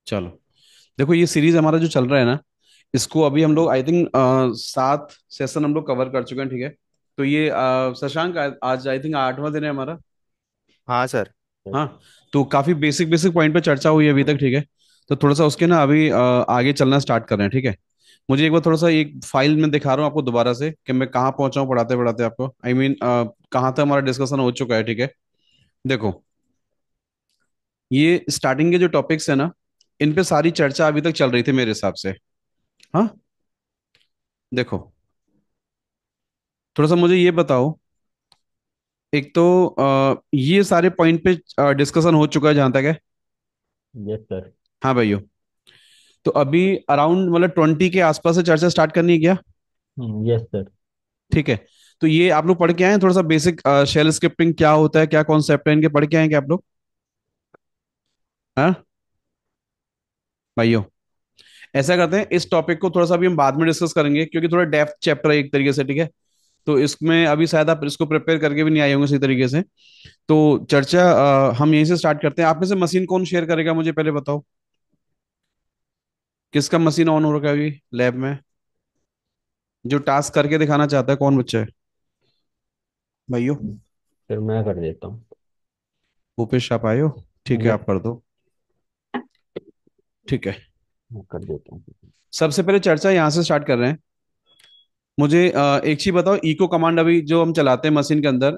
चलो, देखो ये सीरीज हमारा जो चल रहा है ना, इसको अभी हम लोग आई थिंक 7 सेशन हम लोग कवर कर चुके हैं, ठीक है। तो ये शशांक आज आई थिंक 8वां दिन है हमारा। हाँ सर। हाँ, तो काफी बेसिक बेसिक पॉइंट पे चर्चा हुई है अभी तक, ठीक है। तो थोड़ा सा उसके ना अभी आगे चलना स्टार्ट कर रहे हैं, ठीक है। मुझे एक बार थोड़ा सा एक फाइल में दिखा रहा हूँ आपको दोबारा से कि मैं कहाँ पहुंचा हूँ पढ़ाते पढ़ाते आपको, आई मीन कहाँ तक हमारा डिस्कशन हो चुका है, ठीक है। देखो, ये स्टार्टिंग के जो टॉपिक्स है ना, इन पे सारी चर्चा अभी तक चल रही थी मेरे हिसाब से। हाँ, देखो, थोड़ा सा मुझे ये बताओ। एक तो ये सारे पॉइंट पे डिस्कशन हो चुका है जहां तक है। Yes sir. हाँ भाइयों, तो अभी अराउंड मतलब 20 के आसपास से चर्चा स्टार्ट करनी है क्या? Yes sir. ठीक है। तो ये आप लोग पढ़ के आए हैं थोड़ा सा बेसिक, शेल स्क्रिप्टिंग क्या होता है, क्या कॉन्सेप्ट है इनके, पढ़ के आए हैं क्या आप लोग? हाँ भाइयों, ऐसा करते हैं, इस टॉपिक को थोड़ा सा अभी हम बाद में डिस्कस करेंगे क्योंकि थोड़ा डेप्थ चैप्टर है एक तरीके से, ठीक है। तो इसमें अभी शायद आप इसको प्रिपेयर करके भी नहीं आए होंगे सही तरीके से। तो चर्चा हम यहीं से स्टार्ट करते हैं। आप में से मशीन कौन शेयर करेगा मुझे पहले बताओ। किसका मशीन ऑन हो रखा है अभी लैब में, जो टास्क करके दिखाना चाहता है, कौन बच्चा है भाइयों? फिर मैं कर देता हूँ। भूपेश आप आए हो? ठीक है, यस। आप कर दो। ठीक है, मैं कर देता हूँ। सबसे पहले चर्चा यहाँ से स्टार्ट कर रहे हैं। मुझे एक चीज बताओ, इको कमांड अभी जो हम चलाते हैं मशीन के अंदर,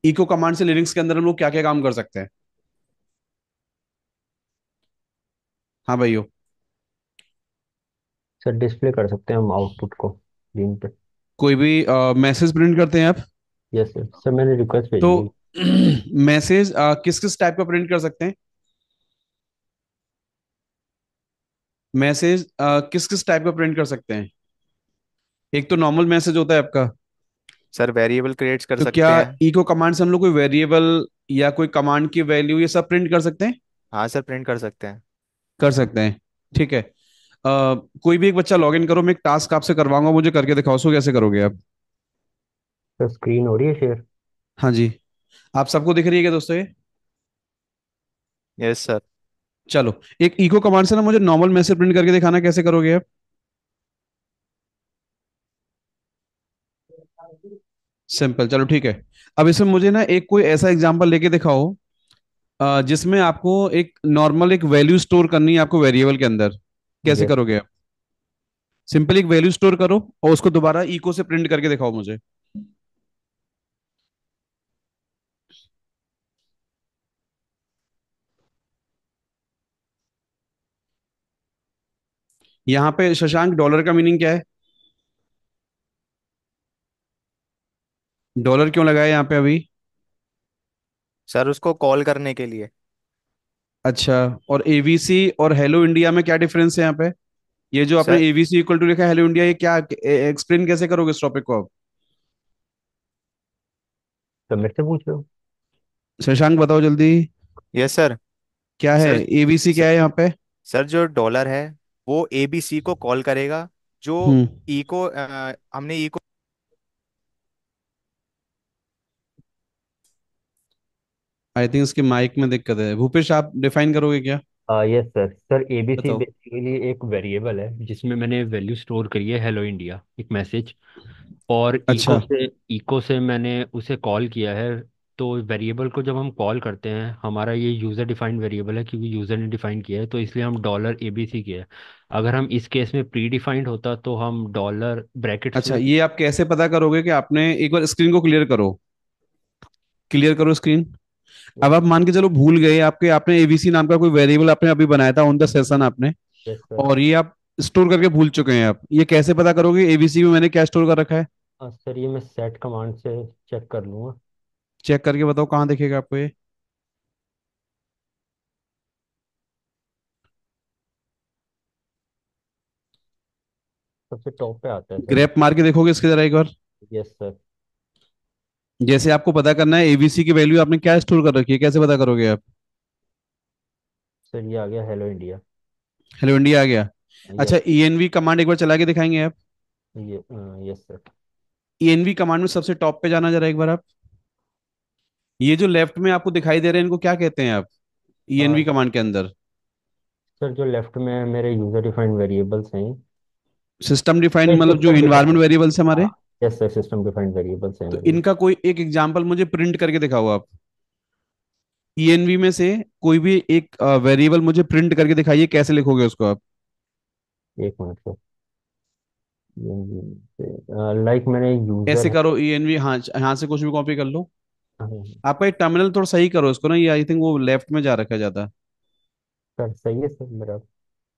इको कमांड से लिनक्स के अंदर हम लोग क्या क्या काम कर सकते हैं? हाँ भाइयों। सर डिस्प्ले कर सकते हैं हम आउटपुट को स्क्रीन पे। कोई भी मैसेज प्रिंट करते हैं आप? यस सर, सर मैंने रिक्वेस्ट तो भेजी है। मैसेज किस किस टाइप का प्रिंट कर सकते हैं? मैसेज किस किस टाइप का प्रिंट कर सकते हैं? एक तो नॉर्मल मैसेज होता है आपका। सर वेरिएबल क्रिएट्स कर तो क्या सकते हैं। इको कमांड से हम लोग कोई वेरिएबल या कोई कमांड की वैल्यू ये सब प्रिंट कर सकते हैं? हाँ सर, प्रिंट कर सकते हैं। कर सकते हैं, ठीक है। कोई भी एक बच्चा लॉग इन करो, मैं एक टास्क आपसे करवाऊंगा, मुझे करके दिखाओ, उसको कैसे करोगे आप? सर स्क्रीन हो रही है शेयर। हाँ जी, आप सबको दिख रही है क्या दोस्तों ये? Yes sir. चलो, एक इको कमांड से ना मुझे नॉर्मल मैसेज प्रिंट करके दिखाना, कैसे करोगे आप? सिंपल, चलो ठीक है। अब इसमें मुझे ना एक कोई ऐसा एग्जांपल लेके दिखाओ जिसमें आपको एक नॉर्मल एक वैल्यू स्टोर करनी है आपको वेरिएबल के अंदर। कैसे यस। करोगे आप? सिंपल एक वैल्यू स्टोर करो और उसको दोबारा इको से प्रिंट करके दिखाओ मुझे। यहाँ पे शशांक, डॉलर का मीनिंग क्या है? डॉलर क्यों लगाया यहाँ पे अभी? सर उसको कॉल करने के लिए। अच्छा, और एवीसी और हेलो इंडिया में क्या डिफरेंस है यहाँ पे? ये जो आपने सर एवीसी इक्वल टू लिखा है हेलो इंडिया, ये क्या, एक्सप्लेन कैसे करोगे इस टॉपिक को आप? सर मेरे से पूछ रहे हो। शशांक बताओ जल्दी, यस सर। क्या है सर एबीसी, सर, क्या है यहाँ पे? सर जो डॉलर है वो एबीसी को कॉल करेगा। जो हम्म, ई को हमने ई को। आई थिंक इसके माइक में दिक्कत है। भूपेश आप डिफाइन करोगे क्या? Yes sir. सर एबीसी बताओ। बेसिकली एक वेरिएबल है जिसमें मैंने वैल्यू स्टोर करी है हेलो इंडिया एक मैसेज। और अच्छा, इको से मैंने उसे कॉल किया है। तो वेरिएबल को जब हम कॉल करते हैं हमारा ये यूज़र डिफाइंड वेरिएबल है क्योंकि यूज़र ने डिफाइन किया है तो इसलिए हम डॉलर एबीसी किया है। अगर हम इस केस में प्री डिफाइंड होता तो हम डॉलर ब्रैकेट्स अच्छा, में। ये आप कैसे पता करोगे कि आपने, एक बार स्क्रीन को क्लियर करो, क्लियर करो स्क्रीन। अब आप मान के चलो भूल गए, आपके आपने एबीसी नाम का कोई वेरिएबल आपने अभी बनाया था ऑन द सेशन आपने, यस सर। और ये आप स्टोर करके भूल चुके हैं। आप ये कैसे पता करोगे एबीसी में मैंने क्या स्टोर कर रखा है? सर ये मैं सेट कमांड से चेक कर लूँगा। चेक करके बताओ कहाँ दिखेगा आपको ये? सबसे टॉप पे आता है सर। ग्रेप मार के देखोगे इसके जरा एक बार। Yes sir. जैसे आपको पता करना है एबीसी की वैल्यू आपने क्या स्टोर कर रखी है, कैसे पता करोगे आप? सर ये आ गया हेलो इंडिया। हेलो इंडिया आ गया। अच्छा, यस। ईएनवी कमांड एक बार चला के दिखाएंगे आप? ये यस सर। ईएनवी कमांड में सबसे टॉप पे जाना जरा एक बार आप। ये जो लेफ्ट में आपको दिखाई दे रहे हैं इनको क्या कहते हैं आप ईएनवी कमांड के अंदर? सर जो लेफ्ट में मेरे यूजर डिफाइंड वेरिएबल्स हैं, सिस्टम डिफाइंड नहीं मतलब जो सिस्टम इन्वायरमेंट डिफाइंड, वेरिएबल्स हमारे। हाँ yes sir, system defined variables हैं तो मेरे। इनका कोई एक एग्जांपल मुझे प्रिंट करके दिखाओ आप। ईएनवी में से कोई भी एक वेरिएबल मुझे प्रिंट करके दिखाइए, कैसे लिखोगे उसको आप। एक मिनट सर, लाइक मैंने यूजर ऐसे है। करो ईएनवी, हाँ यहाँ से कुछ भी कॉपी कर लो। हाँ, आपका एक टर्मिनल थोड़ा सही करो इसको ना, ये आई थिंक वो लेफ्ट में जा रखा है ज्यादा। सर सही है सर मेरा।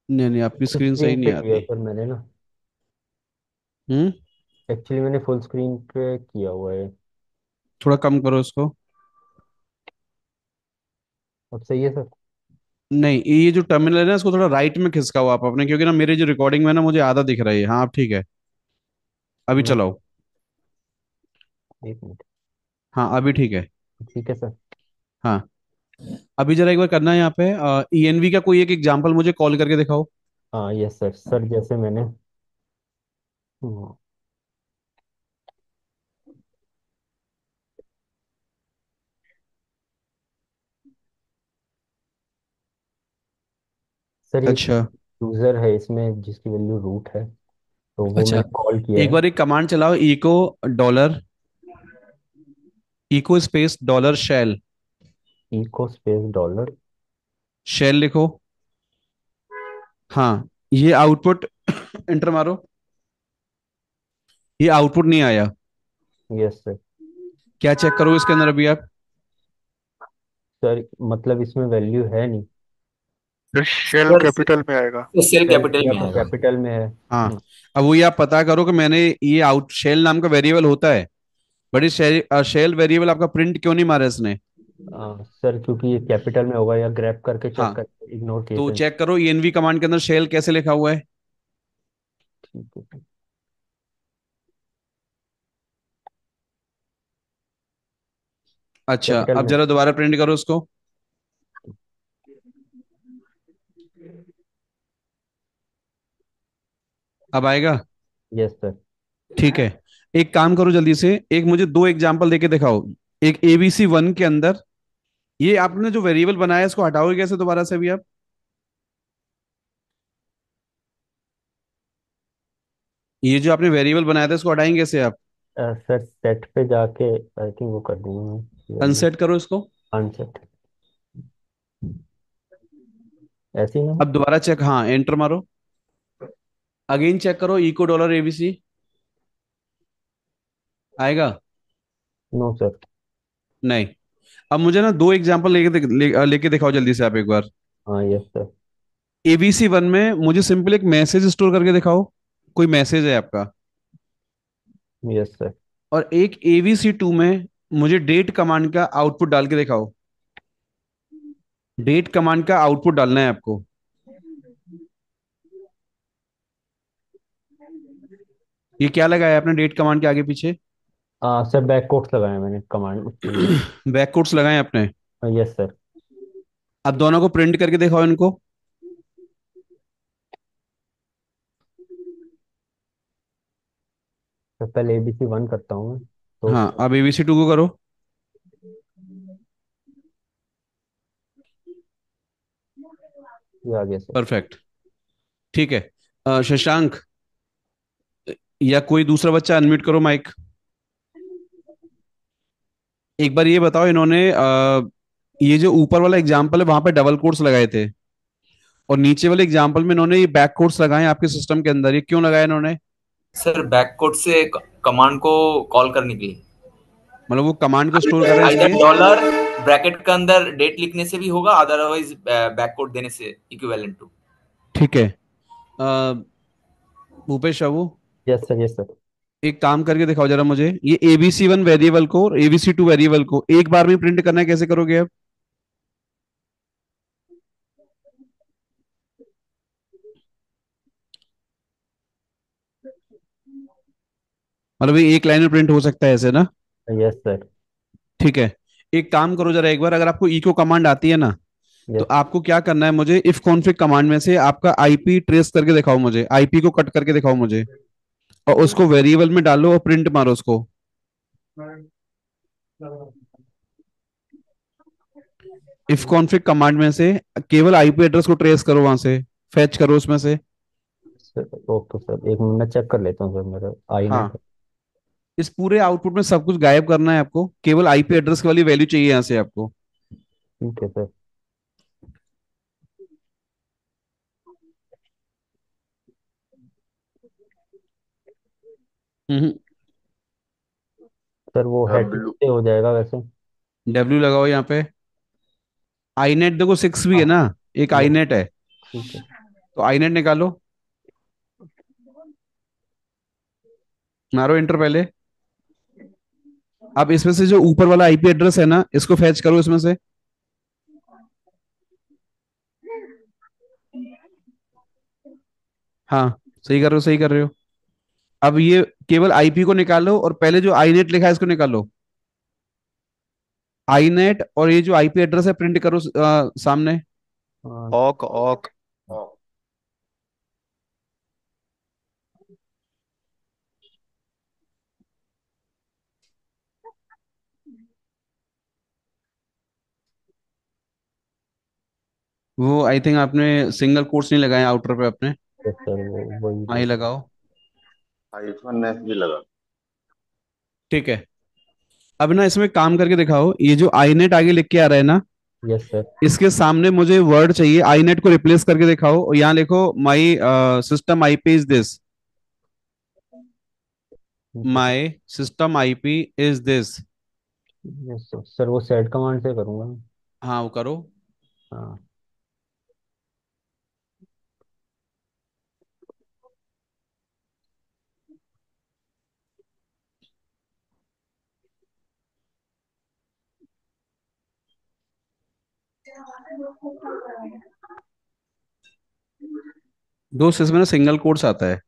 नहीं नहीं, आपकी फुल स्क्रीन सही स्क्रीन नहीं पे आ किया रही। सर मैंने ना, हम्म। एक्चुअली मैंने फुल स्क्रीन पे किया हुआ है। थोड़ा कम करो इसको। अब सही है सर। नहीं, ये जो टर्मिनल है ना, इसको थोड़ा राइट में खिसकाओ आप अपने, क्योंकि ना मेरे जो रिकॉर्डिंग में ना मुझे आधा दिख रहा है। हाँ अब ठीक है, अभी नो चलाओ। एक मिनट। हाँ अभी ठीक है। ठीक है सर। हाँ, अभी जरा एक बार करना है यहाँ पे, ईएनवी का कोई एक एग्जांपल मुझे कॉल करके दिखाओ। हाँ यस सर, सर जैसे मैंने, हम्म, सर ये अच्छा। यूजर है इसमें जिसकी वैल्यू रूट है, तो वो अच्छा, मैंने कॉल किया एक है। बार एक कमांड चलाओ, echo dollar, echo space dollar shell. Echo space dollar. Shell लिखो। हाँ, ये आउटपुट एंटर मारो। ये आउटपुट नहीं आया। Yes sir. क्या चेक करो इसके अंदर अभी आप। सर मतलब इसमें वैल्यू है नहीं। फिर शेल सर कैपिटल में आएगा। सेल सेल कैपिटल में आएगा। कैपिटल में है। हाँ, अब वो ये आप पता करो कि मैंने ये आउट शेल नाम का वेरिएबल होता है, बट इस शेल शेल वेरिएबल आपका प्रिंट क्यों नहीं मारा इसने। सर क्योंकि ये कैपिटल में होगा, या ग्रैब करके चेक हाँ, करके इग्नोर किए तो थे। चेक करो ईएनवी कमांड के अंदर शेल कैसे लिखा हुआ है। ठीक है। अच्छा, कैपिटल अब में। जरा दोबारा प्रिंट करो उसको। अब आएगा। Yes sir. ठीक है, एक काम करो जल्दी से, एक मुझे दो एग्जांपल देके दिखाओ। एक ABC1 के अंदर, ये आपने जो वेरिएबल बनाया है इसको हटाओगे कैसे दोबारा से अभी आप। ये जो आपने वेरिएबल बनाया था इसको हटाएंगे कैसे आप। सर सेट पे जाके आई थिंक वो कर दूंगा वैल्यू। अनसेट करो इसको। अनसेट, ऐसे ही ना। अब दोबारा चेक, हाँ एंटर मारो। अगेन चेक करो इको डॉलर ABC। आएगा। No sir. नहीं। अब मुझे ना दो एग्जांपल लेके दिखाओ जल्दी से आप एक बार। हाँ यस सर। ABC1 में मुझे सिंपल एक मैसेज स्टोर करके दिखाओ, कोई मैसेज है आपका। Yes sir. और एक ABC2 में मुझे डेट कमांड का आउटपुट डाल के दिखाओ। डेट कमांड का आउटपुट डालना है आपको। ये क्या लगाया है आपने डेट कमांड के आगे पीछे। सर बैक कोट्स लगाए मैंने कमांड उसके लिए। बैक कोट्स लगाए हैं आपने। Yes sir. अब दोनों को प्रिंट करके दिखाओ इनको। तो पहले ABC1 करता हूँ मैं, तो हाँ, अब ABC2 को करो। ये आ गया सर। परफेक्ट। ठीक है, शशांक या कोई दूसरा बच्चा अनम्यूट करो माइक। एक बार ये बताओ, इन्होंने ये जो ऊपर वाला एग्जाम्पल है वहां पे डबल कोट्स लगाए थे, और नीचे वाले एग्जाम्पल में इन्होंने ये बैक कोट्स लगाए हैं आपके सिस्टम के अंदर, ये क्यों लगाए इन्होंने। सर बैककोड से कमांड को कॉल करने के लिए। मतलब वो कमांड को स्टोर कर रहे हैं आइदर इसलिए। डॉलर ब्रैकेट के अंदर डेट लिखने से भी होगा, अदरवाइज बैककोड देने से इक्विवेलेंट टू। ठीक है, अ, Bhupesh babu, yes sir. Yes sir. एक काम करके दिखाओ जरा मुझे, ये ABC1 वेरिएबल को और ABC2 वेरिएबल को एक बार में प्रिंट करना है, कैसे करोगे आप। मतलब ये एक लाइन में प्रिंट हो सकता है ऐसे ना। Yes sir. ठीक है, एक काम करो जरा एक बार, अगर आपको इको कमांड आती है ना, तो यस। आपको क्या करना है, मुझे इफ कॉन्फिग कमांड में से आपका आईपी ट्रेस करके दिखाओ मुझे, आईपी को कट करके दिखाओ मुझे, और उसको वेरिएबल में डालो और प्रिंट मारो उसको। इफ कॉन्फिग कमांड में से केवल आईपी एड्रेस को ट्रेस करो, वहां से फेच करो उसमें से। सर ओके सर, एक मिनट मैं चेक कर लेता हूँ सर, मेरा आई हाँ, नेट। इस पूरे आउटपुट में सब कुछ गायब करना है आपको, केवल आईपी एड्रेस की वाली वैल्यू चाहिए यहाँ से आपको। ठीक है सर। हम्म। सर वो हेड डब्ल्यू। से हो जाएगा वैसे। डब्ल्यू लगाओ यहाँ पे। आई नेट देखो 6 भी हाँ। है ना, एक आई यस। नेट है। ठीक है। तो आई नेट निकालो, मारो इंटर पहले। अब इसमें से जो ऊपर वाला आईपी एड्रेस है ना, इसको फैच करो इसमें से। हाँ, सही कर रहे हो, सही कर रहे हो। अब ये केवल आईपी को निकालो और पहले जो आई नेट लिखा है इसको निकालो। आई नेट और ये जो आईपी एड्रेस है प्रिंट करो सामने। हाँ। ऑक ऑक। वो आई थिंक आपने सिंगल कोट्स नहीं लगाए आउटर पे अपने। यस सर, वो वही हाँ, ये लग। लगाओ। हाइफन एफ भी लगा। ठीक है। अब ना इसमें काम करके दिखाओ, ये जो आई नेट आगे लिख के आ रहा है ना, यस सर। इसके सामने मुझे वर्ड चाहिए, आई नेट को रिप्लेस करके दिखाओ और यहाँ लिखो my system IP is this. ठीक है sir. My system IP is this. Yes sir, sir वो सेट कमांड से करूँगा मैं। हाँ, वो करो। हाँ। 2 इसमें ना सिंगल कोट्स आता है,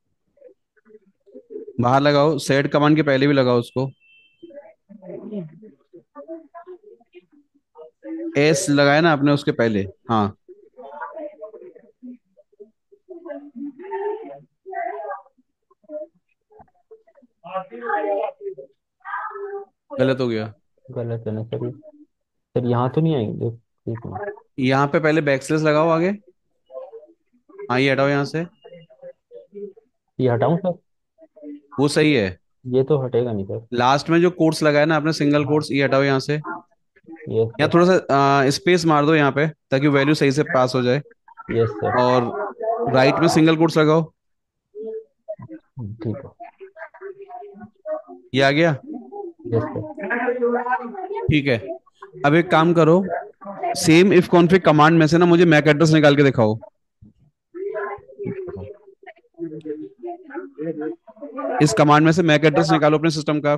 बाहर लगाओ, सेट कमांड के पहले भी लगाओ उसको। एस लगाया ना आपने उसके पहले। हाँ, गलत हो गया। गलत है ना सर ये? सर यहाँ तो नहीं आएंगे, एक मिनट। यहाँ पे पहले बैकस्लैश लगाओ आगे। हाँ, ये हटाओ यहाँ से। ये हटाऊँ सर? वो सही है। ये तो हटेगा नहीं सर। लास्ट में जो कोट्स लगाया ना आपने सिंगल हाँ। कोट्स, ये हटाओ यहाँ से। यस यहाँ सर। थोड़ा सा स्पेस मार दो यहाँ पे, ताकि वैल्यू सही से पास हो जाए। Yes sir. और राइट में सिंगल कोट्स लगाओ। ठीक है। ये आ गया। Yes sir. ठीक है। अब एक काम करो, सेम इफ कॉन्फिग कमांड में से ना मुझे मैक एड्रेस निकाल के दिखाओ। इस कमांड में से मैक एड्रेस निकालो अपने सिस्टम का।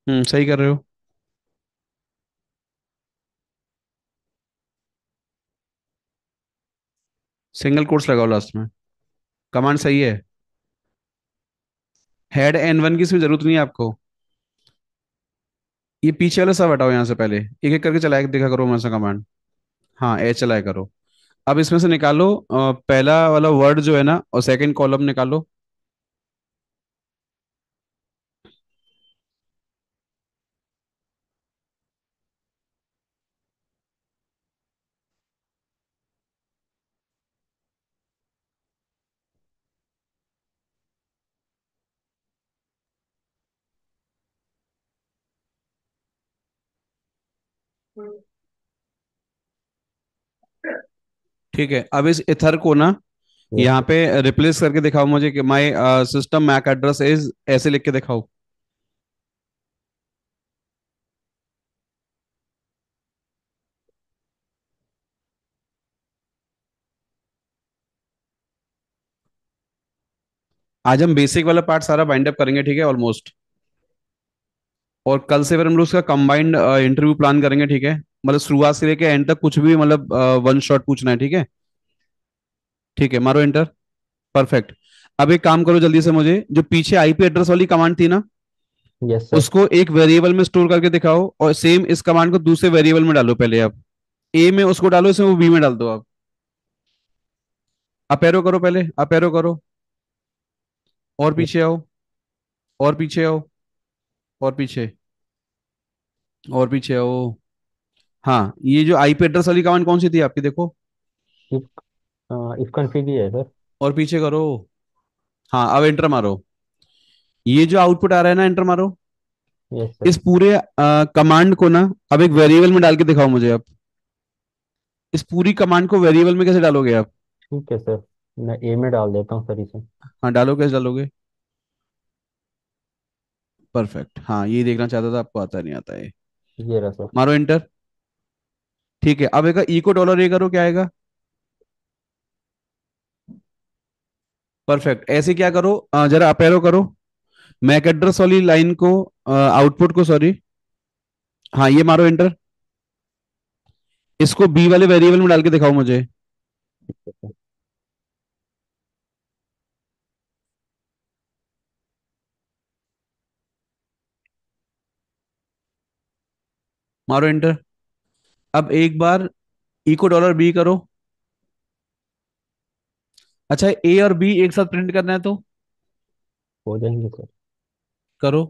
सही कर रहे हो। सिंगल कोट्स लगाओ लास्ट में। कमांड सही है। हेड N1 की इसमें जरूरत नहीं है आपको। ये पीछे वाला सब हटाओ यहाँ से, पहले एक एक करके चलाया देखा करो मैं कमांड। हाँ, ए चलाया करो। अब इसमें से निकालो पहला वाला वर्ड जो है ना, और सेकंड कॉलम निकालो। ठीक है। अब इस इथर को ना यस यहाँ सर। पे रिप्लेस करके दिखाओ मुझे कि my system MAC address is, ऐसे लिख के दिखाओ। आज हम बेसिक वाला पार्ट सारा बाइंड अप करेंगे, ठीक है, ऑलमोस्ट। और कल से फिर हम लोग उसका कंबाइंड इंटरव्यू प्लान करेंगे, ठीक है। मतलब शुरुआत से लेके एंड तक कुछ भी, मतलब वन शॉट पूछना है, ठीक है। ठीक है, मारो इंटर। परफेक्ट। अब एक काम करो जल्दी से, मुझे जो पीछे आईपी एड्रेस वाली कमांड थी ना, यस सर। उसको एक वेरिएबल में स्टोर करके दिखाओ, और सेम इस कमांड को दूसरे वेरिएबल में डालो। पहले आप ए में उसको डालो, इसमें वो बी में डाल दो आप। अप एरो करो, पहले अप एरो करो, और पीछे आओ, और पीछे आओ, और पीछे, और पीछे आओ। हाँ, ये जो आईपी एड्रेस वाली कमांड कौन सी थी आपकी, देखो। इफ इफ कॉन्फ़िग ही है सर। और पीछे करो। हाँ, अब एंटर मारो। ये जो आउटपुट आ रहा है ना, एंटर मारो। Yes sir. इस पूरे कमांड को ना अब एक वेरिएबल में डाल के दिखाओ मुझे आप। इस पूरी कमांड को वेरिएबल में कैसे डालोगे आप? ठीक है सर, मैं ए में डाल देता हूँ सर इसे। हाँ, डालो, कैसे डालोगे? परफेक्ट। हाँ, ये देखना चाहता था, आपको आता नहीं आता है। ये रहा सर। मारो एंटर। ठीक है, अब एक इको डॉलर ए करो, क्या आएगा? परफेक्ट। ऐसे क्या करो, जरा अप एरो करो, मैक एड्रेस वाली लाइन को, आउटपुट को, सॉरी। हाँ, ये मारो एंटर। इसको बी वाले वेरिएबल में डाल के दिखाओ मुझे। मारो एंटर। अब एक बार इको डॉलर बी करो। अच्छा, ए और बी एक साथ प्रिंट करना है तो हो जाएंगे सर। करो।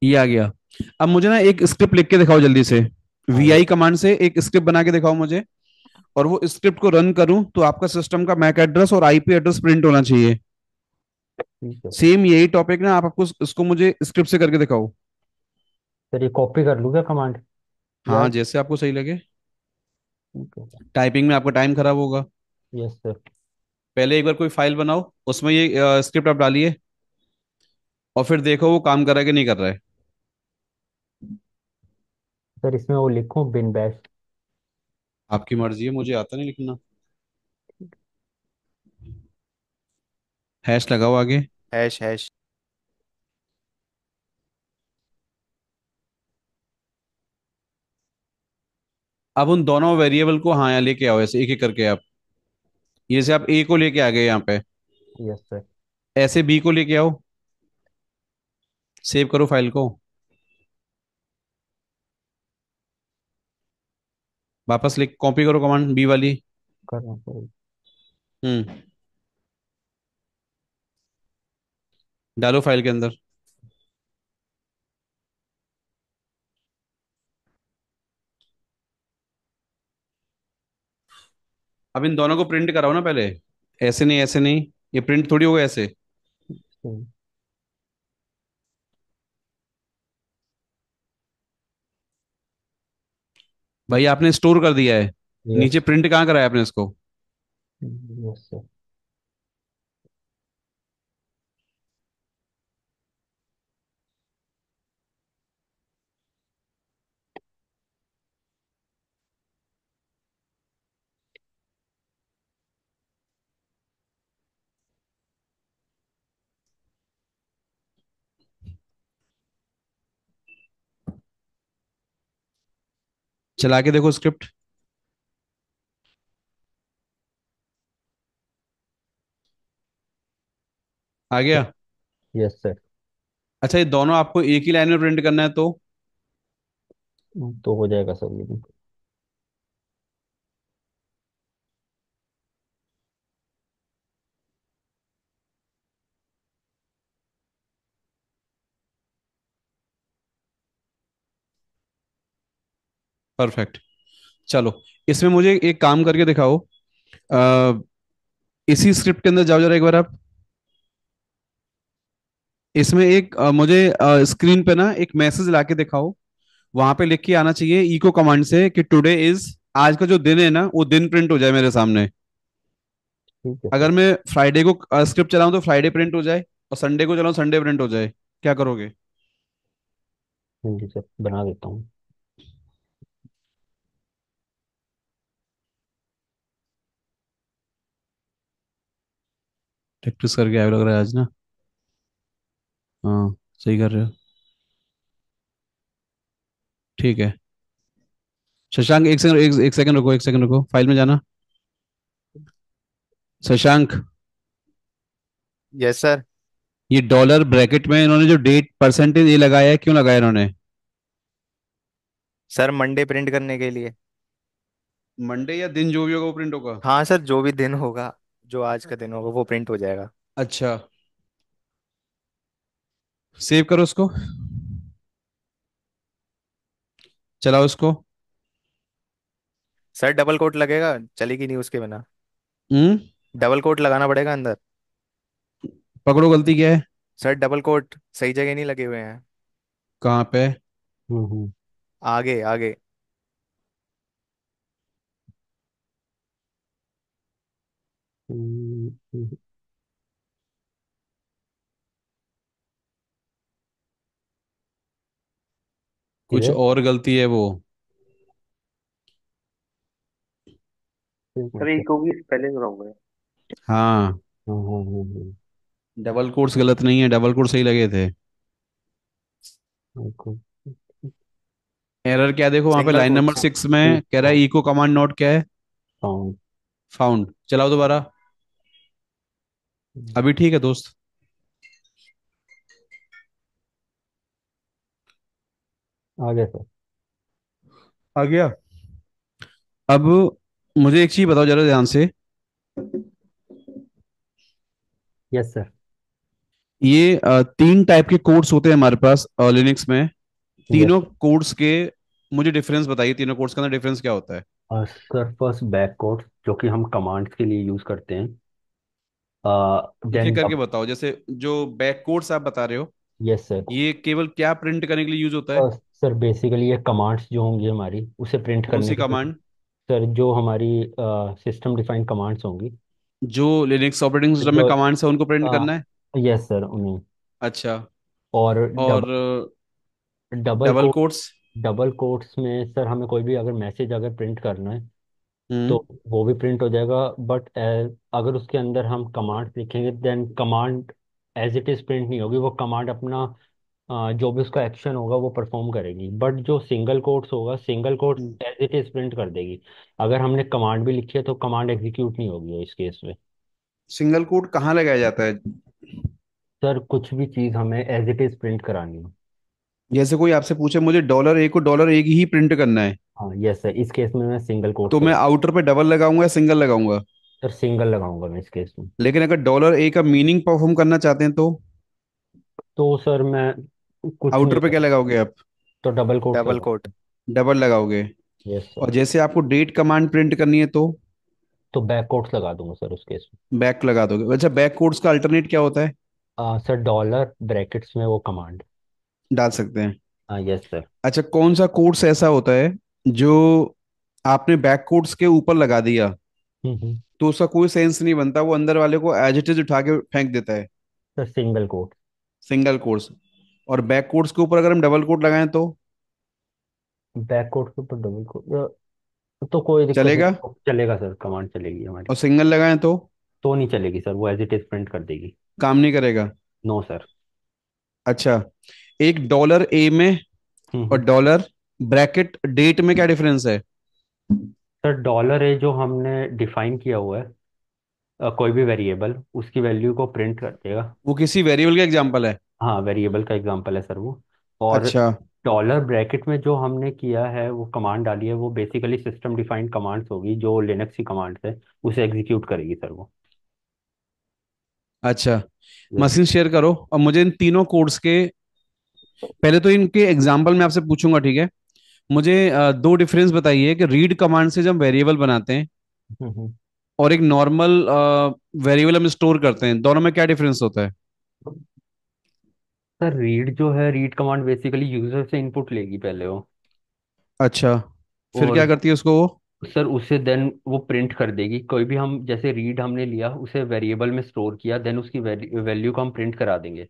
ये आ गया। अब मुझे ना एक स्क्रिप्ट लिख के दिखाओ जल्दी से। आ वी गया। आई कमांड से एक स्क्रिप्ट बना के दिखाओ मुझे। और वो स्क्रिप्ट को रन करूं तो आपका सिस्टम का मैक एड्रेस और आईपी एड्रेस प्रिंट होना चाहिए। ठीक है सर। सेम यही टॉपिक ना, आप आपको इसको मुझे स्क्रिप्ट से करके दिखाओ। सर ये कॉपी कर लूँ क्या कमांड, या? हाँ, जैसे आपको सही लगे। ठीक है सर। टाइपिंग में आपका टाइम खराब होगा। Yes sir. पहले एक बार कोई फाइल बनाओ, उसमें ये स्क्रिप्ट आप डालिए, और फिर देखो वो काम कर रहा है कि नहीं कर रहा है। सर इसमें वो लिखूं बिन बैश? आपकी मर्जी है, मुझे आता नहीं लिखना। हैश लगाओ आगे। Hash hash. अब उन दोनों वेरिएबल को, हाँ, यहाँ लेके आओ, ऐसे एक एक करके आप। ये से आप ए को लेके आ गए यहाँ पे। Yes sir. ऐसे बी को लेके आओ। सेव करो फाइल को। वापस लिख, कॉपी करो कमांड बी वाली। कर रहा हूँ सर। हम्म। डालो फाइल के अंदर। अब इन दोनों को प्रिंट कराओ ना पहले। ऐसे नहीं, ऐसे नहीं, ये प्रिंट थोड़ी होगा ऐसे। भाई, आपने स्टोर कर दिया है। यस। नीचे प्रिंट कहाँ कराया आपने इसको? Yes sir. चला के देखो स्क्रिप्ट। आ गया। Yes sir. अच्छा, ये दोनों आपको एक ही लाइन में प्रिंट करना है तो तो हो जाएगा सर ये भी। परफेक्ट। चलो, इसमें मुझे एक काम करके दिखाओ। अ, इसी स्क्रिप्ट के अंदर जाओ जरा एक बार आप। इसमें एक मुझे स्क्रीन पे ना एक मैसेज ला के दिखाओ। वहां पे लिख के आना चाहिए इको कमांड से कि टुडे इज, आज का जो दिन है ना वो दिन प्रिंट हो जाए मेरे सामने। ठीक है अगर सर। मैं फ्राइडे को स्क्रिप्ट चलाऊं तो फ्राइडे प्रिंट हो जाए, और संडे को चलाऊं संडे प्रिंट हो जाए। क्या करोगे? हाँ जी सर, बना देता हूँ। प्रैक्टिस करके आए लग रहा है आज ना। हाँ, सही कर रहे हो। ठीक है। शशांक, एक सेकंड रुको, एक सेकंड रुको, फाइल में जाना। Shashank, yes sir. ये डॉलर ब्रैकेट में इन्होंने जो डेट परसेंटेज ये लगाया है, क्यों लगाया इन्होंने? सर मंडे प्रिंट करने के लिए। मंडे या दिन जो भी होगा वो प्रिंट होगा। हाँ सर, जो भी दिन होगा, जो आज का दिन होगा वो प्रिंट हो जाएगा। अच्छा, सेव करो उसको, चलाओ उसको। सर डबल कोट लगेगा, चलेगी नहीं उसके बिना। हम्म। डबल कोट लगाना पड़ेगा अंदर। पकड़ो, गलती क्या है? सर डबल कोट सही जगह नहीं लगे हुए हैं। कहाँ पे? हम्म। आगे आगे। हम्म। कुछ किधर? और गलती है वो। एक सर मिनट ये सर। क्योंकि स्पेलिंग रॉन्ग है। हाँ, हम्म। डबल कोट्स गलत नहीं है, डबल कोट सही लगे थे। बिल्कुल। एरर क्या है देखो वहां पे, single line quote number sir. 6 में कह रहा है इको कमांड नोट क्या है? साउंड। फाउंड। चलाओ दोबारा। अभी ठीक है दोस्त? आ गया सर। आ गया। अब मुझे एक चीज बताओ जरा ध्यान से। Yes sir. ये तीन टाइप के कोड्स होते हैं हमारे पास लिनक्स में। यस तीनों कोड्स के मुझे डिफरेंस बताइए, तीनों कोड्स के अंदर डिफरेंस क्या होता है? Sir. Sir first back code जो कि हम कमांड्स के लिए यूज करते हैं। एक एक देन करके बताओ, जैसे जो बैक कोड्स आप बता रहे हो, यस सर। ये केवल क्या प्रिंट करने के लिए यूज होता है? सर बेसिकली ये कमांड्स जो होंगी हमारी उसे प्रिंट कौन करने सी के लिए। कमांड? सर जो हमारी सिस्टम डिफाइंड कमांड्स होंगी। जो लिनक्स ऑपरेटिंग सिस्टम में जो कमांड्स है उनको प्रिंट करना है। यस सर उन्हें। अच्छा। और और double double quote. Quotes? Double quotes में सर हमें कोई भी अगर मैसेज अगर प्रिंट करना है तो हम्म। वो भी प्रिंट हो जाएगा। बट अगर उसके अंदर हम कमांड लिखेंगे then command as it is print नहीं होगी। वो कमांड अपना जो भी उसका एक्शन होगा वो परफॉर्म करेगी। बट जो सिंगल कोट्स होगा single quotes as it is print कर देगी। अगर हमने कमांड भी लिखी है तो कमांड एग्जीक्यूट नहीं होगी इस केस में। सिंगल कोट कहाँ लगाया जाता है? सर कुछ भी चीज़ हमें एज इट इज प्रिंट करानी है। जैसे कोई आपसे पूछे मुझे $1 को $1 ही प्रिंट करना है, हाँ यस सर, इस केस में मैं सिंगल तो कोट्स मैं लगा। आउटर पे डबल लगाऊंगा या सिंगल लगाऊंगा? सर सिंगल लगाऊंगा मैं इस केस में। लेकिन अगर $1 का मीनिंग परफॉर्म करना चाहते हैं तो तो सर मैं कुछ नहीं आउटर पे क्या लगा। लगाओगे आप? तो डबल कोट्स डबल लगा। कोट। डबल लगाओगे। यस और सर। जैसे आपको डेट कमांड प्रिंट करनी है तो तो बैक कोट्स लगा दूंगा सर उस केस बैक लगा दोगे। अच्छा, बैक कोड्स का अल्टरनेट क्या होता है? सर डॉलर ब्रैकेट्स में वो कमांड। डाल सकते हैं। हाँ यस सर। अच्छा, कौन सा कोड्स ऐसा होता है जो आपने बैक कोड्स के ऊपर लगा दिया हम्म। तो उसका कोई सेंस नहीं बनता, वो अंदर वाले को एज इट इज उठा के फेंक देता है? Sir single quote. Single codes. और बैक कोड्स के ऊपर अगर हम डबल कोड लगाएं तो बैक कोट के ऊपर डबल कोट तो कोई दिक्कत चलेगा? नहीं, चलेगा सर, कमांड चलेगी हमारी। और सिंगल लगाएं तो नहीं चलेगी सर, वो एज इट इज प्रिंट कर देगी। काम नहीं करेगा? No sir. अच्छा, एक $A में और हम्म। डॉलर ब्रैकेट डेट में क्या डिफरेंस है? सर डॉलर है जो हमने डिफाइन किया हुआ है कोई भी वेरिएबल उसकी वैल्यू को प्रिंट कर देगा। वो किसी वेरिएबल का एग्जांपल है? हाँ वेरिएबल का एग्जांपल है सर वो। और अच्छा। डॉलर ब्रैकेट में जो हमने किया है वो कमांड डाली है वो बेसिकली सिस्टम डिफाइंड कमांड्स होगी जो लिनक्स की कमांड्स है उसे एग्जीक्यूट करेगी सर वो। अच्छा, यस। मशीन शेयर करो और मुझे इन तीनों कोड्स के, पहले तो इनके एग्जांपल मैं आपसे पूछूंगा, ठीक है? मुझे दो डिफरेंस बताइए कि रीड कमांड से जब वेरिएबल बनाते हैं हम्म। और एक नॉर्मल वेरिएबल हम स्टोर करते हैं, दोनों में क्या डिफरेंस होता है? सर रीड जो है रीड कमांड बेसिकली यूजर से इनपुट लेगी पहले वो। अच्छा, फिर और क्या करती है उसको वो? सर उसे देन वो प्रिंट कर देगी। कोई भी हम जैसे रीड हमने लिया उसे वेरिएबल में स्टोर किया देन उसकी वैल्यू को हम प्रिंट करा देंगे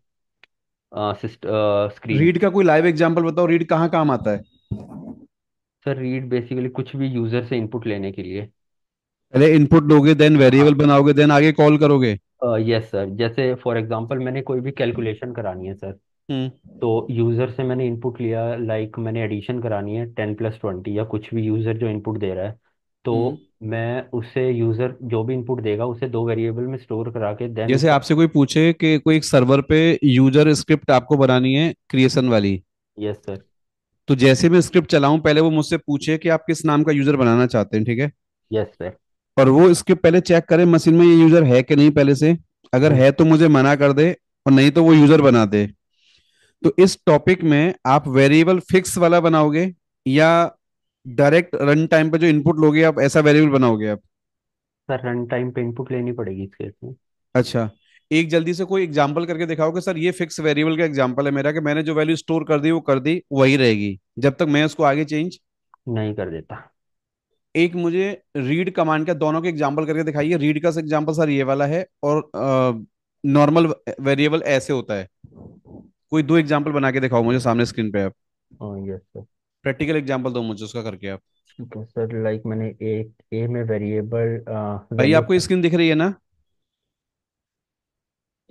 स्क्रीन। रीड का कोई लाइव एग्जांपल बताओ, रीड कहाँ काम आता है? सर रीड बेसिकली कुछ भी यूजर से इनपुट लेने के लिए। पहले इनपुट दोगे, देन वेरिएबल हाँ बनाओगे, देन आगे कॉल करोगे? यस सर, जैसे फॉर एग्जांपल मैंने कोई भी कैलकुलेशन करानी है सर। हम्म। तो यूजर से मैंने इनपुट लिया लाइक मैंने एडिशन करानी है 10+20 या कुछ भी यूजर जो इनपुट दे रहा है। हम्म। तो मैं उसे यूजर जो भी इनपुट देगा उसे दो वेरिएबल में स्टोर करा के देन जैसे उसका। आपसे कोई पूछे कि कोई एक सर्वर पे यूजर स्क्रिप्ट आपको बनानी है क्रिएशन वाली, यस सर। तो जैसे मैं स्क्रिप्ट चलाऊं, पहले वो मुझसे पूछे कि आप किस नाम का यूजर बनाना चाहते हैं, ठीक है। Yes sir. और वो इसके पहले चेक करे मशीन में ये यूजर है कि नहीं पहले से। अगर हम्म। है तो मुझे मना कर दे, और नहीं तो वो यूजर बना दे। तो इस टॉपिक में आप वेरिएबल फिक्स वाला बनाओगे, या डायरेक्ट रन टाइम पे जो इनपुट लोगे आप, ऐसा वेरिएबल बनाओगे आप? सर रन टाइम पे इनपुट लेनी पड़ेगी इस केस में। अच्छा, एक जल्दी से कोई एग्जांपल करके दिखाओ कि सर ये फिक्स वेरिएबल का एग्जांपल है मेरा, कि मैंने जो वैल्यू स्टोर कर दी वो कर दी, वही रहेगी जब तक मैं उसको आगे चेंज। नहीं कर देता। एक मुझे रीड कमांड का दोनों के एग्जांपल करके दिखाइए। रीड का एग्जांपल सर ये वाला है, और नॉर्मल वेरिएबल ऐसे होता है। कोई दो एग्जांपल बना के दिखाओ मुझे सामने स्क्रीन पे आप। Yes sir. प्रैक्टिकल एग्जांपल दो मुझे उसका करके आप। ठीक है सर, लाइक मैंने एक ए में वेरिएबल भाई वैल्यू। आपको स्क्रीन दिख रही है ना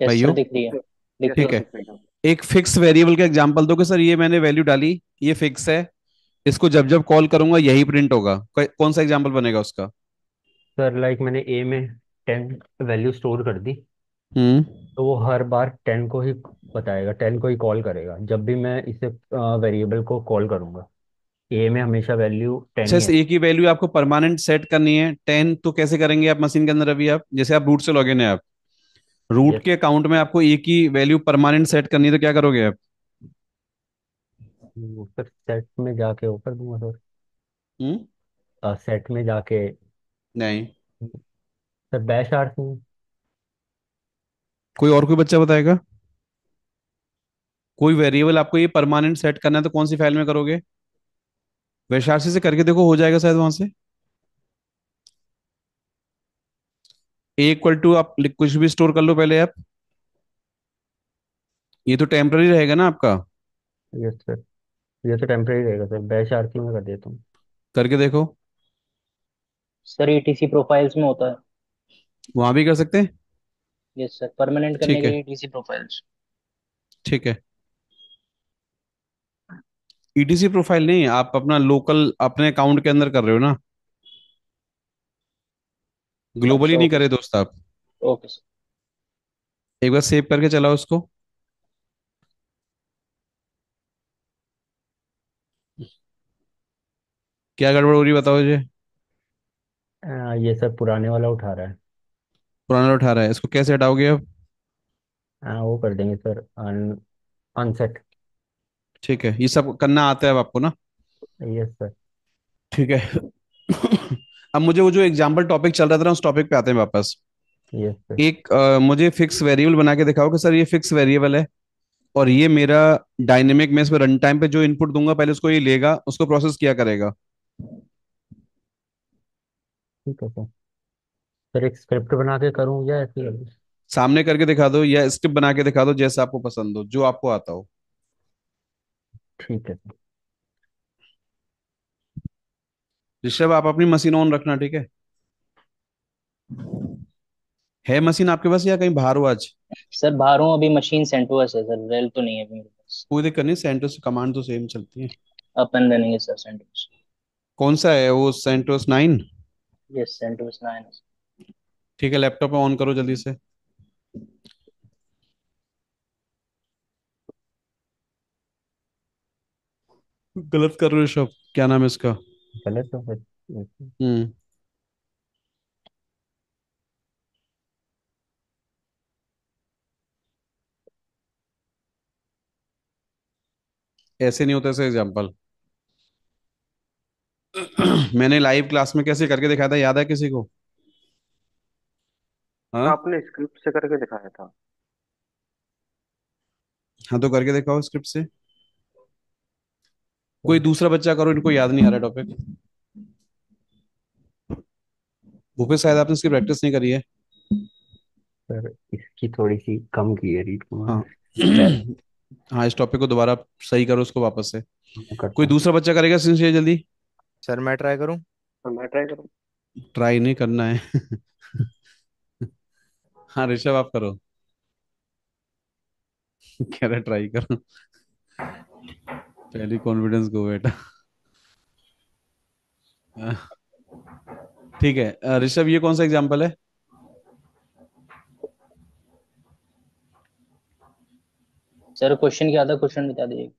यस सर, भाइयों? दिख रही है। दिख रही ठीक है। है। एक फिक्स वेरिएबल का एग्जांपल दो कि सर ये मैंने वैल्यू डाली, ये फिक्स है, इसको जब जब कॉल करूंगा यही प्रिंट होगा। कौन सा एग्जांपल बनेगा उसका? सर लाइक मैंने ए में 10 वैल्यू स्टोर कर दी, हम्म। तो वो हर बार 10 को ही बताएगा, 10 को ही कॉल करेगा जब भी मैं इसे वेरिएबल को कॉल करूंगा। ए में हमेशा वैल्यू 10 अच्छा, ही इस है। एक ही वैल्यू आपको परमानेंट सेट करनी है 10, तो कैसे करेंगे आप मशीन के अंदर? अभी आप जैसे आप रूट से लॉगिन है, आप रूट यस। के अकाउंट में आपको एक ही वैल्यू परमानेंट सेट करनी है, तो क्या करोगे आप? सर सेट में जाके वो कर दूंगा सर। हम्म। सेट में जाके। नहीं। सर बैश आर्स में। कोई और कोई बच्चा बताएगा? कोई वेरिएबल आपको ये परमानेंट सेट करना है तो कौन सी फाइल में करोगे? वैशारसी से करके देखो, हो जाएगा शायद वहां से। ए इक्वल टू आप कुछ भी स्टोर कर लो पहले आप। ये तो टेम्पररी रहेगा ना आपका। यस सर, ये तो टेम्परेरी रहेगा सर, बैश आरसी में कर देता हूँ। करके देखो। सर ईटीसी प्रोफाइल्स में होता है। वहां भी कर सकते हैं। यस सर, परमानेंट करने ठीक के है। लिए ईटीसी प्रोफाइल्स। ठीक है। ईटीसी प्रोफाइल नहीं, आप अपना लोकल अपने अकाउंट के अंदर कर रहे हो ना, ग्लोबली अच्छा, नहीं ओके करे सर। दोस्त आप। Okay sir. एक बार सेव करके चलाओ उसको। क्या गड़बड़ हो रही है बताओ मुझे। ये सर पुराने वाला उठा रहा है। पुराना उठा रहा है, इसको कैसे हटाओगे अब? वो कर देंगे सर, अनसेट। ठीक है, ये सब करना आता है अब आपको ना? Yes sir. ठीक है। अब मुझे वो जो एग्जाम्पल टॉपिक चल रहा था ना, उस टॉपिक पे आते हैं वापस। Yes sir. एक मुझे फिक्स वेरिएबल बना के दिखाओ कि सर ये फिक्स वेरिएबल है, और ये मेरा डायनेमिक, मैं इसमें रन टाइम पे जो इनपुट दूंगा पहले उसको ये लेगा, उसको प्रोसेस किया करेगा। ठीक है सर। सर एक स्क्रिप्ट बना के करूँ या ऐसे ही? सामने करके दिखा दो, या स्क्रिप्ट बना के दिखा दो, जैसा आपको पसंद हो, जो आपको आता हो। ठीक है सर। ऋषभ, आप अपनी मशीन ऑन रखना, ठीक है मशीन आपके पास या कहीं बाहर हो आज? सर बाहर हूँ अभी, मशीन सेंटोस है सर, रेल तो नहीं है अभी मेरे पास। कोई दिक्कत नहीं, सेंटोस कमांड तो सेम चलती है। अप एंड रनिंग है सर सेंटोस। कौन सा है वो, सेंटोस 9? यस, सेंटोस 9 है। ठीक है, लैपटॉप में ऑन करो जल्दी से। गलत कर रहे हो ऋषभ, क्या नाम है इसका? गलत तो फिर। हम्म। ऐसे नहीं होता ऐसे एग्जाम्पल। मैंने लाइव क्लास में कैसे करके दिखाया था, याद है किसी को? हाँ। आपने स्क्रिप्ट से करके दिखाया था। हाँ, तो करके दिखाओ स्क्रिप्ट से। कोई दूसरा बच्चा करो, इनको याद नहीं आ रहा टॉपिक। भूपेश, शायद आपने इसकी प्रैक्टिस नहीं करी है। सर इसकी थोड़ी सी कम की है रीड हाँ। कुमार। हाँ, इस टॉपिक को दोबारा सही करो उसको वापस से। मैं करता कोई हूँ। दूसरा बच्चा करेगा सिंसियर जल्दी? सर मैं ट्राई करूं? तो मैं ट्राई करूँ। ट्राई नहीं करना है। हाँ ऋषभ, आप करो। कह रहा ट्राई करो। पहली कॉन्फिडेंस को बेटा। ठीक है, ऋषभ ये कौन सा एग्जाम्पल है? सर क्वेश्चन क्या था, क्वेश्चन बता दीजिए।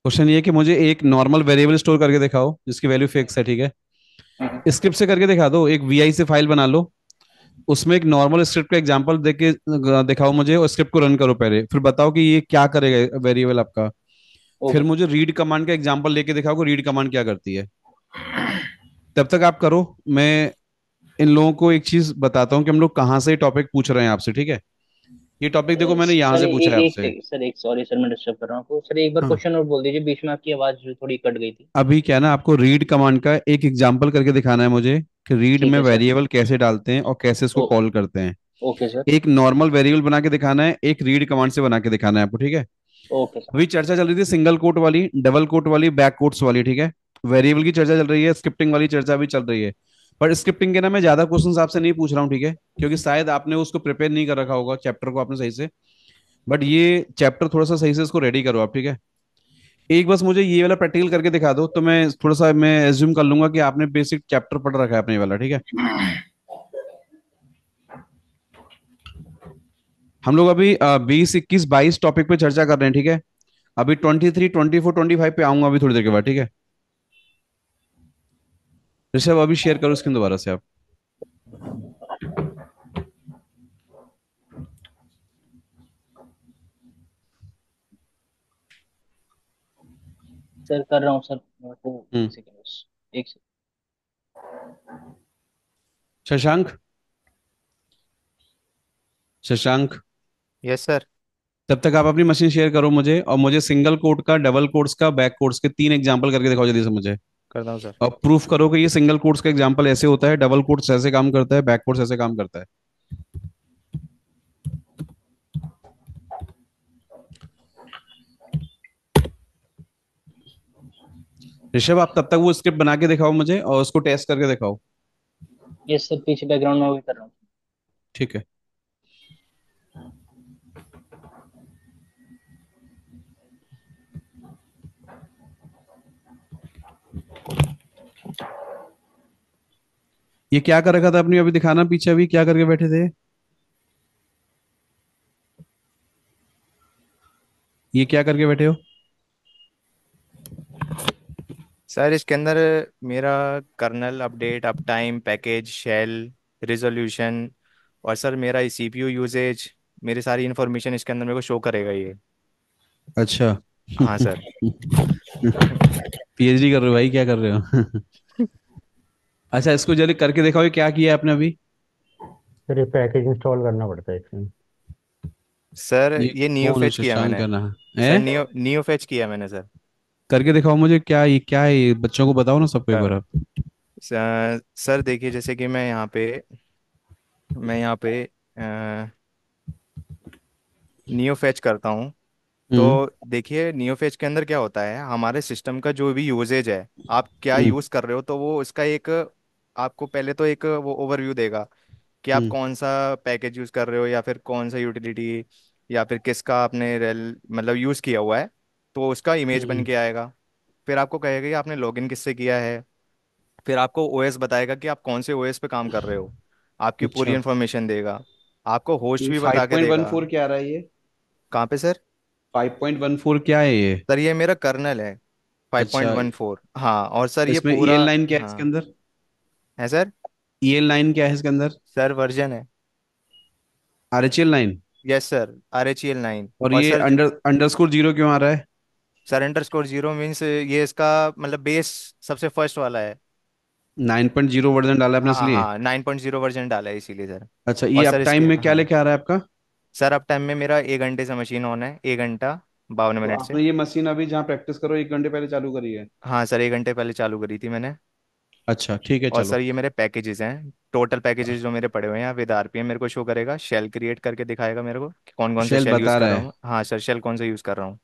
क्वेश्चन ये है कि मुझे एक नॉर्मल वेरिएबल स्टोर करके दिखाओ जिसकी वैल्यू फिक्स है, ठीक है। हम्म, स्क्रिप्ट से करके दिखा दो, एक वीआई से फाइल बना लो, उसमें एक नॉर्मल स्क्रिप्ट का एग्जांपल दे के दिखाओ मुझे, और स्क्रिप्ट को रन करो पहले, फिर बताओ कि ये क्या करेगा वेरिएबल आपका। फिर ओके मुझे रीड कमांड का एग्जांपल लेके दिखाओ कि रीड कमांड क्या करती है। तब तक आप करो, मैं इन लोगों को एक चीज बताता हूँ कि हम लोग कहाँ से टॉपिक पूछ रहे हैं आपसे, ठीक है। ये टॉपिक देखो मैंने यहाँ सर से पूछा है एक आपसे। सेकंड सर, एक सॉरी सर, मैं डिस्टर्ब कर रहा हूँ आपको सर, एक बार हाँ, क्वेश्चन और बोल दीजिए, बीच में आपकी आवाज थोड़ी कट गई थी। अभी क्या है ना, आपको रीड कमांड का एक एग्जांपल करके दिखाना है मुझे कि रीड ठीक में है सर। वेरिएबल कैसे डालते हैं और कैसे इसको ओ कॉल करते हैं। Okay sir. एक नॉर्मल वेरिएबल बना के दिखाना है, एक रीड कमांड से बना के दिखाना है आपको, ठीक है। Okay sir. अभी चर्चा चल रही थी सिंगल कोट वाली, डबल कोट वाली, बैक कोट्स वाली, ठीक है। वेरिएबल की चर्चा चल रही है, स्क्रिप्टिंग वाली चर्चा भी चल रही है। पर स्क्रिप्टिंग के ना मैं ज्यादा क्वेश्चंस आपसे नहीं पूछ रहा हूँ, ठीक है, क्योंकि शायद आपने उसको प्रिपेयर नहीं कर रखा होगा, चैप्टर को आपने सही से। बट ये चैप्टर थोड़ा सा सही से इसको रेडी करो आप, ठीक है। एक बस मुझे ये वाला प्रैक्टिकल करके दिखा दो, तो मैं थोड़ा सा मैं एज्यूम कर लूंगा कि आपने बेसिक चैप्टर पढ़ रखा है अपने ये वाला, ठीक है। हम लोग अभी 20, 21, 22 टॉपिक पे चर्चा कर रहे हैं, ठीक है। अभी 23, 24, 25 पे आऊंगा अभी थोड़ी देर के बाद, ठीक है। ऋषभ अभी शेयर करो स्क्रीन दोबारा से आप। सर कर रहा हूँ सर, मेरे को हम्म। एक सेकंड बस, एक second. Shashank, Shashank, yes sir. तब तक आप अपनी मशीन शेयर करो मुझे, और मुझे सिंगल कोट का, डबल कोट्स का, बैक कोट्स के 3 एग्जांपल करके दिखाओ जल्दी से मुझे। करता हूँ सर। और प्रूफ करो कि ये सिंगल कोट्स का एग्जांपल ऐसे होता है, डबल कोट्स ऐसे काम करता है, बैक कोट्स ऐसे काम करता है। ऋषभ आप तब तक वो स्क्रिप्ट बना के दिखाओ मुझे और उसको टेस्ट करके दिखाओ। यस सर, पीछे बैकग्राउंड में वही कर रहा हूँ। ठीक है। ये क्या कर रखा था आपने, अभी दिखाना पीछे, अभी क्या करके बैठे थे। ये क्या करके बैठे हो। सर इसके अंदर मेरा kernel update, up time, package, shell, resolution, और सर मेरा सीपीयू यूजेज, मेरी सारी इन्फॉर्मेशन इसके अंदर मेरे को शो करेगा ये। अच्छा। हाँ सर। पीएचडी कर रहे हो भाई, क्या कर रहे हो। अच्छा, इसको जल्दी करके दिखाओ, ये क्या किया आपने अभी। फिर ये पैकेज इंस्टॉल करना पड़ता है इसमें। सर ये ये नियो कौन है, फेच किया शशांक मैंने। का नाम सर है। नियो नियो फेच किया मैंने सर। करके दिखाओ मुझे, क्या ये क्या है, ये बच्चों को बताओ ना सबको एक बार सर, आप। सर देखिए जैसे कि मैं यहाँ पे नियो फेच करता हूँ। तो हम्म। देखिए नियो फेच के अंदर क्या होता है, हमारे सिस्टम का जो भी यूजेज है, आप क्या हम्म। यूज़ कर रहे हो, तो वो उसका एक, आपको पहले तो एक वो ओवरव्यू देगा कि आप हम्म। कौन सा पैकेज यूज़ कर रहे हो, या फिर कौन सा यूटिलिटी, या फिर किसका आपने रेल मतलब यूज़ किया हुआ है। तो उसका इमेज बन हम्म। के आएगा। फिर आपको कहेगा कि आपने लॉगिन किससे किया है। फिर आपको ओएस बताएगा कि आप कौन से ओएस पे काम कर रहे हो। आपकी पूरी अच्छा, इन्फॉर्मेशन देगा। आपको होस्ट ये भी फाइव बता के पॉइंट वन देगा। फोर क्या आ रहा है ये। कहाँ पे सर? 5.14 क्या है ये। सर ये मेरा कर्नल है, फाइव पॉइंट अच्छा, वन फोर हाँ, और सर ये इसमें पूरा। ईएल लाइन क्या है इसके हाँ अंदर। है सर। ईएल लाइन क्या है इसके अंदर। सर वर्जन है। RHL line. Yes sir, RHEL 9। और और ये सर अंडरस्कोर जीरो क्यों आ रहा है। सरेंडर स्कोर 0 मीन्स ये इसका मतलब बेस सबसे फर्स्ट वाला है। 9.0 वर्जन डाला है आपने हाँ इसलिए। हाँ, 9.0 वर्जन डाला है इसीलिए सर। अच्छा, और ये सर अप टाइम इसके में क्या हाँ, लेके आ रहा है आपका। सर अब टाइम में मेरा 1 घंटे से मशीन ऑन है, 1 घंटा 52 तो मिनट से। आपने ये मशीन अभी जहाँ प्रैक्टिस करो 1 घंटे पहले चालू करी है। हाँ सर, 1 घंटे पहले चालू करी थी मैंने। अच्छा ठीक है, और चलो। सर ये मेरे पैकेजेस हैं, टोटल पैकेजेस जो मेरे पड़े हुए हैं विद RPM मेरे को शो करेगा, शेल क्रिएट करके दिखाएगा मेरे को कि कौन कौन सा शेल शेल यूज़ बता कर रहा रहा है। हूँ। हाँ सर, शेल कौन सा यूज़ कर रहा हूँ।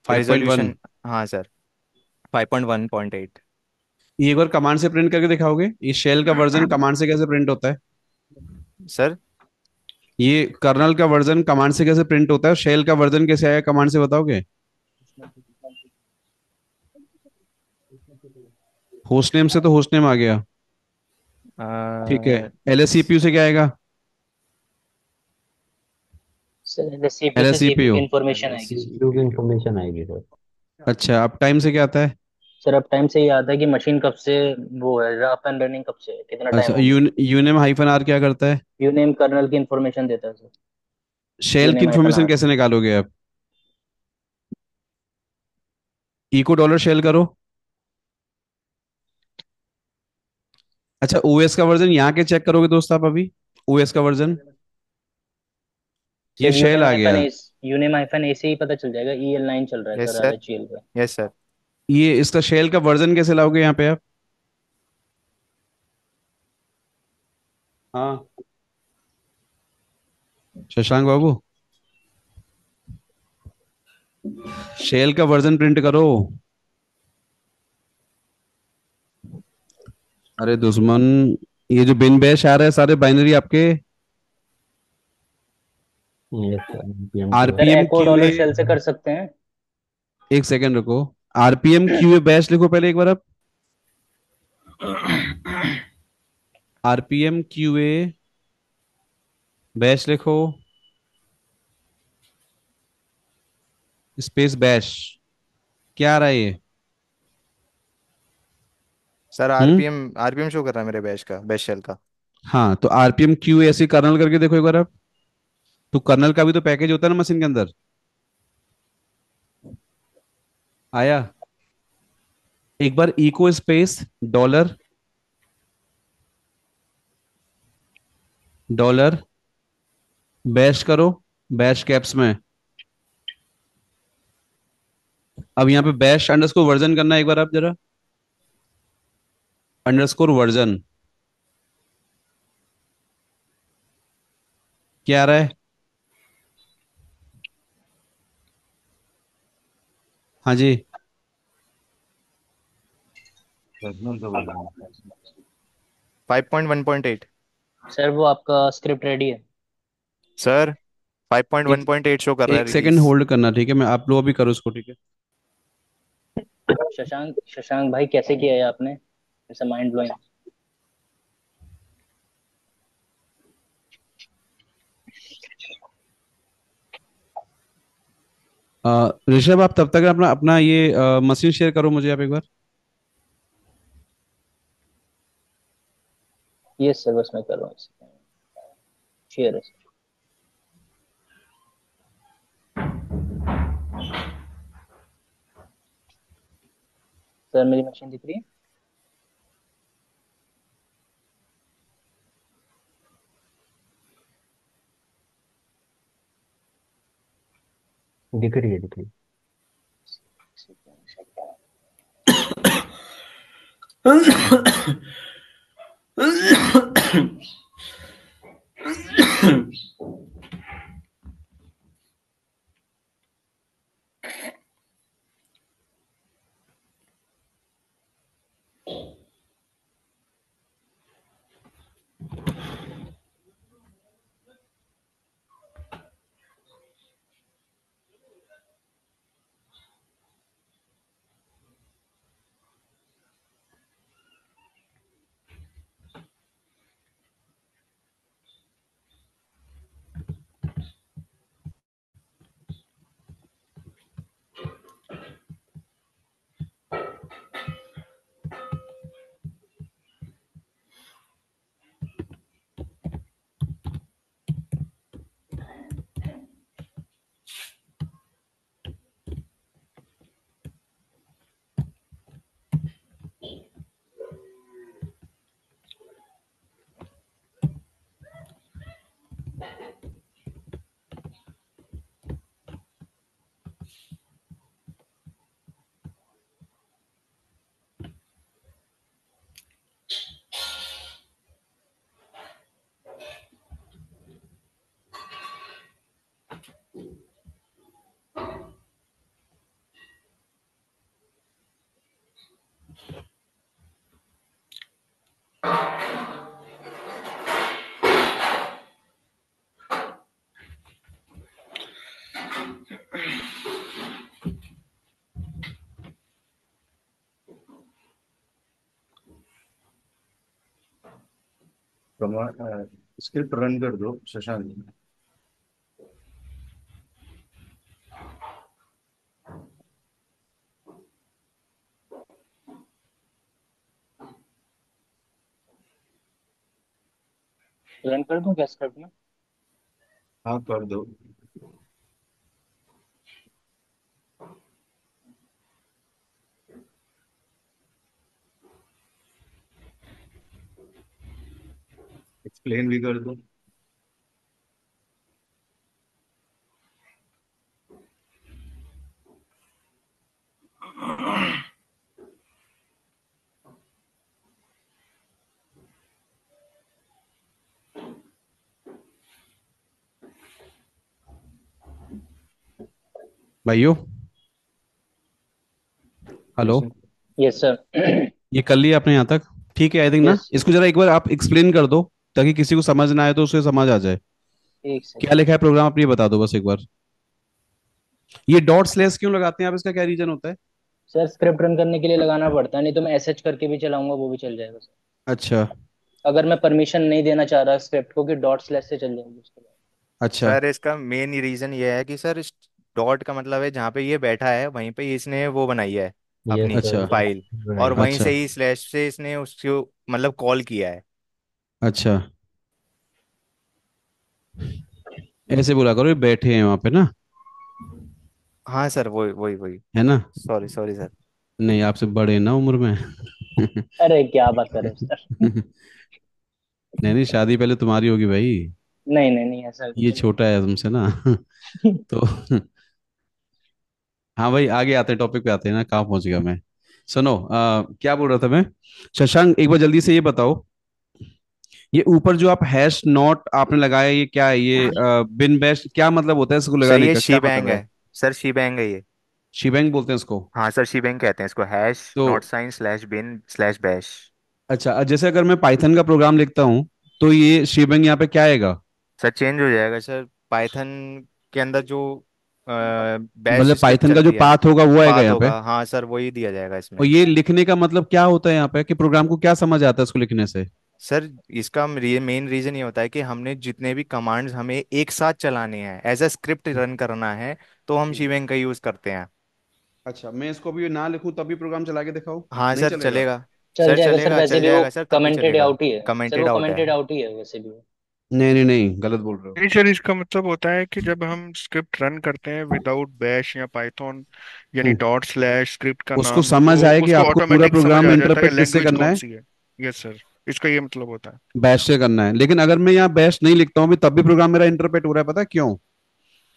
5.1। रिजोल्यूशन, हाँ सर, 5.1.8। ये एक बार कमांड से प्रिंट करके दिखाओगे, ये शेल का वर्जन कमांड से कैसे प्रिंट होता है। सर ये कर्नल का वर्जन कमांड से कैसे प्रिंट होता है, शेल का वर्जन कैसे आया कमांड से बताओगे। होस्ट नेम से तो होस्ट नेम आ गया। ठीक है। एलएससीपीयू से क्या आएगा। सर सीपीयू से एलएससीपीयू। इंफॉर्मेशन आएगी सर। सीपीयू की इंफॉर्मेशन आएगी सर। अच्छा, अब टाइम से क्या आता है? सर अब टाइम से ये आता है कि मशीन कब से वो है, अप एंड रनिंग कब से है, कितना टाइम अच्छा, हो गया। यूनेम हाइफन आर क्या करता है? यूनेम कर्नल की इन्फॉर्मेशन देता है सर। शेल की यूनेम हाइफन इंफॉर्मेशन आर। कैसे निकालोगे आप? इको डॉलर शेल करो। अच्छा, ओएस का वर्जन यहाँ के चेक करोगे दोस्त आप अभी? ओएस का वर्जन, ये सर शेल यूनेम आ हाइफन गया। एस, यूनेम हाइफन ए से ही पता चल जाएगा। EL9 चल रहा है यस सर सर। RHEL पे। Yes sir. ये इसका शेल का वर्जन कैसे लाओगे यहाँ पे आप? हाँ, शशांक बाबू, शेल का वर्जन प्रिंट करो। अरे दुश्मन, ये जो बिन बैश आ रहा है सारे बाइनरी आपके। यस सर, PMQ है। सर आरपीएम एको क्यूए, डॉलर शेल से कर सकते हैं। एक सेकंड रुको। आरपीएम क्यूए बैश लिखो पहले एक बार आप। आरपीएम क्यूए बैश लिखो, स्पेस बैश। क्या आ रहा है ये? सर हम्म। आरपीएम आरपीएम शो कर रहा है मेरे बैच का, बैच शेल का। हाँ, तो आरपीएम क्यू ऐसे कर्नल करके देखो एक बार आप। तो कर्नल का भी तो पैकेज होता है ना मशीन के अंदर। आया? एक बार echo space dollar, dollar bash करो, बैश कैप्स में। अब यहाँ पे बैश अंडरस्कोर वर्जन करना है एक बार आप जरा। अंडरस्कोर वर्जन क्या आ रहा है? हाँ जी। 5.1.8। सर वो आपका स्क्रिप्ट रेडी है। सर फाइव पॉइंट वन एक पॉइंट एट शो कर रहा है एक सेकंड रिलीज। होल्ड करना, ठीक है? मैं आप लोग अभी करो इसको, ठीक है? शशांक, शशांक भाई कैसे किया है आपने, ऐसा माइंड ब्लोइंग। ऋषभ, आप तब तक अपना अपना ये मशीन शेयर करो मुझे आप एक बार। ये सर बस मैं कर रहा हूँ। शेयर है सर। सर मेरी मशीन दिख रही है। दिख रही है, दिख रही स्क्रिप्ट रन कर दो शशांक। रन कर दूं क्या स्क्रिप्ट में? हाँ कर दो। एक्सप्लेन भी कर दो। भाइयों, hello. Yes sir. Yes sir. ये कर लिया आपने यहाँ तक? ठीक है, आई थिंक ना। यस। इसको जरा एक बार आप एक्सप्लेन कर दो, ताकि किसी को समझ ना आए तो उसे समझ आ जाए। एक क्या सेकंड। लिखा है प्रोग्राम, आप ये बता दो बस एक बार। ये डॉट स्लैश क्यों लगाते हैं आप, इसका क्या रीजन होता है? सर स्क्रिप्ट रन करने के लिए लगाना पड़ता है, नहीं तो मैं एसएच करके भी चलाऊंगा वो भी चल जाएगा सर। अच्छा। अगर मैं परमिशन नहीं देना चाह रहा स्क्रिप्ट को कि डॉट स्लैश से चल जाएगी उसके बाद। अच्छा। सर इसका मेन रीजन ये है कि सर इस डॉट का मतलब है जहाँ पे ये बैठा है वहीं पे ही इसने वो बनाई है यस अपनी अच्छा। सर। फाइल, और बनाइए। वहीं से अच्छा। ही स्लैश से इसने उसको मतलब कॉल किया है। अच्छा, ऐसे बोला करो, ये बैठे हैं वहां पे ना। हाँ सर, वही वही वही। है ना? Sorry sorry sir. नहीं, आपसे बड़े हैं ना उम्र में। अरे क्या बात कर रहे हो सर। नहीं नहीं, शादी पहले तुम्हारी होगी भाई। नहीं नहीं नहीं, ऐसा ये कुछ नहीं। छोटा है तुमसे ना। तो हाँ भाई, आगे आते हैं, टॉपिक पे आते हैं ना, कहाँ पहुंच गया मैं। सुनो, क्या बोल रहा था मैं। शशांक, एक बार जल्दी से ये बताओ, ये ऊपर जो आप हैश नॉट आपने लगाया, ये क्या है? ये बिन बैश क्या मतलब होता है इसको सर लगाने ये का, शी क्या बैंग मतलब है। है? सर शी बैंग है ये। शीबैंग बोलते हैं इसको? हाँ सर, शी बैंग कहते हैं इसको, हैश तो not sign slash bin slash bash. अच्छा, जैसे अगर मैं पाइथन का प्रोग्राम लिखता हूँ, तो ये शीबैंग यहाँ पे क्या आएगा? सर चेंज हो जाएगा सर, पाइथन के अंदर जो बैश मतलब स्क्रिप्ट पाइथन का जो चलती है, पाथ होगा वो आएगा पाथ यहाँ पे? होगा, हाँ सर वही दिया जाएगा और इसमें। ये लिखने का मतलब क्या होता है यहाँ पे, कि प्रोग्राम को क्या समझ आता है इसको लिखने से? सर इसका मेन रीजन ये होता है कि हमने जितने भी कमांड्स हमें एक साथ चलाने हैं, एज अ स्क्रिप्ट रन करना है, तो हम ठीक। शीबैंग का यूज करते हैं। अच्छा, मैं इसको अभी ना लिखूं तभी प्रोग्राम चला के दिखाऊं? हाँ नहीं सर चलेगा? चलेगा। चल सर जाएगा सर, चलेगा, वैसे चल भी वो जाएगा सर, तब भी कमेंटेड चलेगा। आउट ही है। सर वो कमेंटेड आउट है। कमेंटेड आउट ही है वैसे भी वो। नहीं नहीं नहीं, गलत बोल रहे हो। नहीं सर, इसका मतलब होता है कि जब हम स्क्रिप्ट रन करते हैं विदाउट बैश या पाइथन, यानी हम्म। डॉट स्लैश स्क्रिप्ट का उसको नाम, समझ तो आए कि उसको आपको पूरा ऑटोमेटिक समझ प्रोग्राम आ जाता है इंटरप्रेट किससे लैंग्वेज करना कौन है। सी है। यस सर, इसका ये मतलब होता है। बैश से करना है, लेकिन अगर मैं यहाँ बैश नहीं लिखता हूँ अभी, तब भी प्रोग्राम मेरा इंटरप्रेट हो रहा है, पता है क्यों?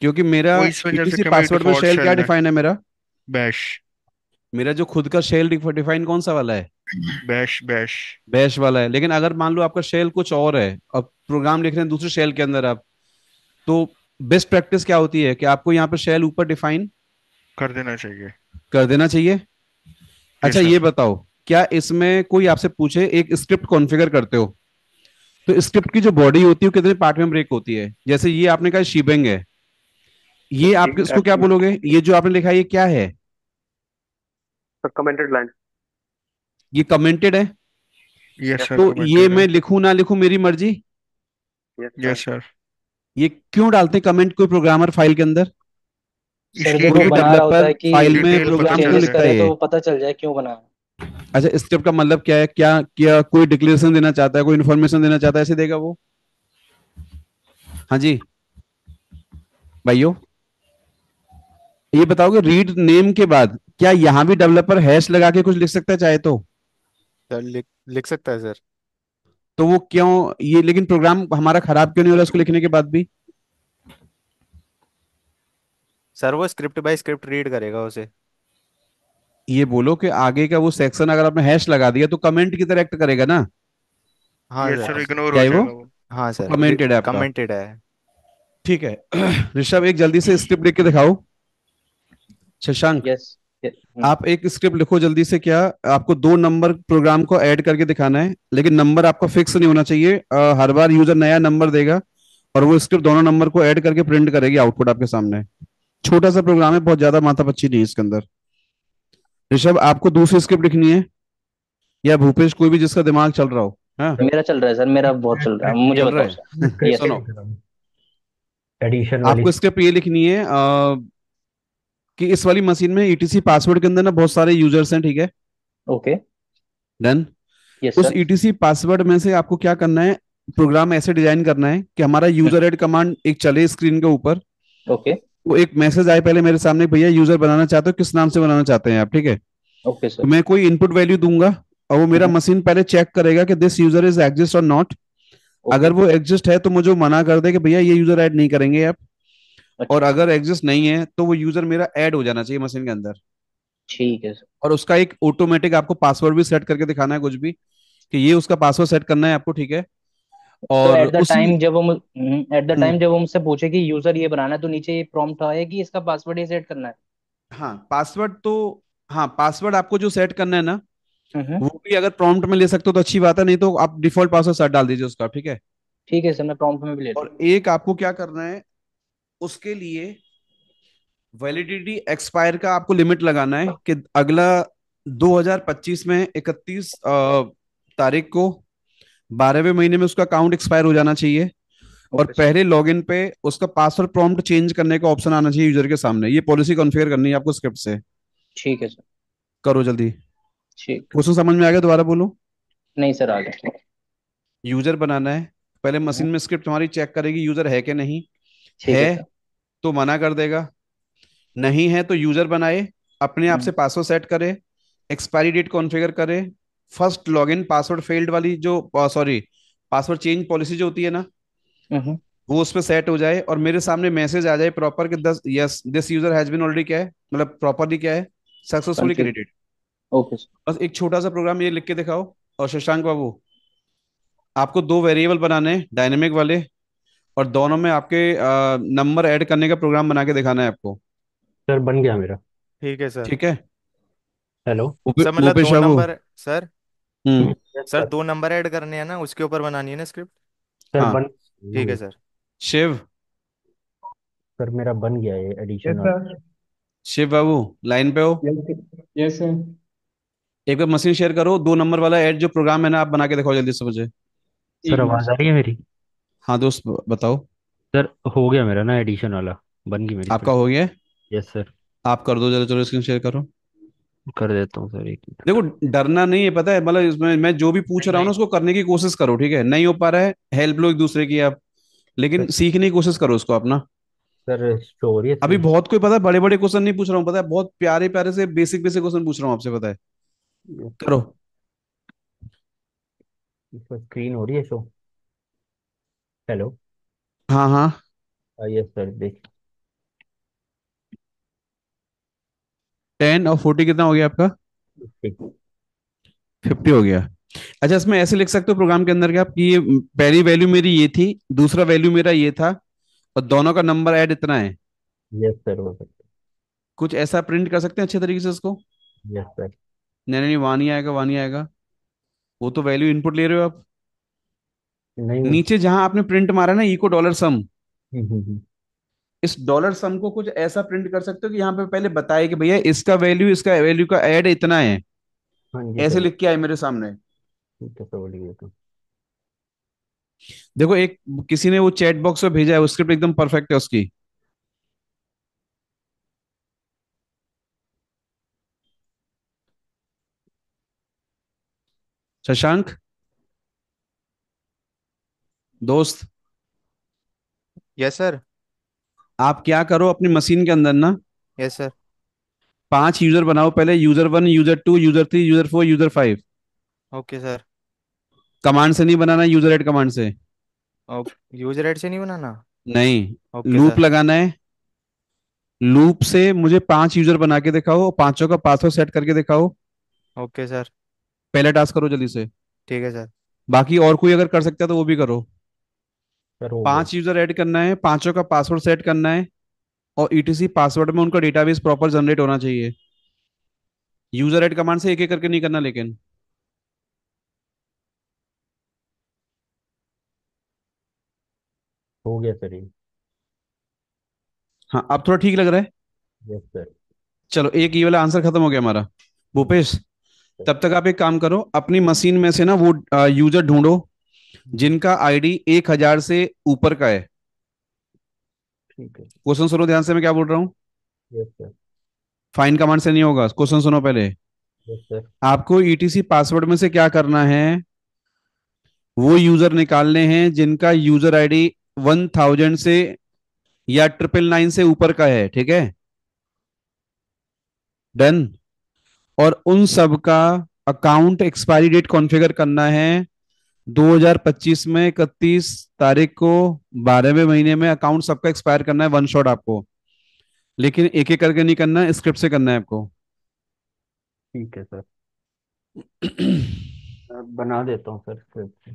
क्योंकि मेरा वो इस वजह से ईटीसी कि हमारी पासवर्ड में डिफॉल्ट शेल क्या शेल है डिफाइन है मेरा? बैश। मेरा जो खुद का शेल डिफाइन कौन सा वाला है? Bash bash. बैश वाला है। लेकिन अगर मान लो आपका शेल कुछ और है, और प्रोग्राम लिख रहे हैं दूसरे शेल के अंदर आप, तो बेस्ट प्रैक्टिस क्या होती है कि आपको यहाँ पे शेल ऊपर डिफाइन कर देना चाहिए। कर देना चाहिए। अच्छा, यस ये सर। बताओ, क्या इसमें कोई आपसे पूछे एक स्क्रिप्ट कॉन्फ़िगर करते हो, तो स्क्रिप्ट की जो बॉडी होती है वो कितने पार्ट में ब्रेक होती है? जैसे ये आपने कहा शीबेंग है, ये आप इसको क्या बोलोगे? ये जो आपने लिखा है ये क्या है? Sir commented line. ये कमेंटेड है। यस यस सर, तो ये कमेंटेड है। मैं लिखूं ना लिखूं मेरी मर्जी। Yes sir. Yes sir. ये क्यों डालते हैं कमेंट कोई प्रोग्रामर फाइल के अंदर? सर इसलिए जब वो कोई कि बना रहा होता डेवलपर है कि फाइल में डिटेल कुछ पता प्रोग्राम क्यों चल चेंजेस लिखता जाए। है करे तो ये? वो पता चल जाए क्यों बना है। अच्छा, स्क्रिप्ट का मतलब क्या है? क्या क्या कोई डिक्लेरेशन देना चाहता है, कोई इन्फॉर्मेशन देना चाहता है, ऐसे देगा वो? हाँ जी भाइयों, ये बताओगे रीड नेम के बाद क्या यहाँ भी डेवलपर हैश लगा के कुछ लिख सकता है चाहे तो? सर लिख लिख सकता है सर। तो वो क्यों? ये लेकिन प्रोग्राम हमारा खराब क्यों नहीं हो रहा उसको लिखने के बाद भी? सर वो स्क्रिप्ट बाय स्क्रिप्ट रीड करेगा उसे। ये बोलो कि आगे का वो सेक्शन अगर आपने हैश लगा दिया तो कमेंट की तरह एक्ट करेगा ना? हाँ यस सर। सर, इग्नोर क्या हो है वो? जाएगा वो। हाँ वो सर कमेंटेड है आपका। कमेंटेड है। ठीक है। ऋषभ, एक जल्दी से स्क्रिप्ट लिख के दिखाओ। शशांक, यस। आप एक स्क्रिप्ट लिखो जल्दी से। क्या आपको दो नंबर प्रोग्राम को ऐड करके दिखाना है, लेकिन नंबर आपका फिक्स नहीं होना चाहिए। हर बार यूजर नया नंबर देगा, और वो स्क्रिप्ट दोनों नंबर को ऐड करके प्रिंट करेगी आउटपुट आपके सामने। छोटा सा प्रोग्राम है, बहुत ज्यादा माथापच्ची नहीं है इसके अंदर। ऋषभ, आपको दूसरी स्क्रिप्ट लिखनी है, या भूपेश, कोई भी जिसका दिमाग चल रहा हो। हाँ, मेरा चल रहा है सर, मेरा बहुत चल रहा है, मुझे चल रहा बताओ है। सर। यस। सुनो, एडिशन वाली। आपको स्क्रिप्ट ये लिखनी है कि इस वाली मशीन में ईटीसी पासवर्ड के अंदर ना बहुत सारे यूजर्स हैं, ठीक है? ओके। डन। यस उस सर। ईटीसी पासवर्ड में से आपको क्या करना है, प्रोग्राम ऐसे डिजाइन करना है कि हमारा यूजर ऐड कमांड एक चले स्क्रीन के ऊपर। ओके। वो एक मैसेज आए पहले मेरे सामने, भैया यूजर बनाना चाहते हो, किस नाम से बनाना चाहते हैं आप, ठीक है। ओके तो सर। मैं कोई इनपुट वैल्यू दूंगा और वो मेरा मशीन पहले चेक करेगा कि दिस यूजर इज एग्जिस्ट और नॉट। ओके। अगर वो एग्जिस्ट है तो मुझे वो मना कर दे कि भैया ये यूजर ऐड नहीं करेंगे आप। और अच्छा। अगर एग्जिस्ट नहीं है तो वो यूजर मेरा ऐड हो जाना चाहिए मशीन के अंदर। ठीक है सर। और उसका एक ऑटोमेटिक आपको पासवर्ड भी सेट करके दिखाना है कुछ भी, कि ये उसका पासवर्ड सेट करना है आपको, ठीक है। तो और एट द उसी टाइम जब वो एट द हम्म, टाइम जब वो मुझसे पूछे कि यूजर ये बनाना है, तो नीचे ये प्रॉम्प्ट आए कि इसका पासवर्ड ये सेट करना है। हाँ पासवर्ड तो, हाँ पासवर्ड आपको जो सेट करना है ना, हम्म। वो भी अगर प्रॉम्प्ट में ले सकते हो तो अच्छी बात है, नहीं तो आप डिफॉल्ट पासवर्ड सेट डाल दीजिए उसका, ठीक है। ठीक है सर, मैं प्रॉम्प्ट में भी ले और लूंगा। एक आपको क्या करना है, उसके लिए वैलिडिटी एक्सपायर का आपको लिमिट लगाना है कि अगला 2025 में 31 तारीख को 12वें महीने में उसका अकाउंट एक्सपायर हो जाना चाहिए। और ओके सर। पहले लॉगिन पे उसका पासवर्ड प्रॉम्प्ट चेंज करने का ऑप्शन आना चाहिए यूजर के सामने। ये पॉलिसी कॉन्फ़िगर करनी है आपको स्क्रिप्ट से। ठीक है सर। करो जल्दी। ठीक। क्वेश्चन समझ में आ गया, दोबारा बोलो। नहीं सर, आ गया। यूजर बनाना है, पहले मशीन हम्म, में स्क्रिप्ट हमारी चेक करेगी यूजर है कि नहीं। ठीक है है सर। तो मना कर देगा, नहीं है तो यूजर बनाए, अपने आप से हम्म। पासवर्ड सेट करे, एक्सपायरी डेट कॉन्फ़िगर करे, फर्स्ट लॉगिन पासवर्ड फेल्ड वाली जो सॉरी पासवर्ड चेंज पॉलिसी जो होती है ना, हम्म। वो उस पर सेट हो जाए और मेरे सामने मैसेज आ जाए प्रॉपर कि दस yes this user has been already क्या है, मतलब प्रॉपरली क्या है, successfully confirm. Created. Okay sir. बस एक छोटा सा प्रोग्राम ये लिख के दिखाओ। और शशांक बाबू, आपको दो वेरिएबल बनाने हैं डायनेमिक वाले, और दोनों में आपके नंबर ऐड करने का प्रोग्राम बना के दिखाना है आपको। सर बन गया मेरा। ठीक है सर। ठीक है। हेलो। सर मतलब भूपेश दो बाबू। Number sir. Hmm. Yes sir sir. दो नंबर ऐड करने हैं ना, उसके ऊपर बनानी है ना स्क्रिप्ट। सर हाँ। बन ठीक है सर। शिव। सर मेरा बन गया ये यस एडिशन वाला। सर। शिव बाबू लाइन पे हो। यस। Yes sir. एक बार मशीन शेयर करो, दो नंबर वाला ऐड जो प्रोग्राम है ना, आप बना के दिखाओ जल्दी से मुझे। सर एक मिनट आवाज़ आ सर। रही है मेरी? हाँ दोस्त बताओ। सर हो गया मेरा ना एडिशन वाला। बन गई मेरी आपका स्क्रिप्ट। हो गया है? Yes sir. आप कर दो जल्दी, चलो स्क्रीन शेयर करो। कर देता हूँ सर, एक मिनट। देखो डरना नहीं है, पता है, मतलब इसमें मैं जो भी पूछ रहा हूँ ना उसको करने की कोशिश करो, ठीक है। नहीं हो पा रहा है, हेल्प लो एक दूसरे की आप, लेकिन सर सीखने की कोशिश करो उसको अपना। सर स्टोरी है अभी स्क्रीन। बहुत कोई, पता है, बड़े बड़े क्वेश्चन नहीं पूछ रहा हूँ, पता है, बहुत प्यारे प्यारे से बेसिक बेसिक क्वेश्चन पूछ रहा हूँ आपसे, पता है। करो। स्क्रीन हो रही है शो? हेलो। हाँ हाँ। यस सर देख। 10 और 40 कितना हो गया आपका? ठीक। 50 हो गया। अच्छा, इसमें ऐसे लिख सकते हो प्रोग्राम के अंदर कि आप, कि ये पहली वैल्यू मेरी ये थी, दूसरा वैल्यू मेरा ये था, और दोनों का नंबर ऐड इतना है। यस सर हो सकता कुछ ऐसा प्रिंट कर सकते हैं अच्छे तरीके से इसको। है। Yes sir. नहीं नहीं, वहां नहीं आएगा, वहां नहीं आएगा। वो तो वैल्यू इनपुट ले रहे हो आप। नहीं नहीं। नीचे जहां आपने प्रिंट मारा ना इको डॉलर सम, हम्म। इस डॉलर सम को कुछ ऐसा प्रिंट कर सकते हो कि यहाँ पे पहले बताए कि भैया इसका वैल्यू का ऐड इतना है, हाँ जी ऐसे सर। लिख के आए मेरे सामने। ठीक है सर, बोलिए तो। देखो एक किसी ने वो चैट बॉक्स में भेजा है, वो स्क्रिप्ट एकदम परफेक्ट है उसकी। शशांक दोस्त, यस सर। आप क्या करो अपनी मशीन के अंदर ना, यस सर। 5 यूजर बनाओ पहले, user 1, user 2, user 3, user 4, user 5। Okay sir. Command से नहीं बनाना, यूजर एड कमांड से। ओके, यूजर ऐड से नहीं बनाना। नहीं, ओके लूप सर। लगाना है। लूप से मुझे 5 यूजर बना के दिखाओ और पांचों का पासवर्ड सेट करके दिखाओ। Okay sir. पहला टास्क करो जल्दी से। ठीक है सर। बाकी और कोई अगर कर सकता है तो वो भी करो। सर हो गया। 5 यूजर ऐड करना है, पांचों का पासवर्ड सेट करना है, और ईटीसी पासवर्ड में उनका डेटाबेस प्रॉपर जनरेट होना चाहिए। यूजर ऐड कमांड से एक एक करके नहीं करना लेकिन। हो गया सर ये। हाँ अब थोड़ा ठीक लग रहा है। Yes sir. चलो एक ये वाला आंसर खत्म हो गया हमारा। भूपेश, सर। तब तक आप एक काम करो, अपनी मशीन में से ना वो यूजर ढूंढो जिनका आईडी 1,000 से ऊपर का है। ठीक है। क्वेश्चन सुनो ध्यान से, मैं क्या बोल रहा हूँ। Yes sir. फाइन कमांड से नहीं होगा, क्वेश्चन सुनो पहले। Yes sir. आपको ईटीसी पासवर्ड में से क्या करना है, वो यूजर निकालने हैं जिनका यूजर आईडी 1000 से या 999 से ऊपर का है, ठीक है। डन। और उन सब का अकाउंट एक्सपायरी डेट कॉन्फ़िगर करना है 2025 में 31 तारीख को, 12वें महीने में अकाउंट सबका एक्सपायर करना है वन शॉट आपको। लेकिन एक एक करके नहीं करना है, स्क्रिप्ट से करना है आपको। ठीक है सर, बना देता हूँ सर, स्क्रिप्ट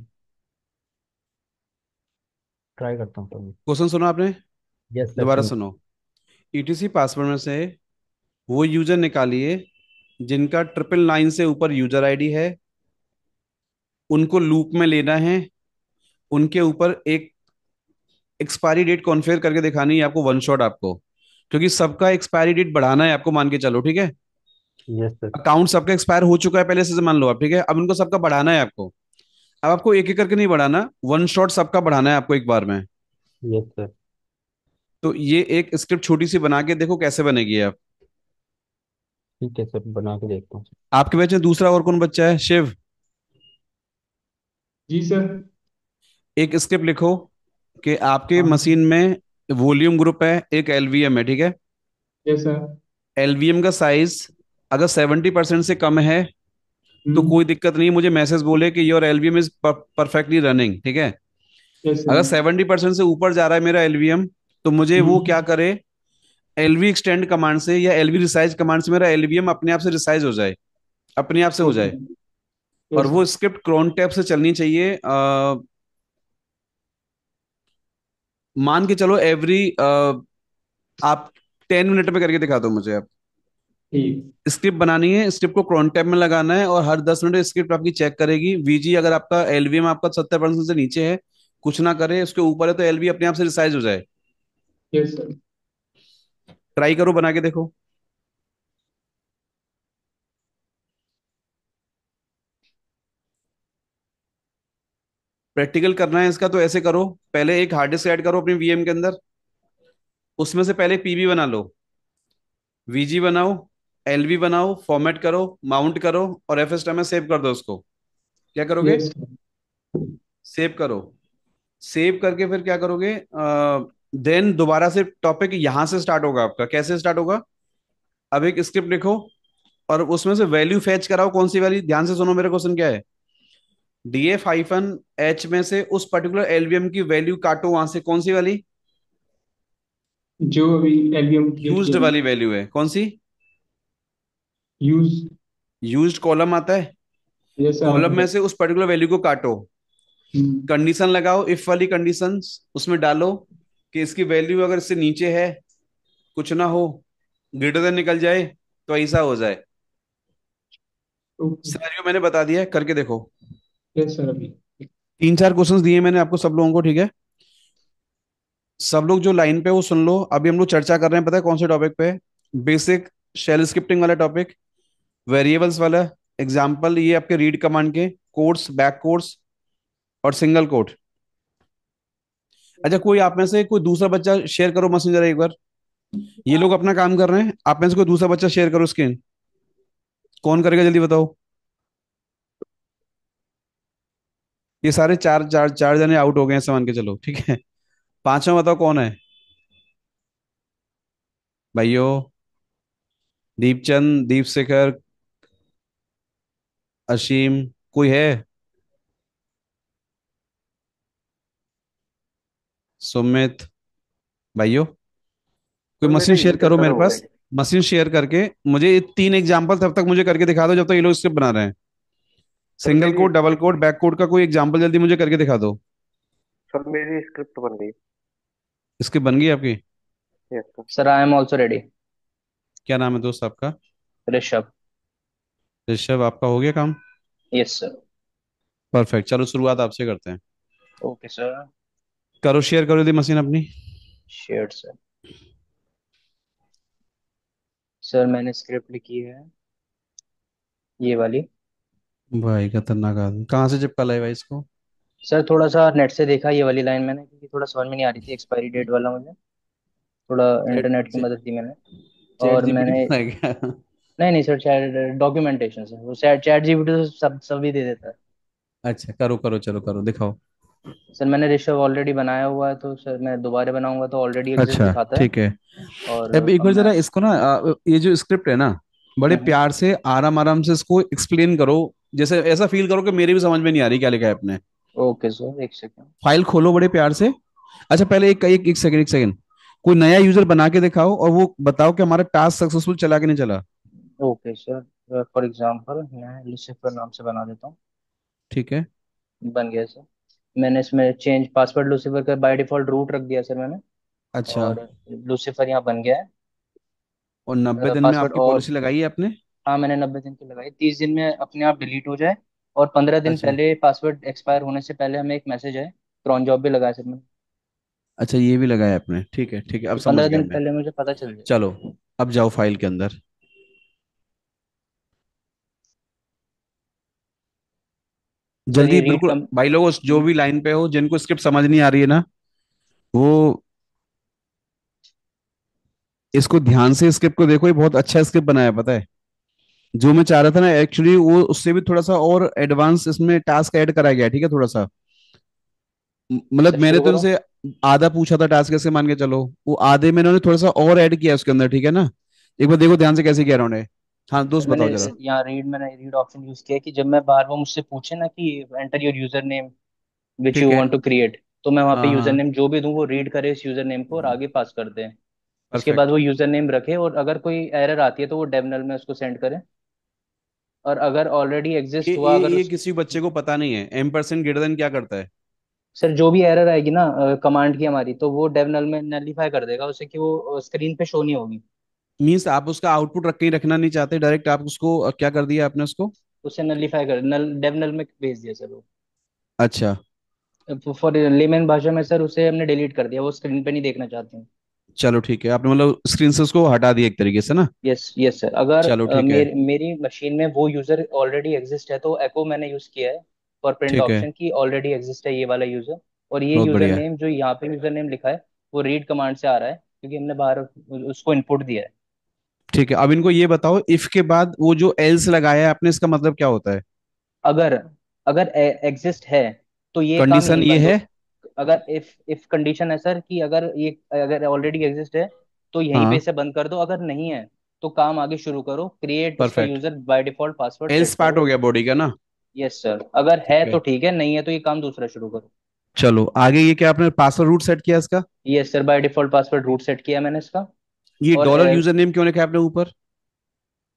ट्राई करता हूँ सर। क्वेश्चन सुनो आपने, यस सर, दोबारा सुन। सुनो। ईटीसी पासवर्ड में से वो यूजर निकालिए जिनका 999 से ऊपर यूजर आईडी है, उनको लूप में लेना है, उनके ऊपर एक एक्सपायरी डेट कॉन्फ़िगर करके दिखानी है आपको वन शॉट आपको, क्योंकि सबका एक्सपायरी डेट बढ़ाना है आपको, मान के चलो, ठीक है। Yes sir. अकाउंट सबका एक्सपायर हो चुका है पहले से मान लो आप, ठीक है। अब उनको सबका बढ़ाना है आपको। अब आपको एक एक करके नहीं बढ़ाना, वन शॉट सबका बढ़ाना है आपको एक बार में। Yes sir. तो ये एक स्क्रिप्ट छोटी सी बना के देखो कैसे बनेगी आप। ठीक है सर, बना के देखता हूँ। आपके बैच में दूसरा और कौन बच्चा है? शिव, जी सर। एक स्क्रिप्ट लिखो कि आपके हाँ मशीन में वॉल्यूम ग्रुप है, एक एलवीएम है, ठीक है। Yes sir. एलवीएम का साइज अगर 70% से कम है तो हम्म। कोई दिक्कत नहीं, मुझे मैसेज बोले कि your LVM is perfectly running, ठीक है। यस अगर सर। 70% से ऊपर जा रहा है मेरा एलवीएम, तो मुझे वो क्या हम्म। करे, एलवी एक्सटेंड कमांड से या एलवी रिसाइज कमांड से मेरा एलवीएम अपने आप से रिसाइज हो जाए, अपने आप से हो ओके। जाए। और यस वो सर। स्क्रिप्ट क्रोन टैब से चलनी चाहिए। मान के चलो एवरी आप 10 मिनट में करके दिखा दो मुझे आप। ठीक। स्क्रिप्ट बनानी है, स्क्रिप्ट को क्रोन टैब में लगाना है, और हर 10 मिनट स्क्रिप्ट आपकी चेक करेगी वीजी। अगर आपका एलवीएम आपका 70% से नीचे है, कुछ ना करे, उसके ऊपर है, तो एलवी अपने आप से रिसाइज हो जाए। Yes sir. ट्राई करो, बना के देखो। प्रैक्टिकल करना है इसका तो ऐसे करो, पहले एक हार्ड डिस्क ऐड करो अपनी वीएम के अंदर, उसमें से पहले पीबी बना लो, वीजी बनाओ, एलवी बनाओ, फॉर्मेट करो, माउंट करो, और एफएसटा में सेव कर दो उसको। क्या करोगे? यस। सेव करो। सेव करके फिर क्या करोगे? देन दोबारा से टॉपिक यहां से स्टार्ट होगा आपका। कैसे स्टार्ट होगा? अब एक स्क्रिप्ट लिखो और उसमें से वैल्यू फैच कराओ। कौन सी वाली? ध्यान से सुनो, मेरा क्वेश्चन क्या है। डीएफ हाइफन एच में से उस पर्टिकुलर एलवीएम की वैल्यू काटो, वहां से कौन सी वाली? जो अभी एलवीएम लिखी यूज्ड है अभी। वाली वैल्यू है, कौन सी? यूज। यूज्ड कॉलम आता है, यस सर। कॉलम में से उस पर्टिकुलर वैल्यू को काटो, हम्म। कंडीशन लगाओ, इफ वाली कंडीशन उसमें डालो कि इसकी वैल्यू अगर इससे नीचे है, कुछ ना हो, ग्रेटर देन निकल जाए, तो ऐसा हो जाए। ओके। सिनेरियो मैंने बता दिया है, करके देखो। यस सर अभी। 3 4 क्वेश्चंस दिए मैंने आपको सब लोगों को, ठीक है। सब लोग जो लाइन पे वो सुन लो। अभी हम लोग चर्चा कर रहे हैं, पता है कौन से टॉपिक पे? बेसिक शेल स्क्रिप्टिंग वाला टॉपिक, वेरिएबल्स वाला एग्जाम्पल, ये आपके रीड कमांड के कोड्स, बैक कोड्स, और सिंगल कोड। अच्छा, कोई आप में से कोई दूसरा बच्चा शेयर करो मैसेंजर एक बार। ये लोग अपना काम कर रहे हैं, आप में से कोई दूसरा बच्चा शेयर करो स्क्रीन। कौन करेगा जल्दी बताओ। ये सारे चार चार चार जने आउट हो गए हैं समझ के चलो, ठीक है। पांचवा बताओ कौन है भाइयों? दीपचंद, दीप शेखर, असीम, कोई है? सुमित, भाइयों कोई सर मशीन मेरे शेयर यूजर करो करा मेरे हुआ है। पास। मशीन शेयर करके मुझे ये 3 एग्जाम्पल तब तक मुझे करके दिखा दो जब तक ये लोग स्क्रिप्ट बना रहे हैं। सर सिंगल मेरी code, double quote, back code का कोई एग्जाम्पल जल्दी मुझे करके दिखा दो। सर मेरी स्क्रिप्ट बन गई। स्क्रिप्ट बन गई आपकी? Yes sir. Sir I am also ready. क्या नाम है दोस्त आपका? ऋषभ। ऋषभ, आपका हो गया काम? Yes sir. परफेक्ट, चलो शुरुआत आपसे करते हैं। Okay sir. करो शेयर, करो दी मशीन अपनी। Share sir. सर मैंने स्क्रिप्ट लिखी है, ये वाली। भाई खतरनाक आदमी, कहाँ से चिपका लाए भाई इसको? सर थोड़ा सा नेट से देखा ये वाली लाइन मैंने, क्योंकि थोड़ा समझ में नहीं आ रही थी एक्सपायरी डेट वाला मुझे। थोड़ा चैट इंटरनेट की मदद ली मैंने। चैट और जीपीटी मैंने, बनाया क्या? नहीं नहीं सर, चैट डॉक्यूमेंटेशन से वो चैट चैट जीपीटी तो सब सभी दे देता है। अच्छा करो करो, चलो करो, दिखाओ। सर मैंने ऋषभ ऑलरेडी बनाया हुआ है, तो सर मैं दोबारा बनाऊंगा तो ऑलरेडी एग्जिस्ट अच्छा दिखाता है। ठीक है। और अब एक अब बार मैं जरा इसको ना ये जो स्क्रिप्ट है ना, बड़े हम्म, प्यार से आराम आराम से इसको एक्सप्लेन करो। जैसे ऐसा फील करो कि मेरे भी समझ में नहीं आ रही क्या लिखा है आपने। ओके सर, एक सेकेंड। फाइल खोलो बड़े प्यार से। अच्छा पहले एक सेकंड, एक सेकंड। कोई नया यूजर बना के दिखाओ और वो बताओ कि हमारा टास्क सक्सेसफुल चला कि नहीं चला। ओके सर, फॉर एग्जांपल मैं लूसीफर नाम से बना देता हूँ। ठीक है। बन गया सर। मैंने इसमें चेंज पासवर्ड लूसीफर का बाय डिफॉल्ट रूट रख दिया सर मैंने। अच्छा। और लूसीफर यहाँ बन गया है। और 90 दिन में पासवर्ड आपकी और पॉलिसी लगाई है आपने? हाँ, मैंने 90 दिन की लगाई, 30 दिन में अपने आप डिलीट हो जाए। और 15 दिन अच्छा। पहले पासवर्ड एक्सपायर होने से पहले हमें एक मैसेज है। क्रॉन जॉब भी लगाया सर मैंने। अच्छा ये भी लगाया आपने, ठीक है ठीक है, अब कि समझ पंद्रह गया दिन मैं। पहले मुझे पता चल जाए। चलो अब जाओ फाइल के अंदर। सर जल्दी ये रीड बिल्कुल कम। भाई लोगों, जो भी लाइन पे हो, जिनको स्क्रिप्ट समझ नहीं आ रही है ना, वो इसको ध्यान से स्क्रिप्ट को देखो। ये बहुत अच्छा स्क्रिप्ट बनाया है, पता है। जो मैं चाह रहा था ना एक्चुअली, वो उससे भी थोड़ा सा और एडवांस इसमें टास्क ऐड कराया गया है, ठीक है, थोड़ा सा। मतलब सर मैंने शुरू तो करो। इनसे आधा पूछा था टास्क, कैसे मान के चलो, वो आधे में इन्होंने थोड़ा सा और ऐड किया उसके अंदर, ठीक है ना। एक बार देखो ध्यान से कैसे किया इन्होंने। हाँ सर दोस्त मैंने बताओ जरा। यहाँ मैंने रीड ऑप्शन यूज किया कि जब मैं बाहर, वो मुझसे पूछे ना कि enter your user name which ठीक यू है। वांट टू क्रिएट, तो मैं वहाँ पे हाँ यूजर हाँ। नेम जो भी दूं वो रीड करे इस यूजर नेम को और आगे पास कर दे। उसके बाद परफेक्ट। वो यूजर नेम रखे, और अगर कोई एरर आती है तो वो डेवनल में उसको सेंड करे। और अगर ऑलरेडी ये एग्जिस्ट हुआ, ये अगर ये उस किसी बच्चे को पता नहीं है एम% ग्रेटर देन क्या करता है। सर जो भी एरर आएगी ना कमांड की हमारी, तो वो डेवनल में नलीफाई कर देगा उसे, कि वो स्क्रीन पे शो नहीं होगी। मीन्स आप उसका आउटपुट रख के ही रखना नहीं चाहते, डायरेक्ट आप उसको क्या कर दिया आपने उसको। उसे नलीफाई कर डेवनल में भेज दिया सर वो। अच्छा। फॉर लेमन भाषा में सर उसे हमने डिलीट कर दिया, वो स्क्रीन पे नहीं देखना चाहते हैं। चलो ठीक है, आपने मतलब स्क्रीन से उसको हटा दिया एक तरीके से ना। यस यस सर, अगर चलो ठीक है। मेरी मशीन में वो यूजर ऑलरेडी एग्जिस्ट है तो एको मैंने यूज किया है फॉर प्रिंट ठीक है। ऑप्शन की ऑलरेडी एग्जिस्ट है ये वाला यूजर। और ये बहुत यूजर बढ़िया। नेम जो यहाँ पे यूजर नेम लिखा है वो रीड कमांड से आ रहा है, क्योंकि हमने बाहर उसको इनपुट दिया है। ठीक है, अब इनको ये बताओ, इफ के बाद वो जो एल्स लगाया है आपने, इसका मतलब क्या होता है। अगर अगर एग्जिस्ट है तो ये काम कंडीशन यहीं ये बंद है। हो। अगर इफ कंडीशन है सर कि अगर ऑलरेडी एग्जिस्ट है तो यहीं पे हाँ। इसे बंद कर दो, अगर नहीं है तो काम आगे शुरू करो, क्रिएट उसका perfect. User bye default password else set part हो करो। गया बॉडी का ना। यस सर, अगर है ठीक तो है। ठीक है, नहीं है तो ये काम दूसरा शुरू करो। चलो आगे, ये क्या आपने पासवर्ड रूट सेट किया इसका। Yes sir, by default password root set किया मैंने इसका। ये और डॉलर यूजर नेम क्यों लिखा है आपने ऊपर।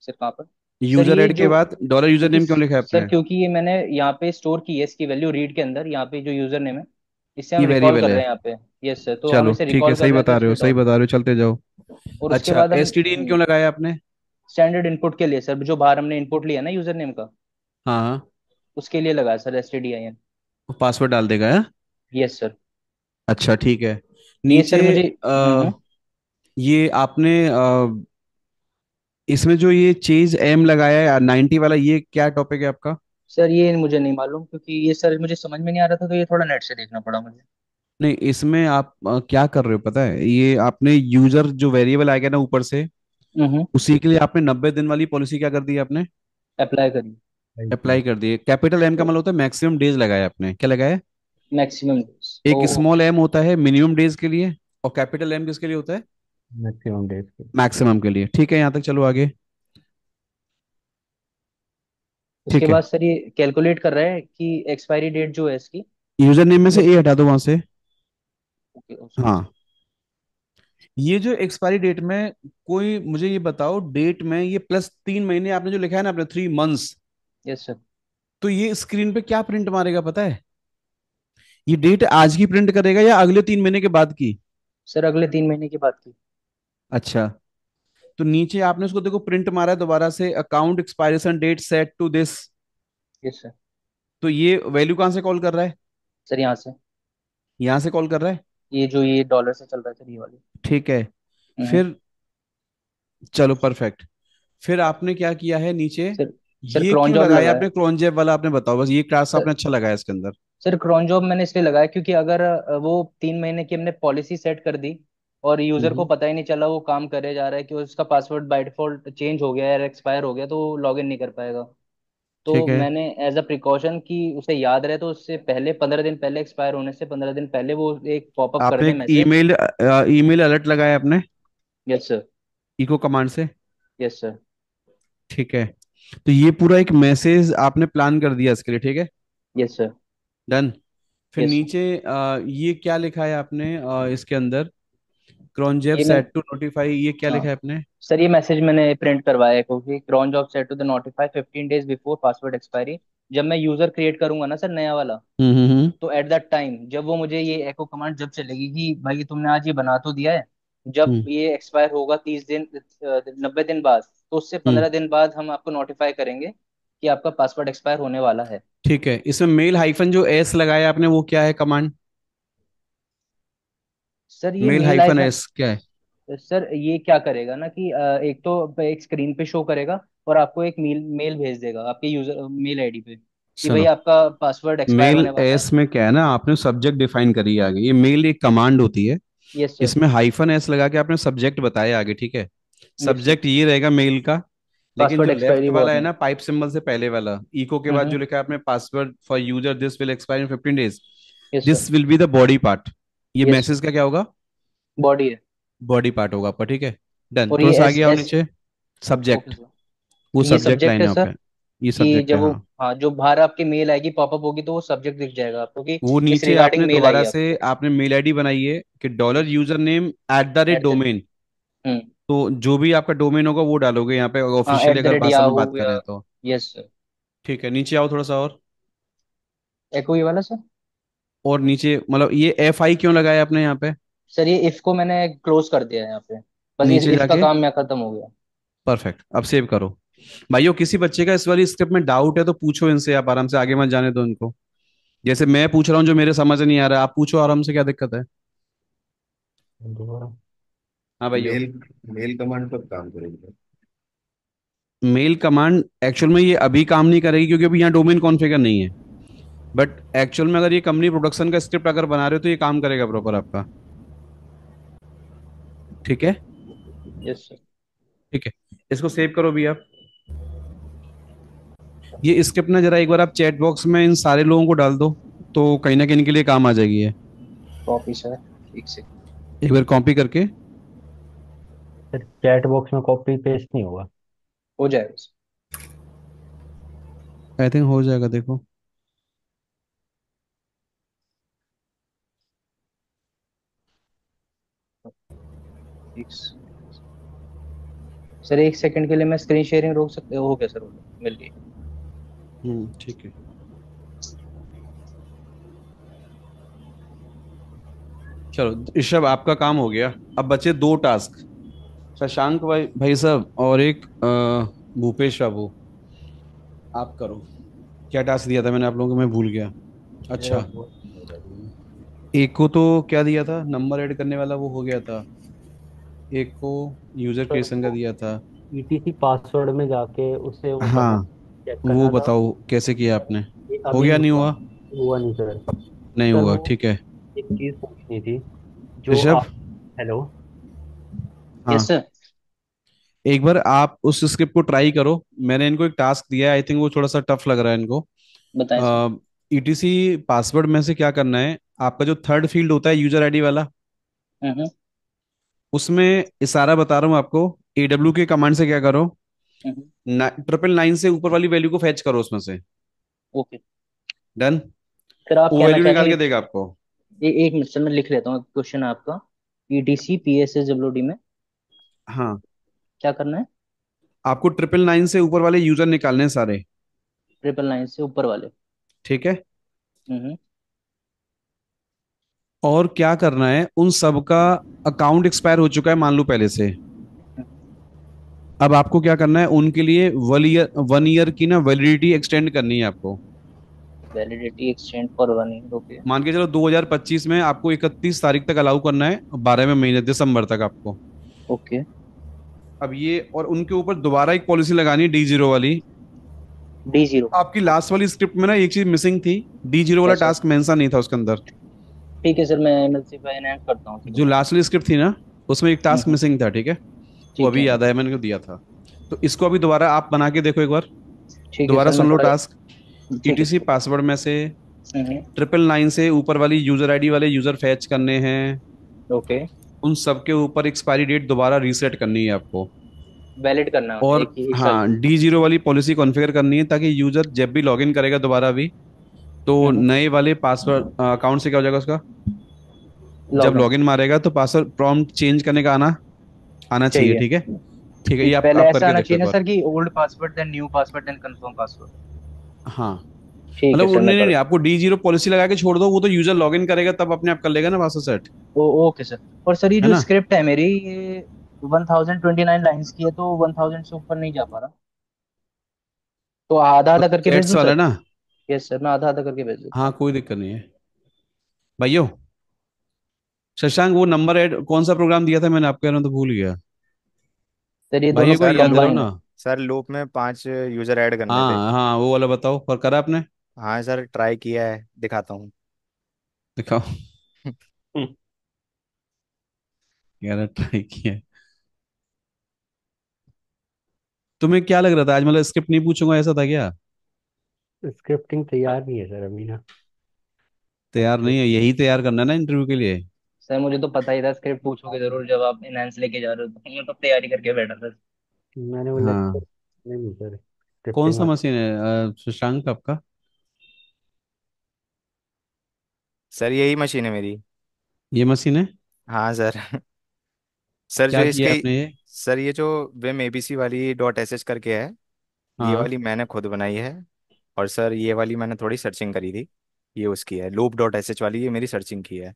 सर कहाँ पर? सर यूजर ये ऐड के जो बाद डॉलर यूजर क्योंकि नेम क्यों लिखा है सर आपने। क्योंकि ये मैंने यहाँ पे स्टोर की है इसकी वैल्यू रीड के अंदर, यहाँ पे जो यूजर नेम है इससे हम ये रिकॉल कर वेरिएबल रहे है। हैं यहाँ पे। यस सर, तो हम चलो इसे ठीक है, रिकॉल कर सही रहे हैं तो बता रहे हो, इसलिए सही डॉलर। बता रहे हो, चलते जाओ। और उसके अच्छा बाद हम एसटीडी इन क्यों लगाया आपने। स्टैंडर्ड इनपुट के लिए सर, जो बाहर हमने इनपुट लिया ना यूजर नेम का, हाँ हाँ। उसके लिए लगाया सर STDIN। पासवर्ड डाल देगा है। Yes sir. अच्छा ठीक है। ये नीचे सर मुझे ये आपने इसमें जो ये चेज एम लगाया है 90 वाला, ये क्या टॉपिक है आपका। सर ये मुझे नहीं मालूम, क्योंकि ये सर मुझे समझ में नहीं आ रहा था, तो ये थोड़ा नेट से देखना पड़ा मुझे। नहीं इसमें आप क्या कर रहे हो पता है, ये आपने यूजर जो वेरिएबल आएगा ना ऊपर से, हम्म। उसी के लिए आपने 90 दिन वाली पॉलिसी क्या कर दी है आपने। अप्लाई करिए। Thank you. अप्लाई कर दिए। कैपिटल एम का मतलब होता है मैक्सिमम डेज लगाया आपने, क्या लगाया है। मैक्सिमम। ओ एक स्मॉल ओके। एम होता है मिनिमम डेज के लिए, और कैपिटल एम किसके लिए होता है। मैक्सिमम डेज के। मैक्सिमम के लिए, ठीक है, यहाँ तक चलो आगे। उसके ठीक है। बाद सर ये कैलकुलेट कर रहा है कि एक्सपायरी डेट जो है इसकी यूजर नेम में से वो। ए हटा दो वहां से। ओके सॉरी हाँ। सर। ये जो एक्सपायरी डेट में, कोई मुझे ये बताओ, डेट में ये +3 महीने आपने जो लिखा है ना आपने 3 मंथ्स, यस सर। तो ये स्क्रीन पे क्या प्रिंट मारेगा पता है। ये डेट आज की प्रिंट करेगा या अगले 3 महीने के बाद की। सर अगले 3 महीने की बात की। अच्छा। तो नीचे आपने उसको देखो प्रिंट मारा है दोबारा से, account expiration date set to this. Yes sir. तो ये वैल्यू कहाँ से कॉल कर रहा है। सर यहाँ से, यहां से कॉल कर रहा है। ये जो ये डॉलर से चल रहा है सर, ये वाली। ठीक है। हम्म। फिर चलो परफेक्ट। फिर आपने क्या किया है नीचे, सर सर ये क्रॉन क्यों जॉब लगाया लगाया है। आपने क्रॉनजेब वाला, आपने बताओ बस, ये क्लास सर आपने अच्छा लगाया इसके अंदर। सर क्रॉन जॉब मैंने इसलिए लगाया क्योंकि अगर वो 3 महीने की हमने पॉलिसी सेट कर दी और यूजर को हम्म। पता ही नहीं चला, वो काम करे जा रहा है कि उसका पासवर्ड बाय डिफॉल्ट चेंज हो गया है, एक्सपायर हो गया, तो वो लॉग इन नहीं कर पाएगा। तो ठीक है, मैंने एज अ प्रिकॉशन कि उसे याद रहे, तो उससे पहले 15 दिन पहले, एक्सपायर होने से 15 दिन पहले वो एक पॉपअप कर आपने दे एक मैसेज। ईमेल अलर्ट लगाया आपने यस सर। इको कमांड से? Yes sir. ठीक है, तो ये पूरा एक मैसेज आपने प्लान कर दिया इसके लिए, ठीक है, यस सर। डन। फिर यस। नीचे ये क्या लिखा है आपने इसके अंदर, cronjab ये मैं set to notify, ये क्या लिखा हाँ है आपने? सर, ये मैसेज मैंने प्रिंट करवाया है, क्योंकि cron job set to the notify 15 days before password expiry. जब मैं यूजर क्रिएट करूंगा ना सर, नया वाला, हम्म। तो एट दैट टाइम जब वो मुझे ये एको कमांड जब चलेगी कि भाई तुमने आज ये बना तो दिया है, जब हम्म ये एक्सपायर होगा 30 दिन, 90 दिन बाद, तो उससे हम्म 15 दिन बाद हम आपको नोटिफाई करेंगे कि आपका पासवर्ड एक्सपायर होने वाला है। ठीक है, इसमें मेल हाइफन जो एस लगाया आपने वो क्या है कमांड? सर ये mail mail hyphen icon, S क्या है? सर ये क्या करेगा ना कि एक तो एक स्क्रीन पे शो करेगा, और आपको एक मेल मेल भेज देगा आपके यूजर मेल आईडी पे कि भाई सुनो, आपका पासवर्ड एक्सपायर मेल होने वाला है। एस में क्या है ना, आपने सब्जेक्ट डिफाइन करी है आगे, ये मेल एक कमांड होती है, यस सर। इसमें हाइफन एस लगा के आपने सब्जेक्ट बताया आगे, ठीक है, यस सर। सब्जेक्ट ये रहेगा मेल का। लेकिन पासवर्ड जो लेफ्ट एक्सपायरी वाला वार्निंग। है ना, पाइप सिंबल से पहले वाला, इको के बाद जो लिखा है आपने, password for user this will expire in 15 days, yes sir. This will be the body part, ये यस मैसेज का क्या होगा? बॉडी है। बॉडी पार्ट होगा आपका, ठीक है, डन। और थोड़ा ये सा एस आगे आओ एस नीचे, ओके सब्जेक्ट, सर। वो ये सब्जेक्ट सब्जेक्ट लाइन है है सर, आपका, ये कि सब्जेक्ट है, जब वो, हाँ। हाँ, जो बाहर आपकी मेल आएगी, पॉपअप होगी, तो वो सब्जेक्ट दिख जाएगा आपको कि वो इस नीचे रिगार्डिंग आपने मेल आई दोबारा है से आपको। आपने मेल आईडी बनाई है कि dollar user name at the rate at the domain, हम्म तो जो भी आपका डोमेन होगा वो डालोगे यहाँ पे, हाँ, ऑफिशियली एट द अगर रेट भाषा में याहू बात या। करें तो। Yes sir. ठीक है, नीचे आओ थोड़ा सा एको ये वाला सर। और नीचे मतलब ये एफ आई क्यों लगाया आपने यहाँ पे? सर ये इफ को मैंने क्लोज कर दिया है यहाँ पे, बस इस नीचे इफ का जाके, काम मैं खत्म हो गया। परफेक्ट, अब सेव करो। भाइयों, किसी बच्चे का इस वाली स्क्रिप्ट में डाउट है तो पूछो इनसे, आप आराम से, आगे मत जाने दो इनको। जैसे मैं पूछ रहा हूँ जो मेरे समझ नहीं आ रहा है, आप पूछो आराम से, क्या दिक्कत है? दोबारा। हाँ भाइयों। मेल मेल कमांड पर काम करेंगे। मेल कमांड एक्चुअल में ये अभी काम नहीं करेगी क्योंकि अभी यहाँ डोमेन कॉन्फ़िगर नहीं है, बट एक्चुअल में अगर ये कंपनी प्रोडक्शन का स्क्रिप्ट अगर बना रहे हो तो ये काम करेगा प्रॉपर आपका, ठीक है। Yes sir. ठीक है, इसको सेव करो भी आप। ये स्क्रिप्ट ना जरा एक बार आप चैट बॉक्स में इन सारे लोगों को डाल दो, तो कहीं ना कहीं इनके लिए काम आ जाएगी ये, कॉपी सर, एक से। एक बार कॉपी करके। सर चैट बॉक्स में कॉपी पेस्ट नहीं होगा। हो जाएगा सर। आई थिंक हो जाएगा, देखो। एक सर, 1 सेकंड के लिए मैं स्क्रीन शेयरिंग रोक सकते हो क्या सर? मिल गई। ठीक है, चलो ऋषभ, आपका काम हो गया। अब बचे दो टास्क, शशांक भाई भाई साहब और एक भूपेश बाबू, आप करो। क्या टास्क दिया था मैंने आप लोगों को, मैं भूल गया। मेरा अच्छा, वो एक को तो क्या दिया था, नंबर ऐड करने वाला, वो हो गया था। एक को यूजर सर क्रिएशन का वो दिया था। ईटीसी पासवर्ड में जाके उससे वो करना, हाँ, चेक वो करना था। बताओ कैसे किया आपने? ये हो अभी गया, नहीं नहीं हुआ। हुआ? हुआ नहीं सर। नहीं सर हुआ, वो ठीक है। एक चीज पूछनी थी जो ऋषभ, आप। हेलो। यस हाँ, सर। एक बार आप उस स्क्रिप्ट को ट्राई करो, मैंने इनको एक टास्क दिया है, आई थिंक वो थोड़ा सा टफ लग रहा है इनको। बताएं सर। ईटीसी पासवर्ड में से क्या करना है, आपका जो थर्ड फील्ड होता है यूजर आईडी वाला, हम्म। उसमें इशारा बता रहा हूँ आपको, एडब्ल्यू के कमांड से क्या करो, हम्म। 999 से ऊपर वाली वैल्यू को फेच करो उसमें से, ओके। डन। सर आप वो कहना वैल्यू चाह रहे निकाल हैं, के देगा आपको। एक मिनट सर, मैं लिख लेता हूँ, क्वेश्चन है आपका। ईटीसी पीएसएसडब्ल्यूडी में हाँ, क्या करना है? आपको 999 से ऊपर वाले यूजर निकालने हैं सारे, 999 से ऊपर वाले। ठीक है। हम्म। और क्या करना है, उन सब का अकाउंट एक्सपायर हो चुका है मान लो पहले से, अब आपको क्या करना है, उनके लिए 1 ईयर की ना वैलिडिटी एक्सटेंड करनी है आपको। Validity extend for 1 year, okay. मान के चलो 2025 में आपको 31 तारीख तक अलाउ करना है, 12वें महीने दिसंबर तक आपको। ओके। अब ये और उनके ऊपर दोबारा एक पॉलिसी लगानी है, D0 वाली। D0। आपकी लास्ट वाली स्क्रिप्ट में ना एक चीज मिसिंग थी, D0 वाला क्या सर? टास्क मेंशन नहीं था उसके अंदर। ठीक है सर, मैं एमएलसी एनहांस करता हूँ फिर जो उसको। लास्ट वाली स्क्रिप्ट थी ना, उसमें एक टास्क हम्म। मिसिंग था, ठीक है। वो ठीक अभी है। याद आया, मैंने को दिया था। तो इसको अभी दोबारा आप बना के देखो एक बार। ठीक है दोबारा सर, मैं सुन लो थोड़ा। टास्क। ठीक है ईटीसी सर। पासवर्ड में से हम्म। 999 से ऊपर वाली यूजर आईडी वाले यूजर फैच करने हैं। ओके। उन सब के ऊपर एक्सपायरी डेट दोबारा रीसेट करनी है आपको। वैलिड करना है उन्हें और एक साल हाँ, की। D0 वाली पॉलिसी कॉन्फ़िगर करनी है ताकि यूजर जब भी लॉगिन करेगा दोबारा भी, तो हम्म। नए वाले पासवर्ड अकाउंट से क्या हो जाएगा उसका, जब लॉगिन। लॉगिन मारेगा तो पासवर्ड प्रॉम्प्ट चेंज करने का आना आना चाहिए। चाहिए। ठीक है। ठीक है, ये ठीक, आप पहले आप ऐसा करके आना देखो चाहिए एक ना बार। सर कि old password then new password then confirm password. हाँ, ठीक है मतलब सर, मैं नहीं नहीं कर। नहीं, आपको D0 पॉलिसी लगा के छोड़ दो, वो तो यूजर लॉगिन करेगा तब अपने आप कर लेगा ना पासवर्ड सेट। Okay sir. और सर ये है जो ना। स्क्रिप्ट है मेरी, ये 1029 लाइन्स की है, तो 1000 से ऊपर नहीं जा पा रहा। तो आधा तो आधा करके भेज चैट्स दूं वाला सर? ना। यस सर, मैं आधा आधा करके भेज देता हाँ, हूँ। कोई दिक्कत नहीं है भाइयों। शशांक, वो नंबर ऐड कौन सा प्रोग्राम दिया था मैंने आपको यार, मैं तो भूल गया। सर ये दोनों भाइयों को सर याद दिलाओ कंबाइन ना। है। सर लूप में 5 यूजर ऐड करने थे। हाँ हाँ, वो वाला बताओ, पर करा आपने। हाँ सर, ट्राई किया है, दिखाता हूँ। दिखाओ। यार ट्राई किया है। तुम्हें क्या लग रहा था आज, मतलब स्क्रिप्ट नहीं पूछूंगा ऐसा था क्या। स्क्रिप्टिंग तैयार नहीं है सर अभी ना। तैयार नहीं है, यही तैयार करना है ना इंटरव्यू के लिए। सर मुझे तो पता ही था स्क्रिप्ट पूछोगे जरूर, जब आप इनहेंस लेके जा रहे हो, तो मैं तो तैयारी करके बैठा था। मैंने वो लेक्चर हाँ। नहीं सर, कौन स्क्रिप्टिंग सा वाला। मशीन है शशांक आपका। सर यही मशीन है मेरी। ये मशीन है। हाँ सर। सर जो क्या किया इसके, आपने ये। सर ये जो विम एबीसी वाली डॉट एस एच करके है, ये हाँ। वाली मैंने खुद बनाई है। और सर ये वाली मैंने थोड़ी सर्चिंग करी थी, ये उसकी है। लूप डॉट एस एच वाली ये मेरी सर्चिंग की है।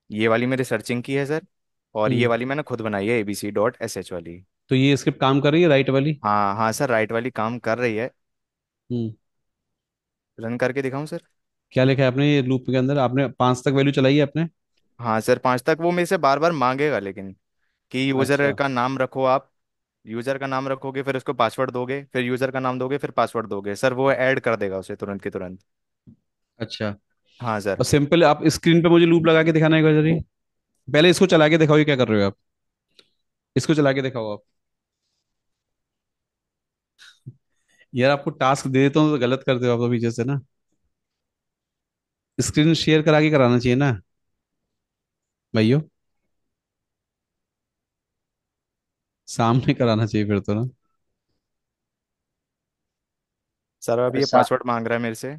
ये वाली मेरी सर्चिंग की है सर। और ये हम्म। वाली मैंने खुद बनाई है, एबीसी डॉट एस एच वाली। तो ये स्क्रिप्ट काम कर रही है राइट वाली। हाँ हाँ सर, राइट वाली काम कर रही है। हम्म। रन करके दिखाऊं सर? क्या लिखा है आपने ये लूप के अंदर, आपने 5 तक वैल्यू चलाई है आपने। हाँ सर, 5 तक वो मेरे से बार बार मांगेगा, लेकिन कि यूज़र अच्छा। का नाम रखो आप। यूज़र का नाम रखोगे, फिर उसको पासवर्ड दोगे, फिर यूज़र का नाम दोगे, फिर पासवर्ड दोगे, सर वो ऐड कर देगा उसे तुरंत की तुरंत। अच्छा। हाँ सर। और सिंपल आप स्क्रीन पे मुझे लूप लगा के दिखाना एक बार जरी। पहले इसको चला के दिखाओ, ये क्या कर रहे हो आप। इसको चला के दिखाओ आप। यार आपको टास्क दे देता हूँ तो गलत करते हो आप तो पीछे से ना। स्क्रीन शेयर करा के कराना चाहिए ना भाइयों। सामने कराना चाहिए फिर तो ना। सर अब सर ये पासवर्ड मांग रहा है मेरे से।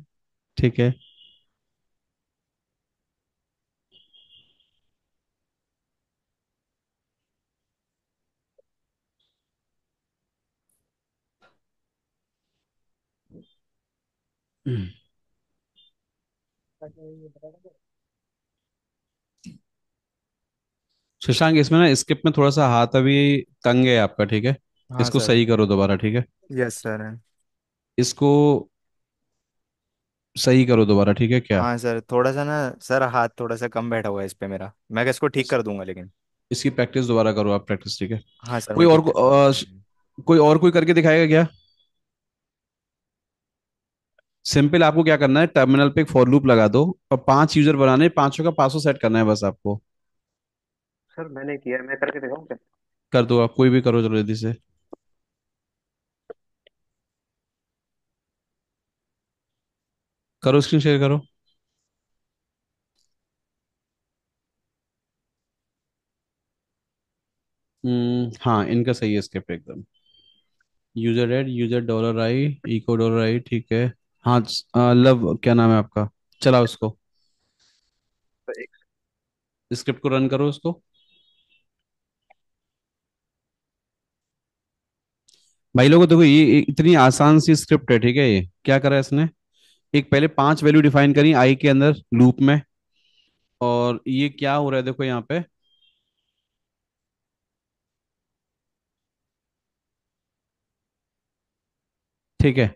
ठीक है। शशांक, इसमें ना स्क्रिप्ट में थोड़ा सा हाथ अभी तंग है आपका, ठीक है। हाँ इसको सर। सही करो दोबारा, ठीक है। Yes sir. इसको सही करो दोबारा, ठीक है क्या। हाँ सर, थोड़ा सा ना, सर हाथ थोड़ा सा कम बैठा हुआ है इस पे मेरा, मैं क्या इसको ठीक इस, कर दूंगा लेकिन। इसकी प्रैक्टिस दोबारा करो आप, प्रैक्टिस, ठीक है। हाँ सर, कोई मैं और ठीक कर दूंगा। कोई और कोई करके दिखाएगा क्या। सिंपल आपको क्या करना है, टर्मिनल पे एक फॉर लूप लगा दो और 5 यूजर बनाने, पांचों का पासवर्ड सेट करना है बस आपको। सर मैंने किया है, मैं करके दिखाऊं क्या? कर दो आप, कोई भी करो जल्दी जल्दी से। करो, स्क्रीन शेयर करो। हाँ, इनका सही है स्क्रिप्ट एकदम। User add user dollar I echo dollar I, ठीक है। हाँ। लव क्या नाम है आपका। चलाओ उसको। तो एक स्क्रिप्ट को रन करो उसको। भाई लोगों देखो, ये इतनी आसान सी स्क्रिप्ट है, ठीक है। ये क्या करा है इसने, एक पहले 5 वैल्यू डिफाइन करी आई के अंदर लूप में। और ये क्या हो रहा है देखो यहाँ पे। ठीक है।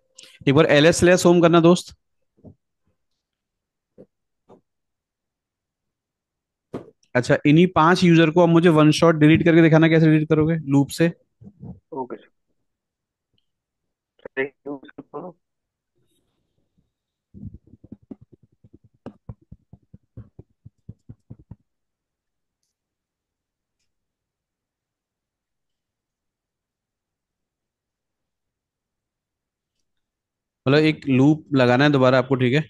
एक बार एल एस स्लैश होम करना दोस्त। अच्छा, इन्हीं 5 यूजर को अब मुझे वन शॉट डिलीट करके दिखाना, कैसे डिलीट करोगे लूप से। ओके सर, एक यूज करो। मतलब एक लूप लगाना है दोबारा आपको, ठीक है।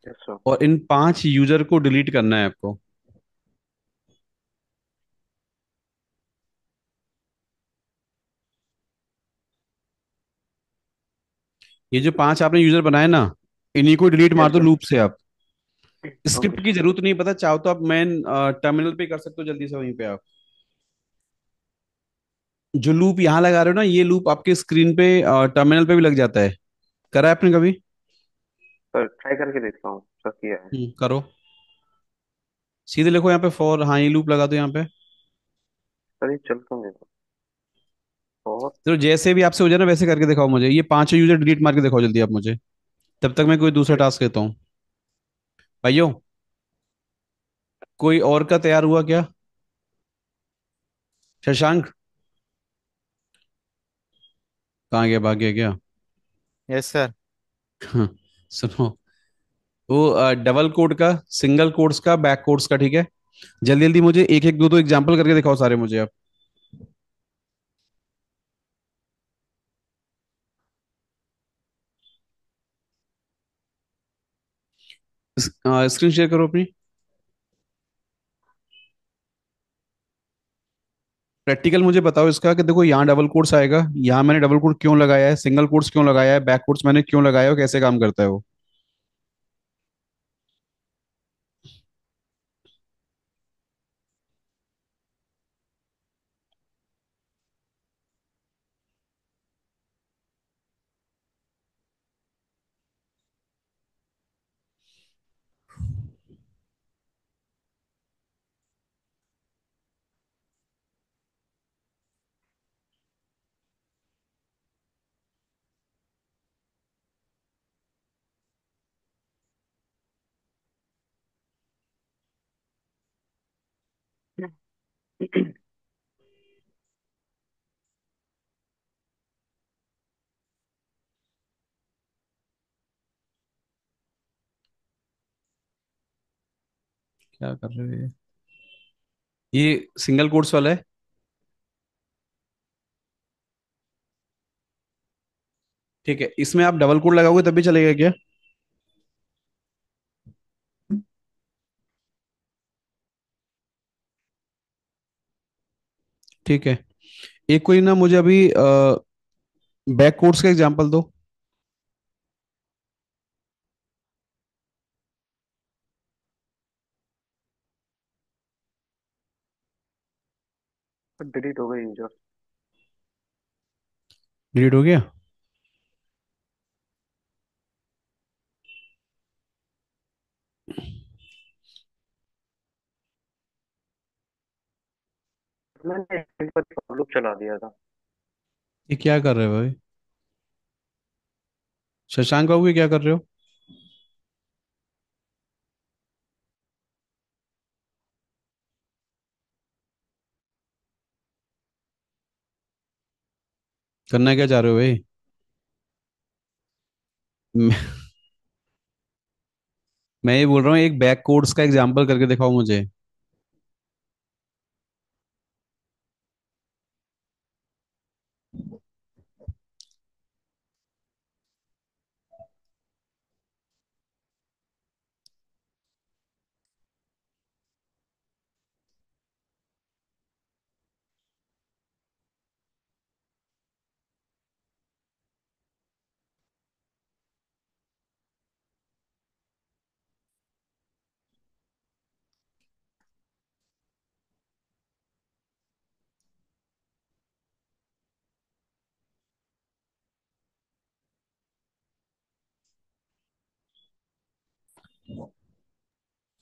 Yes sir. और इन 5 यूजर को डिलीट करना है आपको। ये जो 5 आपने यूजर बनाए ना, इन्हीं को डिलीट मार यस दो सर। लूप से आप। ओके स्क्रिप्ट की सर। जरूरत नहीं, पता चाहो तो आप मेन टर्मिनल पे कर सकते हो जल्दी से वहीं पे आप। जो लूप यहाँ लगा रहे हो ना, ये लूप आपके स्क्रीन पे टर्मिनल पे भी लग जाता है। करा है आपने कभी? सर ट्राई करके देखता हूँ सर, किया है। करो। सीधे लिखो यहाँ पे फॉर, हाँ ये लूप लगा दो यहाँ पे। सर ये चल क्यों नहीं रहा? और तो जैसे भी आपसे हो जाए ना वैसे करके दिखाओ मुझे, ये 5 यूजर डिलीट मार के दिखाओ जल्दी आप मुझे। तब तक मैं कोई दूसरा टास्क लेता हूँ। भाइयों, कोई और का तैयार हुआ क्या? शशांक कहाँ गया, भाग गया क्या? Yes sir. हाँ, सुनो, वो डबल कोड का, सिंगल कोड्स का, बैक कोड्स का, ठीक है। जल्दी जल्दी मुझे एक एक दो दो एग्जांपल करके दिखाओ सारे मुझे आप। स्क्रीन शेयर करो अपनी। प्रैक्टिकल मुझे बताओ इसका कि देखो यहाँ डबल कोड्स आएगा, यहाँ मैंने डबल कोड क्यों लगाया है, सिंगल कोड्स क्यों लगाया है, बैक कोड्स मैंने क्यों लगाया है, और कैसे काम करता है वो। क्या कर रहे हो ये सिंगल कोड्स वाला है। ठीक है, इसमें आप डबल कोड लगाओगे तब भी चलेगा क्या? ठीक है, एक कोई ना मुझे अभी बैक कोड्स का एग्जांपल दो। डिलीट हो गई यूजर। डिलीट हो गया? मैंने एक बार लूप चला दिया था। ये क्या कर रहे हो भाई? शशांक बाबू ये क्या कर रहे हो? करना क्या चाह रहे हो भाई? मैं मैं ये बोल रहा हूँ एक बैक कोड्स का एग्जांपल करके दिखाओ मुझे।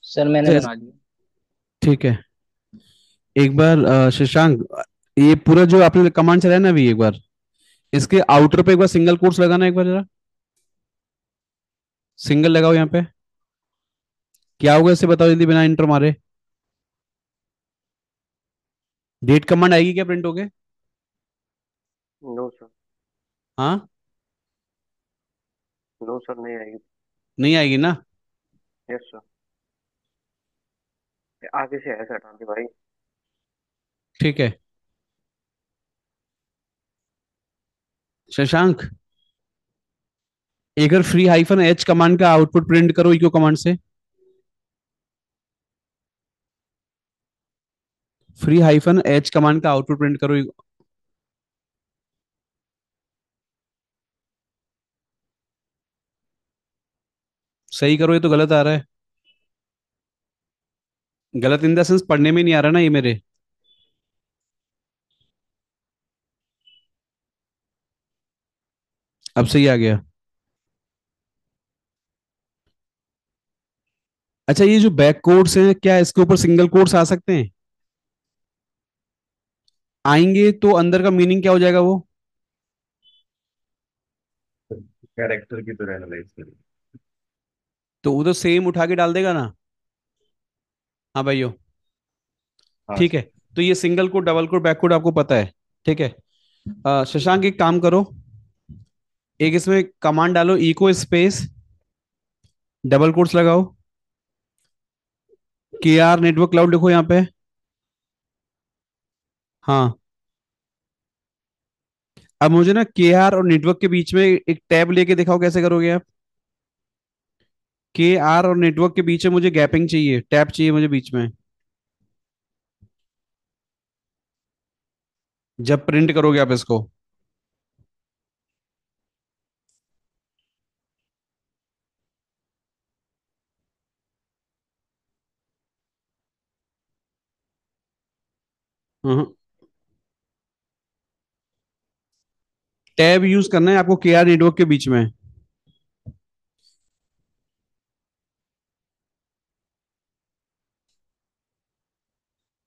सर मैंने जैस- बना दिया। ठीक है, एक बार शशांक, ये पूरा जो आपने कमांड चलाया ना अभी, एक बार इसके आउटर पे एक बार सिंगल कोट्स लगाना एक बार जरा। सिंगल लगाओ यहाँ पे। क्या होगा इससे बताओ जल्दी, बिना इंटर मारे। डेट कमांड आएगी क्या प्रिंट होके? No sir. हाँ, नो सर, नहीं आएगी। नहीं आएगी ना? Yes sir. आगे से ऐसा हटा दे भाई। ठीक है, शशांक एक बार फ्री हाइफन एच कमांड का आउटपुट प्रिंट करो इको कमांड से। फ्री हाइफन एच कमांड का आउटपुट प्रिंट करो। सही करो, ये तो गलत आ रहा है। गलत इन द सेंस पढ़ने में नहीं आ रहा ना ये मेरे। अब सही आ गया। अच्छा, ये जो बैक कोड्स हैं, क्या इसके ऊपर सिंगल कोड्स आ सकते हैं? आएंगे तो अंदर का मीनिंग क्या हो जाएगा वो? कैरेक्टर की तरह एनालाइज करें। तो वो तो सेम उठा के डाल देगा ना। हाँ भाइयों। हाँ ठीक है। सर। तो ये single code, double quote, back code आपको पता है। ठीक है। शशांक एक काम करो, एक इसमें कमांड डालो, इको स्पेस डबल कोट्स लगाओ, के आर नेटवर्क क्लाउड लिखो यहाँ पे। हाँ। अब मुझे ना के आर और नेटवर्क के बीच में एक टैब लेके दिखाओ, कैसे करोगे आप? के आर और नेटवर्क के बीच में मुझे गैपिंग चाहिए, टैब चाहिए मुझे बीच में, जब प्रिंट करोगे आप इसको। टैब यूज करना है आपको के आर नेटवर्क के बीच में।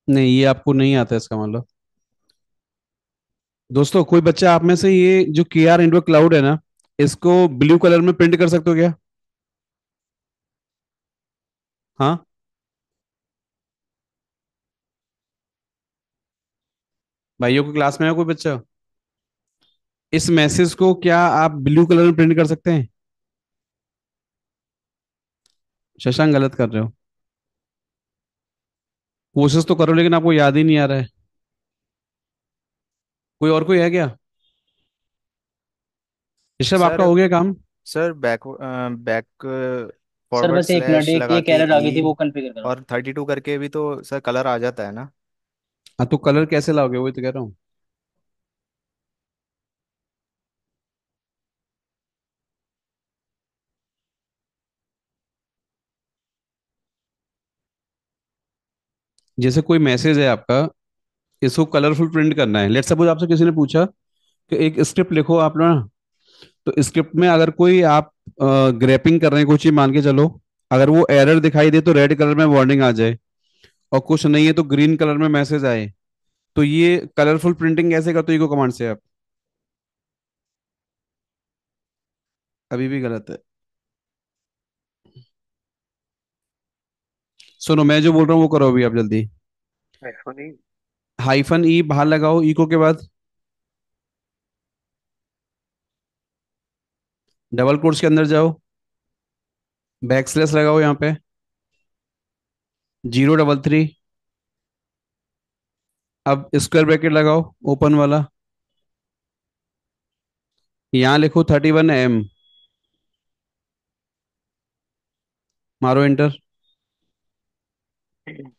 नहीं, ये आपको नहीं आता इसका मतलब। दोस्तों, कोई बच्चा आप में से ये जो के आर नेटवर्क क्लाउड है ना, इसको ब्लू कलर में प्रिंट कर सकते हो क्या? हाँ। भाइयों को क्लास में है कोई बच्चा? इस मैसेज को क्या आप ब्लू कलर में प्रिंट कर सकते हैं? शशांक, गलत कर रहे हो। कोशिश तो करो, लेकिन आपको याद ही नहीं आ रहा है। कोई और कोई है क्या? ऋषभ, आपका सर हो गया काम? Sir back back sir forward बस एक मिनट, स्लैश लगा एक के एरर आ गई थी, ई वो कॉन्फ़िगर करो। और 32 करके भी तो सर कलर आ जाता है ना। हाँ, तो कलर कैसे लाओगे, वही तो कह रहा हूँ। जैसे कोई मैसेज है आपका, इसको कलरफुल प्रिंट करना है। लेट्स सपोज आपसे किसी ने पूछा कि एक स्क्रिप्ट लिखो आप ना, तो स्क्रिप्ट में अगर कोई आप ग्रैपिंग कर रहे हैं, कोई चीज मान के चलो, अगर वो एरर दिखाई दे तो रेड कलर में वार्निंग आ जाए, और कुछ नहीं है तो ग्रीन कलर में मैसेज आए, तो ये कलरफुल प्रिंटिंग कैसे करते हो इको कमांड से आप? अभी भी गलत है। सुनो, मैं जो बोल रहा हूँ वो करो अभी आप जल्दी। आईफोन ही। हाइफन ई बाहर लगाओ इको के बाद, डबल कोट्स के अंदर जाओ, बैक स्लैश लगाओ यहाँ पे, 033। अब स्क्वायर ब्रैकेट लगाओ, ओपन वाला, यहाँ लिखो 31 M, मारो एंटर।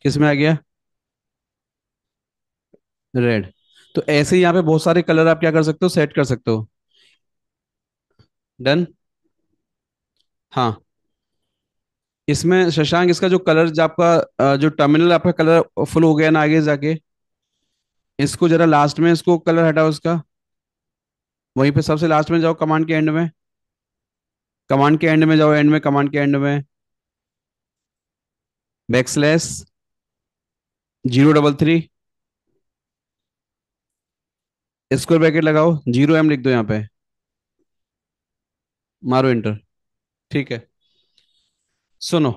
किस में आ गया? रेड। तो ऐसे ही यहाँ पे बहुत सारे कलर आप क्या कर सकते हो, सेट कर सकते हो। डन। हाँ। इसमें शशांक, इसका जो कलर जो आपका जो टर्मिनल आपका कलर फुल हो गया ना आगे जाके, इसको जरा लास्ट में इसको कलर हटाओ इसका। वहीं पे सबसे लास्ट में जाओ, कमांड के एंड में, कमांड के एंड में जाओ, एंड में, कमांड के एंड में, बैक स्लैश 033, स्क्वायर ब्रैकेट लगाओ, 0 M लिख दो यहाँ पे, मारो एंटर। ठीक है। सुनो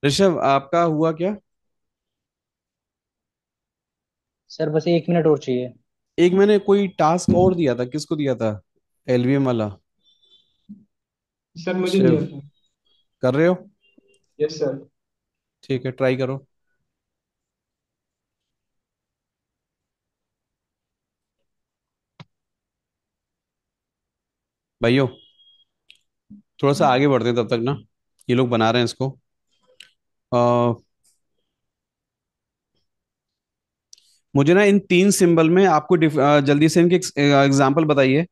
ऋषभ, आपका हुआ क्या? सर बस 1 मिनट और चाहिए। एक मैंने कोई टास्क और दिया था, किसको दिया था? LVM वाला। सर मुझे शिव, दिया था। कर रहे हो? Yes sir. ठीक है, ट्राई करो। भाइयों, थोड़ा सा आगे बढ़ते हैं तब तक ना, ये लोग बना रहे हैं इसको। मुझे ना इन तीन सिंबल में आपको जल्दी से इनके एग्जांपल बताइए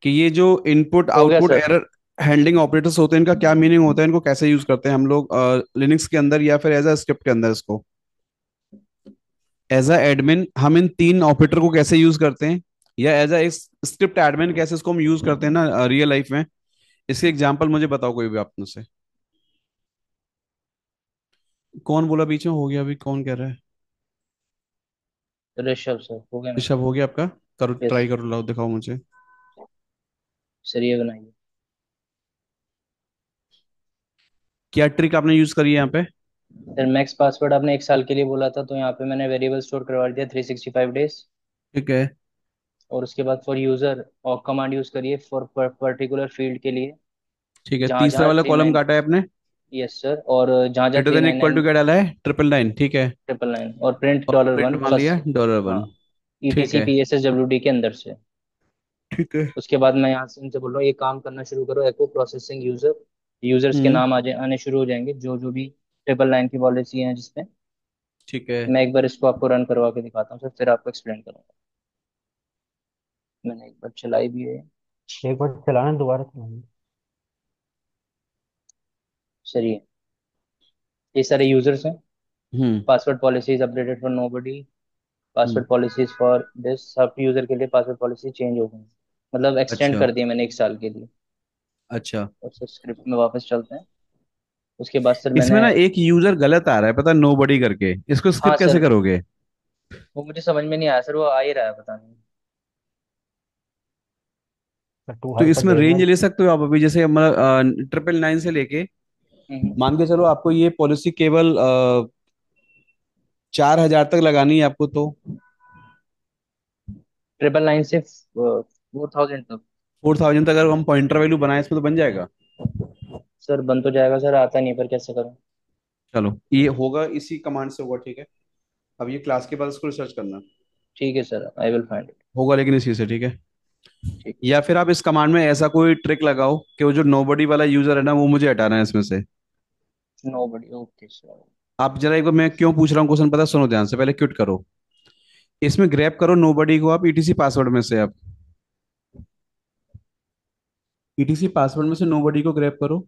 कि ये जो इनपुट हो गया output sir. Error handling operators होते हैं, इनका क्या मीनिंग होता है, इनको कैसे यूज करते हैं हम लोग लिनक्स के अंदर या फिर एज अ स्क्रिप्ट के अंदर इसको, एज अ एडमिन हम इन तीन ऑपरेटर को कैसे यूज करते हैं, या एज अ स्क्रिप्ट एडमिन कैसे इसको हम यूज करते हैं ना रियल लाइफ में। इसके एग्जांपल मुझे बताओ कोई भी आप में से। कौन बोला बीच में हो गया, अभी कौन कह रहा है? ऋषभ सर, हो गया मेरा। ऋषभ हो गया आपका? करो, यस ट्राई करो, लाओ दिखाओ मुझे। सर, ये बनाइए। क्या ट्रिक आपने यूज करी है यहाँ पे? सर मैक्स पासवर्ड आपने 1 साल के लिए बोला था, तो यहाँ पे मैंने वेरिएबल स्टोर करवा दिया 365 डेज। ठीक है। और उसके बाद फॉर यूजर और कमांड यूज करिए फॉर पर्टिकुलर फील्ड के लिए। ठीक है, जहाँ तीसरा जहाँ वाला थ्री कॉलम नाइन काटा है आपने? Yes sir. और जहाँ जहाँ greater three than nine equal to nine क्या डाला है? 999, ठीक है। 999 और प्रिंट और डॉलर प्रिंट वन मान लिया फर्स्ट। $1। हाँ, ठीक ईटीसी है। PSSWD के अंदर से। ठीक है। उसके बाद मैं यहाँ से इनसे बोल रहा हूँ ये काम करना शुरू करो, एको प्रोसेसिंग यूजर। यूजर्स के हम्म। नाम आने शुरू हो जाएंगे, जो जो भी 999 की पॉलिसी है जिसपे। ठीक है। मैं एक बार इसको आपको रन करवा के दिखाता हूँ सर, फिर आपको एक्सप्लेन करूंगा। मैंने एक बार चलाई भी है। एक बार चलाना, दोबारा चलाना। सर ये सारे यूजर्स हैं। Hmm. Password policies updated for nobody. Hmm. Password policies for this सब यूजर के लिए पासवर्ड पॉलिसी चेंज हो गई, मतलब एक्सटेंड अच्छा। कर दिया मैंने 1 साल के लिए। अच्छा। और सर स्क्रिप्ट में वापस चलते हैं। उसके बाद सर इसमें मैंने। ना एक यूजर गलत आ रहा है, पता, नो बडी करके, इसको हाँ स्किप कैसे सर, करोगे? वो मुझे समझ में नहीं आया सर, वो आ ही रहा है, पता नहीं। टू तो हाइपर इसमें रेंज डेविल। ले सकते हो आप अभी, जैसे मतलब 999 से लेके, हम्म। मान के चलो आपको ये पॉलिसी केवल 4,000 तक लगानी है आपको, तो 999 से 4000 तक। 4,000 तक अगर हम पॉइंटर वैल्यू बनाए इसमें तो बन जाएगा। सर बन तो जाएगा सर, आता नहीं पर कैसे करूँ। चलो, ये होगा, इसी कमांड से होगा, ठीक है। अब ये क्लास के बाद इसको रिसर्च करना ठीक है sir, I will find it. होगा, लेकिन इसी से, ठीक है। ठीक या फिर आप इस कमांड में ऐसा कोई ट्रिक लगाओ कि वो जो नोबडी वाला यूजर है ना, वो मुझे हटाना है इसमें से। है, नो बडी, ओके सर। आप जरा एक बार, मैं क्यों पूछ रहा हूँ क्वेश्चन, पता, सुनो ध्यान से, पहले क्विट करो। इसमें ग्रैब करो नोबडी को आप ईटीसी पासवर्ड में से, आप ईटीसी पासवर्ड में से नोबडी को ग्रैब करो।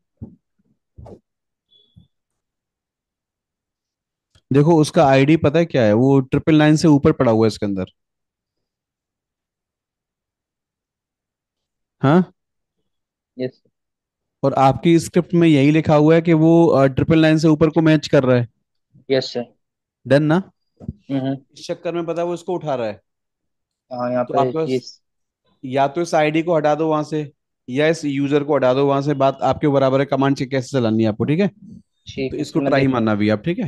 देखो उसका आईडी पता है क्या है, वो 999 से ऊपर पड़ा हुआ है इसके अंदर। हाँ। यस। और आपकी स्क्रिप्ट में यही लिखा हुआ है कि वो 999 से ऊपर को मैच कर रहा है। Yes sir. डन ना? हम्म। इस चक्कर में पता है वो इसको उठा रहा है। हाँ यहाँ तो पे आपके ये। पास, या तो इस आईडी को हटा दो वहां से, या इस यूजर को हटा दो वहां से, बात आपके बराबर है, कमांड से कैसे चलानी है आपको, ठीक है। तो ठीक है इसको सर, मैं ट्राई देख मानना लूंगा। भी आप, ठीक है।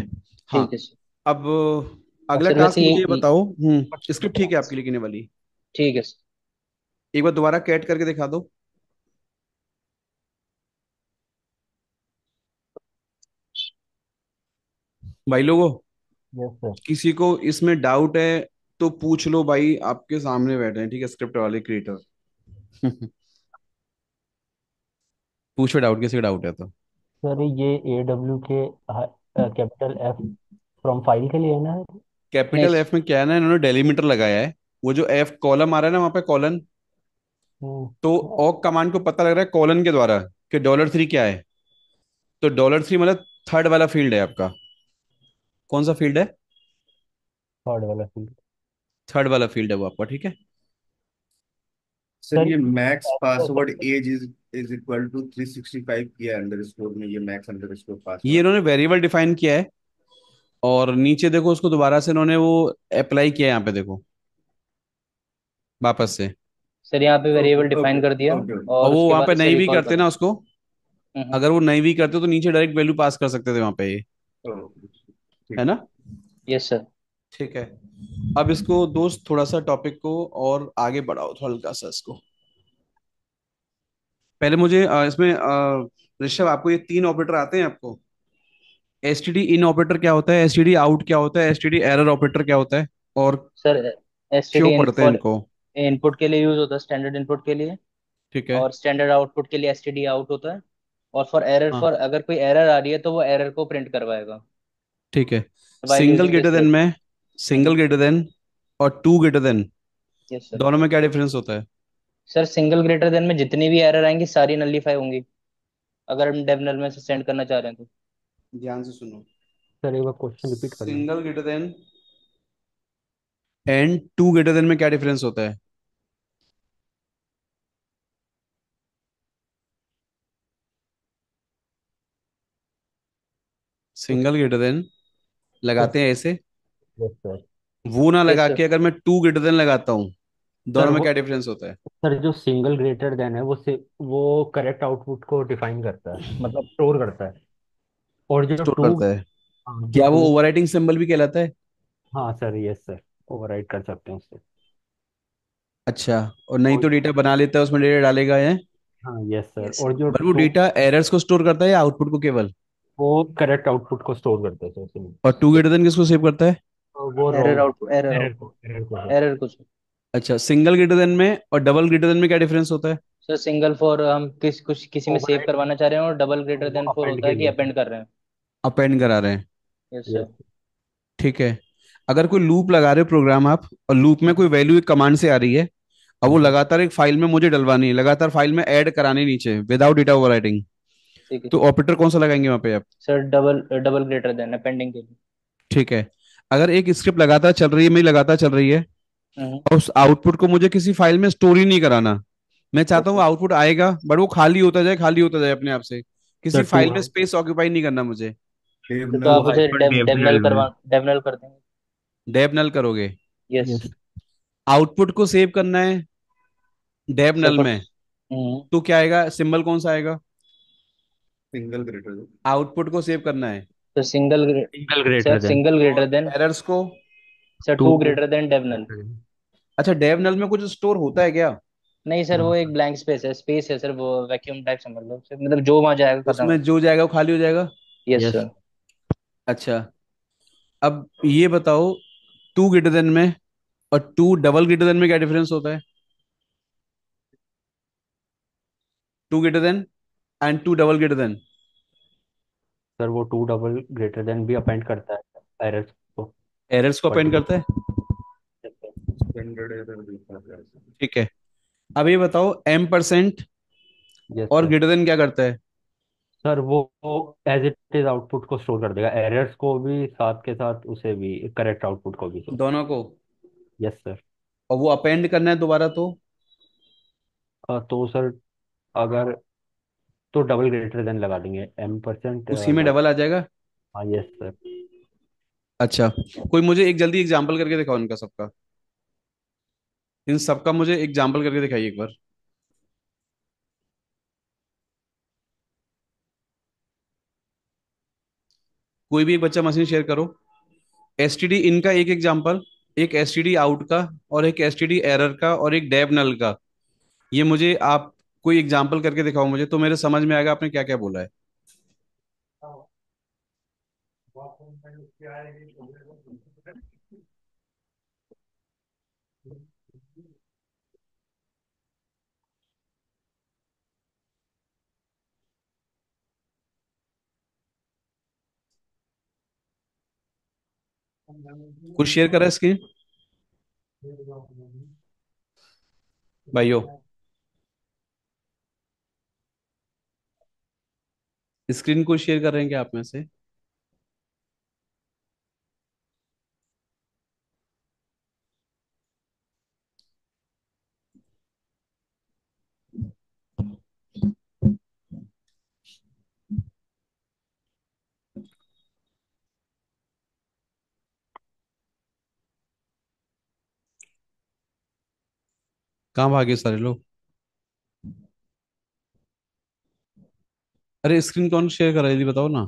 हाँ। ठीक है सर। अब और अगला सर टास्क वैसे मुझे ये बताओ। स्क्रिप्ट ठीक है आपकी लिखने वाली? ठीक है सर। एक बार दोबारा कैट करके दिखा दो भाई लोगों। Yes sir. किसी को इसमें डाउट है तो पूछ लो भाई, आपके सामने बैठे हैं, ठीक है, स्क्रिप्ट वाले क्रिएटर। पूछो डाउट, किसी का डाउट है तो। सर ये AW के कैपिटल F फ्रॉम फाइल के लिए है ना? नहीं कैपिटल एफ में क्या है ना, इन्होंने डेलीमीटर लगाया है। वो जो एफ कॉलम आ रहा है ना वहां पे कॉलन, हम्म। तो ऑक कमांड को पता लग रहा है कॉलन के द्वारा कि $3 क्या है। तो $3 मतलब थर्ड वाला फील्ड है आपका। कौन सा फील्ड है? थर्ड वाला फील्ड। थर्ड वाला फील्ड है वो आपका, ठीक है। सर सर ये मैक्स पासवर्ड ये एज इज इक्वल टू 365 किया अंडरस्कोर में, ये मैक्स अंडरस्कोर ये पासवर्ड। इन्होंने वेरिएबल डिफाइन किया है, और नीचे देखो उसको दोबारा से इन्होंने वो अप्लाई किया है यहाँ पे देखो, वापस से। सर, यहाँ पे ओके वेरिएबल ओके डिफाइन कर दिया। ओके। और और वो उसके वहां बाद पे इसे नहीं भी रिकॉल करते करो। ना उसको, हम्म। अगर वो नहीं भी करते तो नीचे डायरेक्ट वैल्यू पास कर सकते थे वहां पे ये, है ठीक। ना। Yes sir. ठीक है। अब इसको दोस्त थोड़ा सा टॉपिक को और आगे बढ़ाओ, थोड़ा हल्का सा इसको। पहले मुझे इसमें ऋषभ, आपको ये तीन ऑपरेटर आते हैं आपको? एस टी डी इन ऑपरेटर क्या होता है, एस टी डी आउट क्या होता है, S T D error operator क्या होता है, और सर एस टी डी क्यों इन पढ़ते हैं फॉर इनको? इनपुट के लिए यूज होता है, स्टैंडर्ड इनपुट के लिए। ठीक है। और स्टैंडर्ड आउटपुट के लिए एस टी डी आउट होता है। और फॉर एरर, हाँ फॉर अगर कोई एरर आ रही है तो वो एरर को प्रिंट करवाएगा ठीक है। While single using this greater than variable. में, सिंगल ग्रेटर देन और two greater than, yes sir. दोनों में क्या डिफरेंस होता है? सर सिंगल ग्रेटर देन में जितनी भी एरर आएंगी सारी नलीफाई होंगी, अगर हम डेव नल में से सेंड करना चाह रहे हैं तो। ध्यान से सुनो। सर एक बार क्वेश्चन रिपीट करना। Single greater than and two greater than में क्या डिफरेंस होता है? सिंगल ग्रेटर देन सर लगाते हैं ऐसे, यस सर। वो ना यस लगा सर। के अगर मैं टू ग्रेटर देन लगाता हूँ, सर दोनों में वो क्या डिफरेंस होता है? सर जो सिंगल ग्रेटर देन है वो करेक्ट आउटपुट को डिफाइन करता है, मतलब स्टोर करता है। और जो स्टोर टू, करता है। हाँ जो क्या वो टू, ओवरराइटिंग सिंबल भी कहलाता है? हाँ सर यस सर, ओवरराइट कर सकते हैं उससे। अच्छा, और नहीं और तो डेटा बना लेता है, उसमें डेटा डालेगा है। हाँ यस सर, यस और सर। जो पर वो टू, डेटा एरर्स को स्टोर करता है या आउटपुट को केवल? वो करेक्ट आउटपुट को स्टोर करते हैं सर और टू तो ग्रेटर देन किसको सेव करता है? वो error wrong, output, error error output, को, एरर को सर। एरर कुछ। अच्छा, सिंगल ग्रेटर देन में और डबल ग्रेटर देन में क्या डिफरेंस होता है? सर सिंगल फॉर हम किसी में सेव ओवरराइट, करवाना चाह रहे हैं, और डबल ग्रेटर वो देन फॉर अपेंड होता के है कि लिए सर। अपेंड कर रहे हैं। अपेंड करा रहे हैं। Yes sir. यस। ठीक है। अगर कोई लूप लगा रहे हो प्रोग्राम आप, और लूप में कोई वैल्यू एक कमांड से आ रही है, और वो लगातार एक फाइल में मुझे डलवानी है, लगातार फाइल में ऐड करानी नीचे विदाउट डेटा ओवरराइटिंग, ठीक है तो ऑपरेटर कौन सा लगाएंगे वहां पे आप? Sir, double double greater then appending के लिए। ठीक है। अगर एक स्क्रिप्ट लगातार चल रही है, मेरी लगातार चल रही है, हम्म। और उस आउटपुट को मुझे किसी फाइल में स्टोर ही नहीं कराना, मैं चाहता हूँ ओके। आउटपुट आएगा बट वो खाली होता जाए, खाली होता जाए अपने आप से, सर किसी टू, फाइल में स्पेस ऑक्यूपाई नहीं करना मुझे। तो टेबनल टू आप उसे हाइफन डेव डेवनल नल में। करवा, डेवनल कर देंगे। डेव नल करोगे? यस। यस आउटपुट को सेव करना है डेव सर नल फॉर। में, तो क्या आएगा, सिंबल कौन सा आएगा? Single greater. आउटपुट को सेव करना है। तो single greater sir then single greater और देन, एरर्स को? Sir two two greater than dev null. Greater than. अच्छा, डेव नल में कुछ स्टोर होता है क्या? नहीं सर, वो एक ब्लैंक स्पेस है सर, वो वैक्यूम टाइप समझ लो सर, मतलब जो वहां जाएगा खत्म। उसमें जो जाएगा वो खाली हो जाएगा? Yes yes sir. अच्छा, अब ये बताओ, टू ग्रेटर देन में और टू डबल ग्रेटर देन में क्या डिफरेंस होता है? Two greater than and two double greater than, sir, वो टू डबल ग्रेटर देन भी अपेंड करता है एरर्स को। एरर्स को अपेंड करता है। स्टैंडर्ड एरर देखा जाए। ठीक है। अब ये बताओ, एम परसेंट यस और सर। ग्रेटर देन क्या करता है? सर वो एज इट इज आउटपुट को स्टोर कर देगा, एरर्स को भी साथ के साथ, उसे भी करेक्ट आउटपुट को भी सर। दोनों को? Yes sir. और वो अपेंड करना है दोबारा तो? तो सर अगर, तो डबल ग्रेटर देन लगा देंगे, एम परसेंट उसी में डबल। डबल आ जाएगा। हाँ यस सर। अच्छा, कोई मुझे एक जल्दी एग्जांपल करके दिखाओ इनका सबका, इन सबका मुझे एग्जांपल करके दिखाइए एक बार। कोई भी एक बच्चा मशीन शेयर करो। एसटीडी इन का एक एग्जांपल, एक एसटीडी आउट का, और एक एसटीडी एरर का, और एक डेव नल का। ये मुझे आप कोई एग्जांपल करके दिखाओ मुझे, तो मेरे समझ में आएगा आपने क्या क्या बोला है। कुछ शेयर करा स्क्रीन भाइयों? स्क्रीन को शेयर कर रहे हैं क्या आप में से? कहाँ भागे सारे लोग? अरे स्क्रीन कौन शेयर कर रहा है, यदि बताओ ना।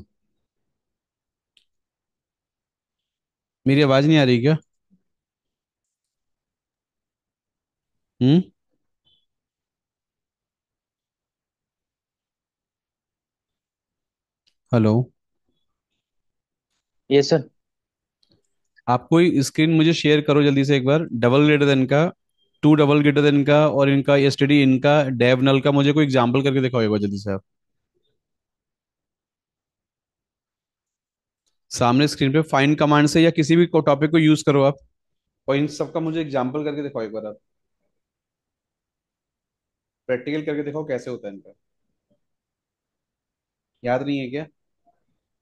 मेरी आवाज नहीं आ रही क्या? हम्म। हेलो? Yes sir. आप कोई स्क्रीन मुझे शेयर करो जल्दी से एक बार, डबल ग्रेटर देन का, टू डबल ग्रेटर देन का, और इनका एसटीडी इनका डेव नल का, मुझे कोई एग्जांपल करके दिखाओ एक बार जल्दी से आप। सामने स्क्रीन पे फाइंड कमांड से या किसी भी टॉपिक को यूज करो आप, और इन सबका मुझे एग्जांपल करके दिखाओ एक बार आप, प्रैक्टिकल करके दिखाओ कैसे होता है इनका। याद नहीं है क्या?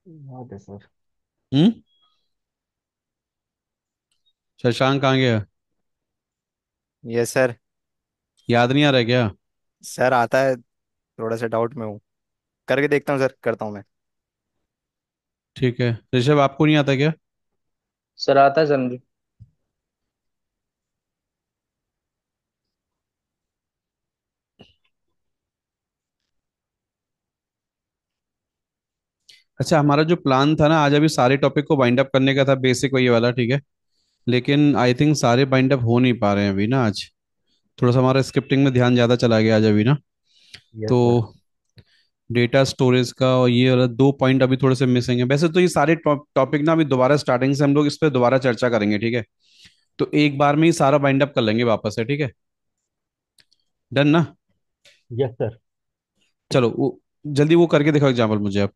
याद है सर। हम्म। शशांक कहाँ गया? Yes sir. याद नहीं आ रहा है क्या? सर आता है, थोड़ा सा डाउट में हूँ। करके देखता हूँ सर, करता हूँ मैं। ठीक है, ऋषभ आपको नहीं आता क्या? सर आता है सर मुझे। अच्छा, हमारा जो प्लान था ना आज अभी सारे टॉपिक को बाइंड अप करने का था, बेसिक वही वाला, ठीक है। लेकिन आई थिंक सारे बाइंड अप हो नहीं पा रहे हैं अभी ना आज। थोड़ा सा हमारा स्क्रिप्टिंग में ध्यान ज़्यादा चला गया आज अभी ना। यस तो सर। डेटा स्टोरेज का और ये वाला दो पॉइंट अभी थोड़े से मिसिंग है। वैसे तो ये सारे टॉपिक ना अभी दोबारा स्टार्टिंग से हम लोग इस पर दोबारा चर्चा करेंगे, ठीक है। तो एक बार में ही सारा बाइंड अप कर लेंगे वापस से, ठीक है। डन ना? Yes sir. चलो जल्दी वो करके दिखाओ एग्जाम्पल मुझे आप।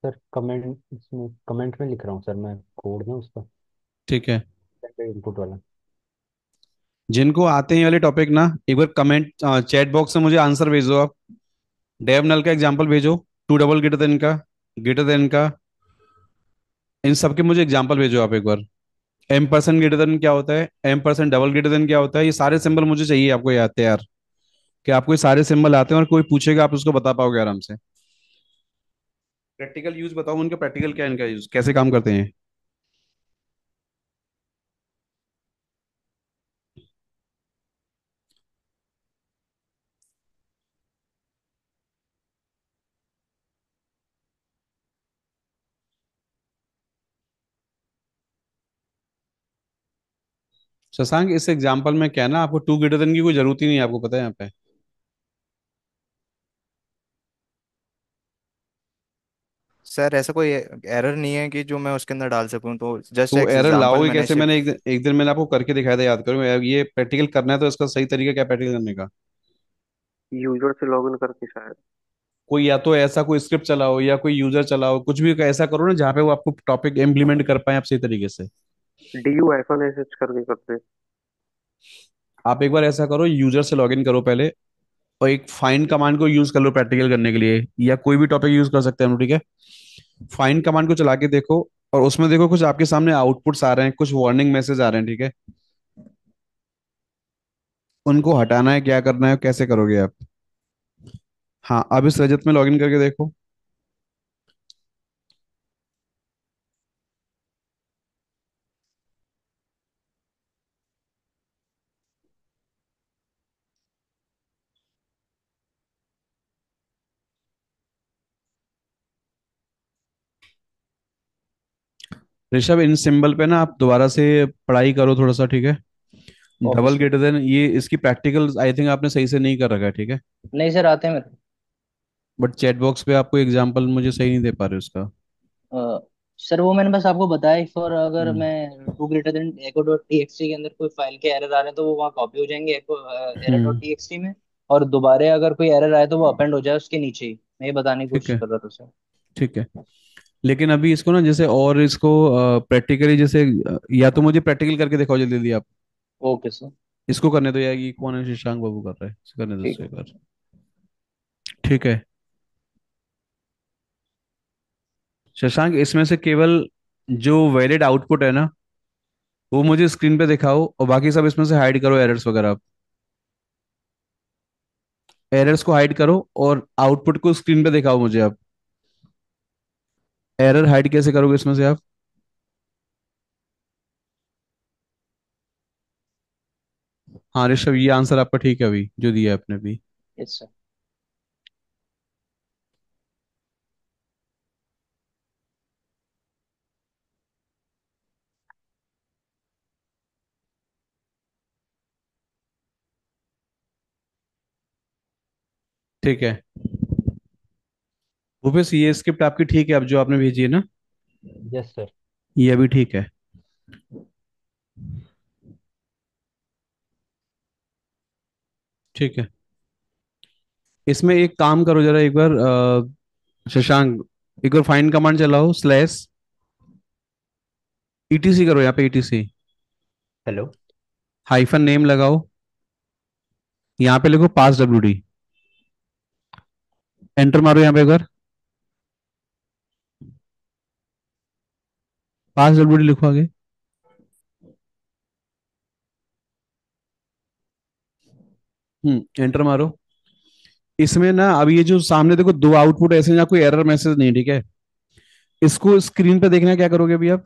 सर कमेंट, इसमें कमेंट में लिख रहा हूँ सर मैं, कोड ना उसका, ठीक है। इनपुट वाला। जिनको आते हैं ये वाले टॉपिक ना, एक बार कमेंट चैट बॉक्स में मुझे आंसर भेजो आप। डेव नल का एग्जाम्पल भेजो, टू डबल ग्रेटर देन का, ग्रेटर देन का, इन सब के मुझे एग्जाम्पल भेजो आप एक बार। एम परसेंट ग्रेटर देन क्या होता है, M percent double greater than क्या होता है, ये सारे सिंबल मुझे चाहिए आपको याद है यार, कि आपको ये सारे सिंबल आते हैं और कोई पूछेगा आप उसको बता पाओगे आराम से। प्रैक्टिकल यूज बताओ उनका, प्रैक्टिकल क्या है इनका यूज, कैसे काम करते हैं। शशांक इस एग्जाम्पल में क्या है ना, आपको टू ग्रेटर देन की कोई जरूरत ही नहीं है, आपको पता है यहाँ पे। सर ऐसा कोई एरर नहीं है कि जो मैं उसके अंदर डाल सकूँ, तो जस्ट तो एरर एग्जाम्पल लाओगे मैंने कैसे? शिफ्ट। एक दिन मैंने आपको करके दिखाया था, याद करो यार, ये प्रैक्टिकल करना है तो इसका सही तरीका क्या प्रैक्टिकल करने का। यूजर से लॉगिन करके शायद। कोई या तो ऐसा कोई स्क्रिप्ट चलाओ या कोई यूजर चलाओ, कुछ भी ऐसा करो ना जहाँ पे वो आपको टॉपिक इम्प्लीमेंट कर पाए आप सही तरीके से। DU-SH करके करते। आप एक बार ऐसा करो, यूजर से लॉगिन करो पहले, और एक फाइंड कमांड को यूज कर लो प्रैक्टिकल करने के लिए, या कोई भी टॉपिक यूज कर सकते हैं हम लोग, ठीक है। फाइंड कमांड को चला के देखो, और उसमें देखो कुछ आपके सामने आउटपुट्स आ रहे हैं, कुछ वार्निंग मैसेज आ रहे हैं, ठीक है। उनको हटाना है, क्या करना है, कैसे करोगे आप? हाँ, अब इस रजत में लॉगिन करके देखो। ऋषभ इन सिंबल पे ना आप दोबारा से पढ़ाई करो थोड़ा सा, ठीक है। Okay double sir. Greater than ये इसकी प्रैक्टिकल आई थिंक आपने सही से नहीं कर रखा है, ठीक है। नहीं सर, आते हैं मेरे बट चैट बॉक्स पे आपको एग्जांपल मुझे सही नहीं दे पा रहे उसका। को। सर वो मैंने बस आपको बताया, फॉर अगर हम्म। मैं two greater than echo dot T X T के अंदर कोई फाइल के एरर आ रहे हैं तो वो वहाँ कॉपी हो जाएंगे एको एरर डॉट हम्म। टी एक्स टी में। और दोबारा अगर कोई एरर आए तो वो अपेंड हो जाए उसके नीचे ही। मैं ये बताने की ठीक कोशिश है। कर रहा था सर। ठीक है। लेकिन अभी इसको ना जैसे और इसको प्रैक्टिकली जैसे या तो मुझे प्रैक्टिकल करके दिखाओ जल्दी जल्दी आप। Okay sir. इसको करने दो यार, ये कौन है, शशांक बाबू कर रहा है, इसे करने दो ठीक इसको है। एक बार। ठीक है। शशांक इसमें से केवल जो वैलिड आउटपुट है ना वो मुझे स्क्रीन पे दिखाओ, और बाकी सब इसमें से हाइड करो, एरर्स वगैरह। एरर्स को हाइड करो और आउटपुट को स्क्रीन पे दिखाओ मुझे आप। एरर हाइड कैसे करोगे इसमें से आप? हाँ ऋषभ, ये आंसर आपका ठीक है अभी जो दिया है आपने अभी। Yes sir. ठीक है। भूपेश ये स्क्रिप्ट आपकी ठीक है अब जो आपने भेजी है ना, यस सर। ये अभी ठीक है। ठीक है। इसमें एक काम करो जरा एक बार, शशांक, एक और फाइंड कमांड चलाओ, स्लैश ईटीसी करो, यहाँ पे ईटीसी हेलो। हाइफन नेम लगाओ, यहाँ पे लिखो पास डब्ल्यूडी, एंटर मारो यहाँ पे एक बार, पास डब्ल्यूडी लिखो आगे। एंटर मारो। इसमें ना अब ये जो सामने देखो दो आउटपुट ऐसे हैं जहाँ कोई एरर मैसेज नहीं, ठीक है। इसको स्क्रीन पे देखना है, क्या करोगे अभी आप?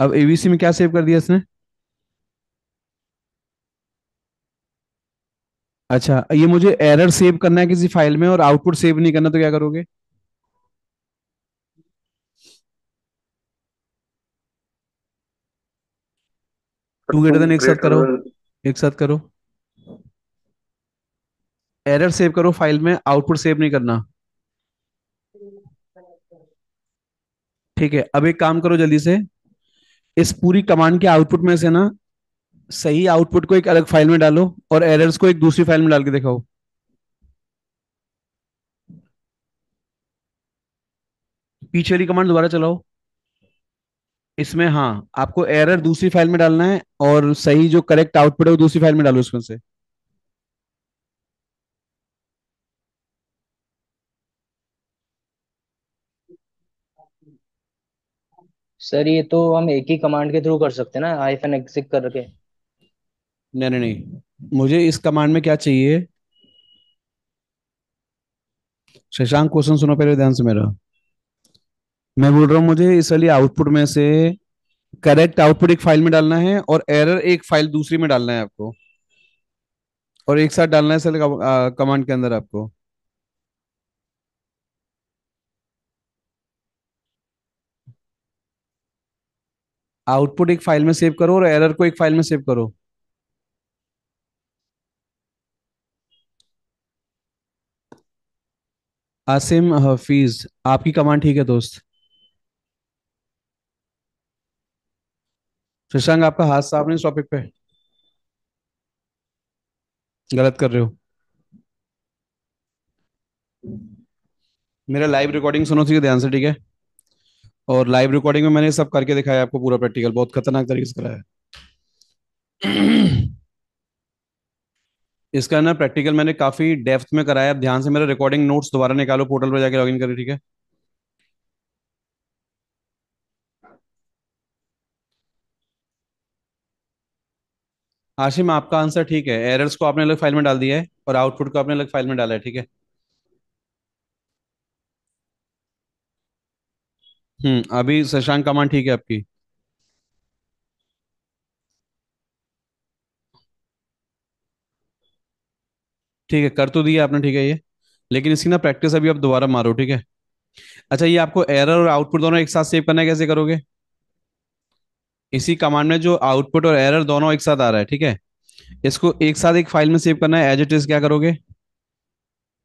अब एबीसी में क्या सेव कर दिया इसने? अच्छा, ये मुझे एरर सेव करना है किसी फाइल में और आउटपुट सेव नहीं करना, तो क्या करोगे? टू टू ग्रेटर देन एक साथ ग्रेटर करो, देन। एक साथ करो। एरर सेव करो फाइल में, आउटपुट सेव नहीं करना। ठीक है, अब एक काम करो जल्दी से, इस पूरी कमांड के आउटपुट में से ना सही आउटपुट को एक अलग फाइल में डालो और एरर्स को एक दूसरी फाइल में डाल के दिखाओ। पीछे वाली कमांड दोबारा चलाओ। इसमें हाँ, आपको एरर दूसरी फाइल में डालना है और सही जो करेक्ट आउटपुट है वो दूसरी फाइल में डालो उसमें से। सर ये तो हम एक ही कमांड के थ्रू कर सकते हैं ना, हाइफन एग्जिक करके। नहीं नहीं नहीं, मुझे इस कमांड में क्या चाहिए? शशांक, क्वेश्चन सुनो पहले ध्यान से मेरा। मैं बोल रहा हूँ मुझे इस वाली आउटपुट में से करेक्ट आउटपुट एक फाइल में डालना है और एरर एक फाइल दूसरी में डालना है आपको, और एक साथ डालना है सेल कमांड के अंदर आपको। आउटपुट एक फाइल में सेव करो और एरर को एक फाइल में सेव करो। आसिम हफीज, आपकी कमांड ठीक है दोस्त। शशांक, आपका हाथ साफ नहीं इस टॉपिक पे, गलत कर रहे हो। मेरा लाइव रिकॉर्डिंग सुनो ठीक है ध्यान से, ठीक है। और लाइव रिकॉर्डिंग में मैंने सब करके दिखाया आपको, पूरा प्रैक्टिकल बहुत खतरनाक तरीके से कराया है। इसका ना प्रैक्टिकल मैंने काफी डेप्थ में कराया, अब ध्यान से मेरा रिकॉर्डिंग नोट्स दोबारा निकालो, पोर्टल पर जाके लॉगिन करें, ठीक है। आशिम, आपका आंसर ठीक है, एरर्स को आपने अलग फाइल में डाल दिया है और आउटपुट को आपने अलग फाइल में डाला है, ठीक है। अभी शशांक कमांड ठीक है आपकी। ठीक है, कर तो दिया आपने, ठीक है ये, लेकिन इसकी ना प्रैक्टिस अभी आप दोबारा मारो, ठीक है। अच्छा, ये आपको एरर और आउटपुट दोनों एक साथ सेव करना है, कैसे करोगे? इसी कमांड में जो आउटपुट और एरर दोनों एक साथ आ रहा है, ठीक है, इसको एक साथ एक फाइल में सेव करना है एज इट इज, क्या करोगे?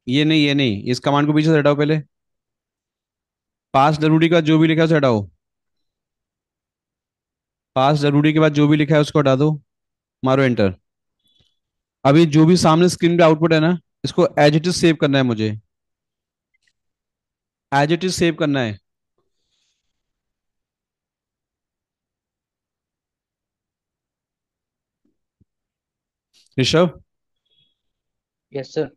ये नहीं, ये नहीं, इस कमांड को पीछे से हटाओ पहले। पास डब्ल्यूडी का जो भी लिखा है उसे हटाओ। पास डब्ल्यूडी के बाद जो भी लिखा है उसको हटा दो, मारो एंटर। अभी जो भी सामने स्क्रीन पे आउटपुट है ना, इसको एज इट इज सेव करना है मुझे, एज इट इज सेव करना है। Rishabh, yes sir.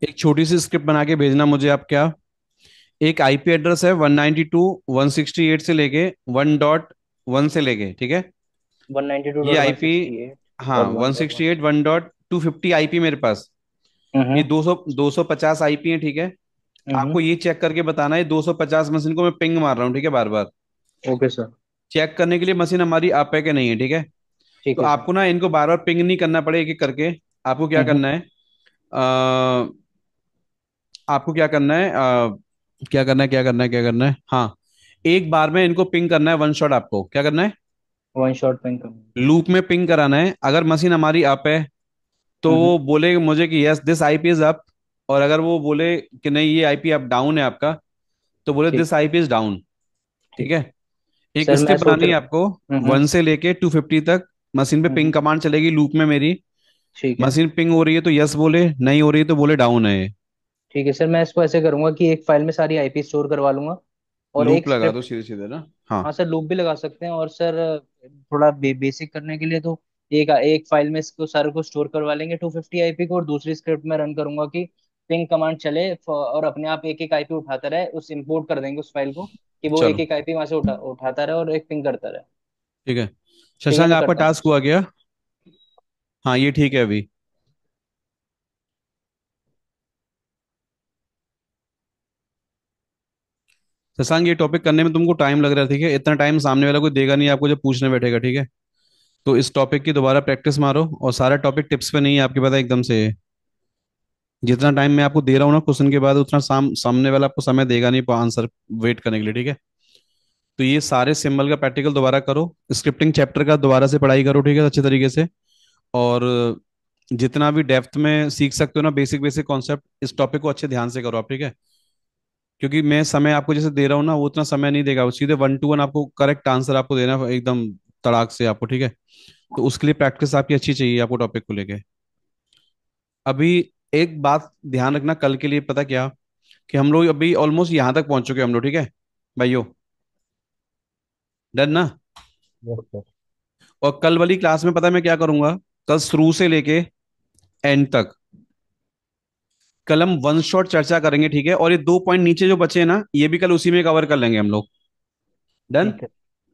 एक छोटी सी स्क्रिप्ट बना के भेजना मुझे आप, क्या एक आईपी एड्रेस है 192.168 से लेके 1.1 से लेके, ठीक है। वन नाइनटी टू ये dot one IP, sixty eight हाँ, और one one dot one. Sixty eight 1.250 IP मेरे पास। ये हम्म 250 आईपी है, ठीक है। हम्म। आपको ये चेक करके बताना है 250 मशीन को मैं पिंग मार रहा हूँ, ठीक है, बार बार। Okay sir. चेक करने के लिए मशीन हमारी आप है कि नहीं है, ठीक है। तो ठीक है सर। आपको ना इनको बार बार पिंग नहीं करना पड़े एक एक करके। आपको क्या हम्म। करना है, आपको क्या करना है, क्या करना है, क्या करना है, क्या करना है, हाँ, एक बार में इनको पिंग करना है, वन शॉट। आपको क्या करना है, वन शॉट पिंग करना। लूप में पिंग कराना है। अगर मशीन हमारी अप है तो हम्म। वो बोले मुझे कि yes this IP is up, और अगर वो बोले कि नहीं ये आईपी अप डाउन है आपका, तो बोले ठीक दिस आईपी इज डाउन, ठीक ठीक। है। एक सर मैं स्क्रिप्ट सोच बनानी है रहा आपको। हूँ। 1 से लेके 250 तक मशीन पे पिंग हम्म, कमांड चलेगी, लूप में मेरी। ठीक है। मशीन पिंग हो रही है तो यस बोले, नहीं हो रही है तो बोले डाउन है। ठीक है सर, मैं इसको ऐसे करूंगा कि एक फाइल में सारी आईपी स्टोर करवा लूंगा और लूप एक लगा दो स्क्रिप्ट। सीधे सीधे ना। हाँ हाँ सर, लूप भी लगा सकते हैं। और सर थोड़ा बेसिक करने के लिए तो एक एक फाइल में इसको सारे को स्टोर करवा लेंगे 250 आईपी को, और दूसरी स्क्रिप्ट में रन करूंगा कि पिंग कमांड चले और अपने आप एक एक आईपी उठाता रहे। उस इंपोर्ट कर देंगे उस फाइल को कि वो एक चलो एक आईपी वहां से उठाता रहे और एक पिंग करता रहे। ठीक है। ठीक है, शशांक मैं आपका करता हूँ। टास्क हुआ गया। हाँ ये ठीक है अभी। शशांक ये टॉपिक करने में तुमको टाइम लग रहा है, ठीक है, इतना टाइम सामने वाला कोई देगा नहीं आपको जब पूछने बैठेगा, ठीक है। तो इस टॉपिक की दोबारा प्रैक्टिस मारो, और सारा टॉपिक टिप्स पे नहीं है आपके, पता है एकदम से। जितना टाइम मैं आपको दे रहा हूँ ना क्वेश्चन के बाद, उतना सामने वाला आपको समय देगा नहीं आंसर वेट करने के लिए, ठीक है। तो ये सारे सिंबल का प्रैक्टिकल दोबारा करो, स्क्रिप्टिंग चैप्टर का दोबारा से पढ़ाई करो, ठीक है, अच्छे तरीके से। और जितना भी डेप्थ में सीख सकते हो ना, बेसिक बेसिक कॉन्सेप्ट, इस टॉपिक को अच्छे ध्यान से करो आप, ठीक है। क्योंकि मैं समय आपको जैसे दे रहा हूँ ना, वो उतना समय नहीं देगा, वो सीधे 1 to 1 आपको करेक्ट आंसर आपको देना है, एकदम तड़ाक से आपको, ठीक है। तो उसके लिए प्रैक्टिस आपकी अच्छी चाहिए आपको टॉपिक को लेके। अभी एक बात ध्यान रखना कल के लिए, पता क्या, कि हम लोग अभी ऑलमोस्ट यहाँ तक पहुंच चुके हैं हम लोग, ठीक है भाइयों। डन ना। Yes sir. और कल वाली क्लास में पता है मैं क्या करूंगा, कल शुरू से लेके एंड तक कल हम वन शॉट चर्चा करेंगे, ठीक है। और ये 2 पॉइंट नीचे जो बचे हैं ना, ये भी कल उसी में कवर कर लेंगे हम लोग। डन। ठीक है।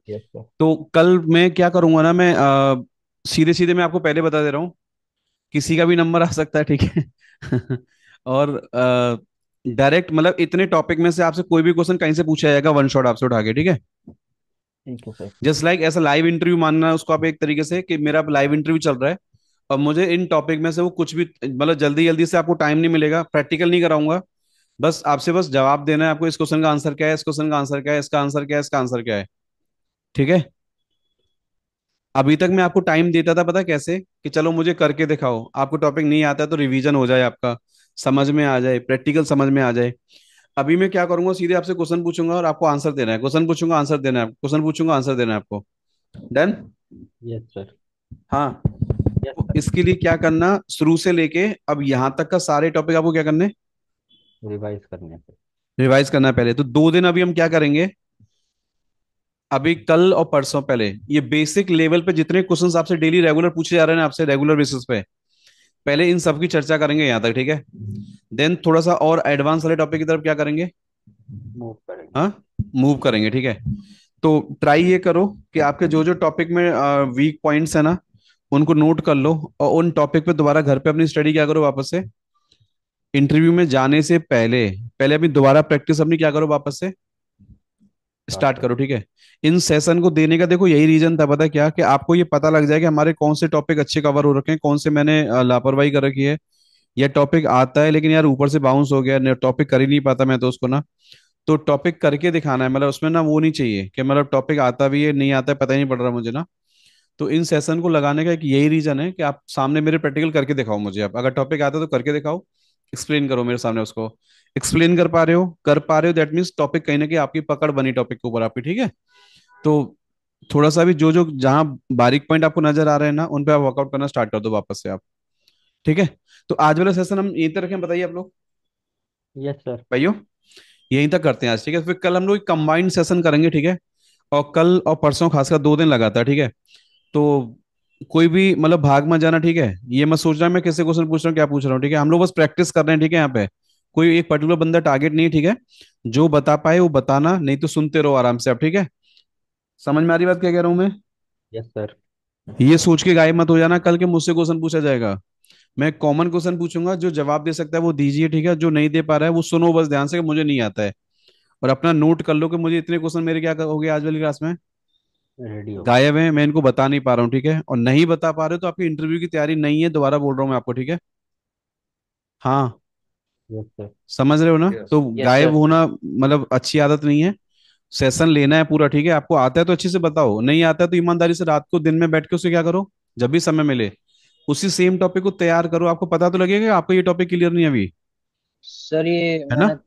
Yes sir. तो कल मैं क्या करूंगा ना, मैं सीधे सीधे मैं आपको पहले बता दे रहा हूँ, किसी का भी नंबर आ सकता है, ठीक है। और डायरेक्ट मतलब इतने टॉपिक में से आपसे कोई भी क्वेश्चन कहीं से पूछा जाएगा, वन शॉट आपसे उठा के, ठीक है। ठीक है सर। जस्ट लाइक ऐसा लाइव इंटरव्यू मानना है उसको आप एक तरीके से, कि मेरा लाइव इंटरव्यू चल रहा है और मुझे इन टॉपिक में से वो कुछ भी मतलब जल्दी जल्दी से आपको टाइम नहीं मिलेगा, प्रैक्टिकल नहीं कराऊंगा। बस आपसे बस जवाब देना है आपको, इस क्वेश्चन का आंसर क्या है, इस क्वेश्चन का आंसर क्या है, इसका आंसर क्या है, इसका आंसर क्या है, ठीक है। अभी तक मैं आपको टाइम देता था, पता है कैसे, कि चलो मुझे करके दिखाओ, आपको टॉपिक नहीं आता है तो रिवीजन हो जाए आपका, समझ में आ जाए, प्रैक्टिकल समझ में आ जाए। अभी मैं क्या करूंगा, सीधे आपसे क्वेश्चन पूछूंगा और आपको आंसर देना है, क्वेश्चन पूछूंगा आंसर देना है, क्वेश्चन पूछूंगा आंसर देना है आपको। डन। Yes sir. हाँ। यस तो सर। इसके लिए क्या करना, शुरू से लेके अब यहाँ तक का सारे टॉपिक आपको क्या करने, रिवाइज करने से। रिवाइज करना है पहले। तो 2 दिन अभी हम क्या करेंगे, अभी कल और परसों पहले ये बेसिक लेवल पे जितने क्वेश्चंस आपसे डेली रेगुलर पूछे जा रहे हैं ना, आपसे रेगुलर बेसिस पे, पहले इन सब की चर्चा करेंगे यहाँ तक, ठीक है। देन थोड़ा सा और एडवांस वाले टॉपिक की तरफ क्या करेंगे, मूव करेंगे। हाँ, मूव करेंगे, ठीक है। तो ट्राई ये करो कि आपके जो जो टॉपिक में वीक पॉइंट्स है ना, उनको नोट कर लो, और उन टॉपिक पे दोबारा घर पे अपनी स्टडी क्या करो वापस से, इंटरव्यू में जाने से पहले पहले अपनी दोबारा प्रैक्टिस अपनी क्या करो वापस से स्टार्ट स्टार्ट करें। करो, ठीक है। इन सेशन को देने का देखो यही रीजन था, पता है क्या, कि आपको ये पता लग जाए कि हमारे कौन से टॉपिक अच्छे कवर हो रखे हैं, कौन से मैंने लापरवाही कर रखी है, या टॉपिक आता है लेकिन यार ऊपर से बाउंस हो गया, टॉपिक कर ही नहीं पाता मैं तो उसको ना। तो टॉपिक करके दिखाना है, मतलब उसमें ना वो नहीं चाहिए कि मतलब टॉपिक आता भी है नहीं आता है पता ही नहीं पड़ रहा मुझे ना। तो इन सेशन को लगाने का एक यही रीजन है कि आप सामने मेरे प्रैक्टिकल करके दिखाओ मुझे, आप अगर टॉपिक आता है तो करके दिखाओ, एक्सप्लेन करो मेरे सामने उसको। एक्सप्लेन कर पा रहे हो दैट मीन्स टॉपिक कहीं ना कहीं आपकी पकड़ बनी टॉपिक के ऊपर आपकी, ठीक है। तो थोड़ा सा भी जो जो जहाँ बारीक पॉइंट आपको नजर आ रहे हैं ना, उन पे आप वर्कआउट करना स्टार्ट कर दो वापस से आप, ठीक है। तो आज वाला सेशन हम यहीं तक रखें, बताइए आप लोग यस सर। भाइयों। यहीं तक करते हैं आज, ठीक है। फिर कल हम लोग कंबाइंड सेशन करेंगे, ठीक है। और कल और परसों खासकर 2 दिन लगातार, ठीक है। तो कोई भी मतलब भाग मत जाना, ठीक है। ये मत सोचना मैं किससे क्वेश्चन पूछ रहा हूँ क्या पूछ रहा हूँ, ठीक है। हम लोग बस प्रैक्टिस कर रहे हैं, ठीक है। यहाँ पे कोई एक पर्टिकुलर बंदा टारगेट नहीं है, ठीक है। जो बता पाए वो बताना, नहीं तो सुनते रहो आराम से आप, ठीक है। समझ में आ रही बात क्या कह रहा हूँ मैं। Yes sir. ये सोच के गायब मत हो जाना कल के मुझसे क्वेश्चन पूछा जाएगा। मैं कॉमन क्वेश्चन पूछूंगा, जो जवाब दे सकता है वो दीजिए, ठीक है। जो नहीं दे पा रहा है वो सुनो बस ध्यान से कि मुझे नहीं आता है, और अपना नोट कर लो कि मुझे इतने क्वेश्चन मेरे क्या हो गए आज वाली क्लास में, रेडी हो गए। गायब हैं, मैं इनको बता नहीं पा रहा हूँ, ठीक है। और नहीं बता पा रहे हो तो आपकी इंटरव्यू की तैयारी नहीं है, दोबारा बोल रहा हूँ मैं आपको, ठीक है। हाँ, यस सर। समझ रहे हो ना। यस। तो यस गायब सर। होना मतलब अच्छी आदत नहीं है। सेशन लेना है पूरा, ठीक है। आपको आता है तो अच्छे से बताओ, नहीं आता है तो ईमानदारी से रात को दिन में बैठ के उसे क्या करो, जब भी समय मिले उसी सेम टॉपिक को तैयार करो। आपको पता तो लगेगा कि आपको ये टॉपिक क्लियर नहीं है अभी, सर ये है मैंने ना।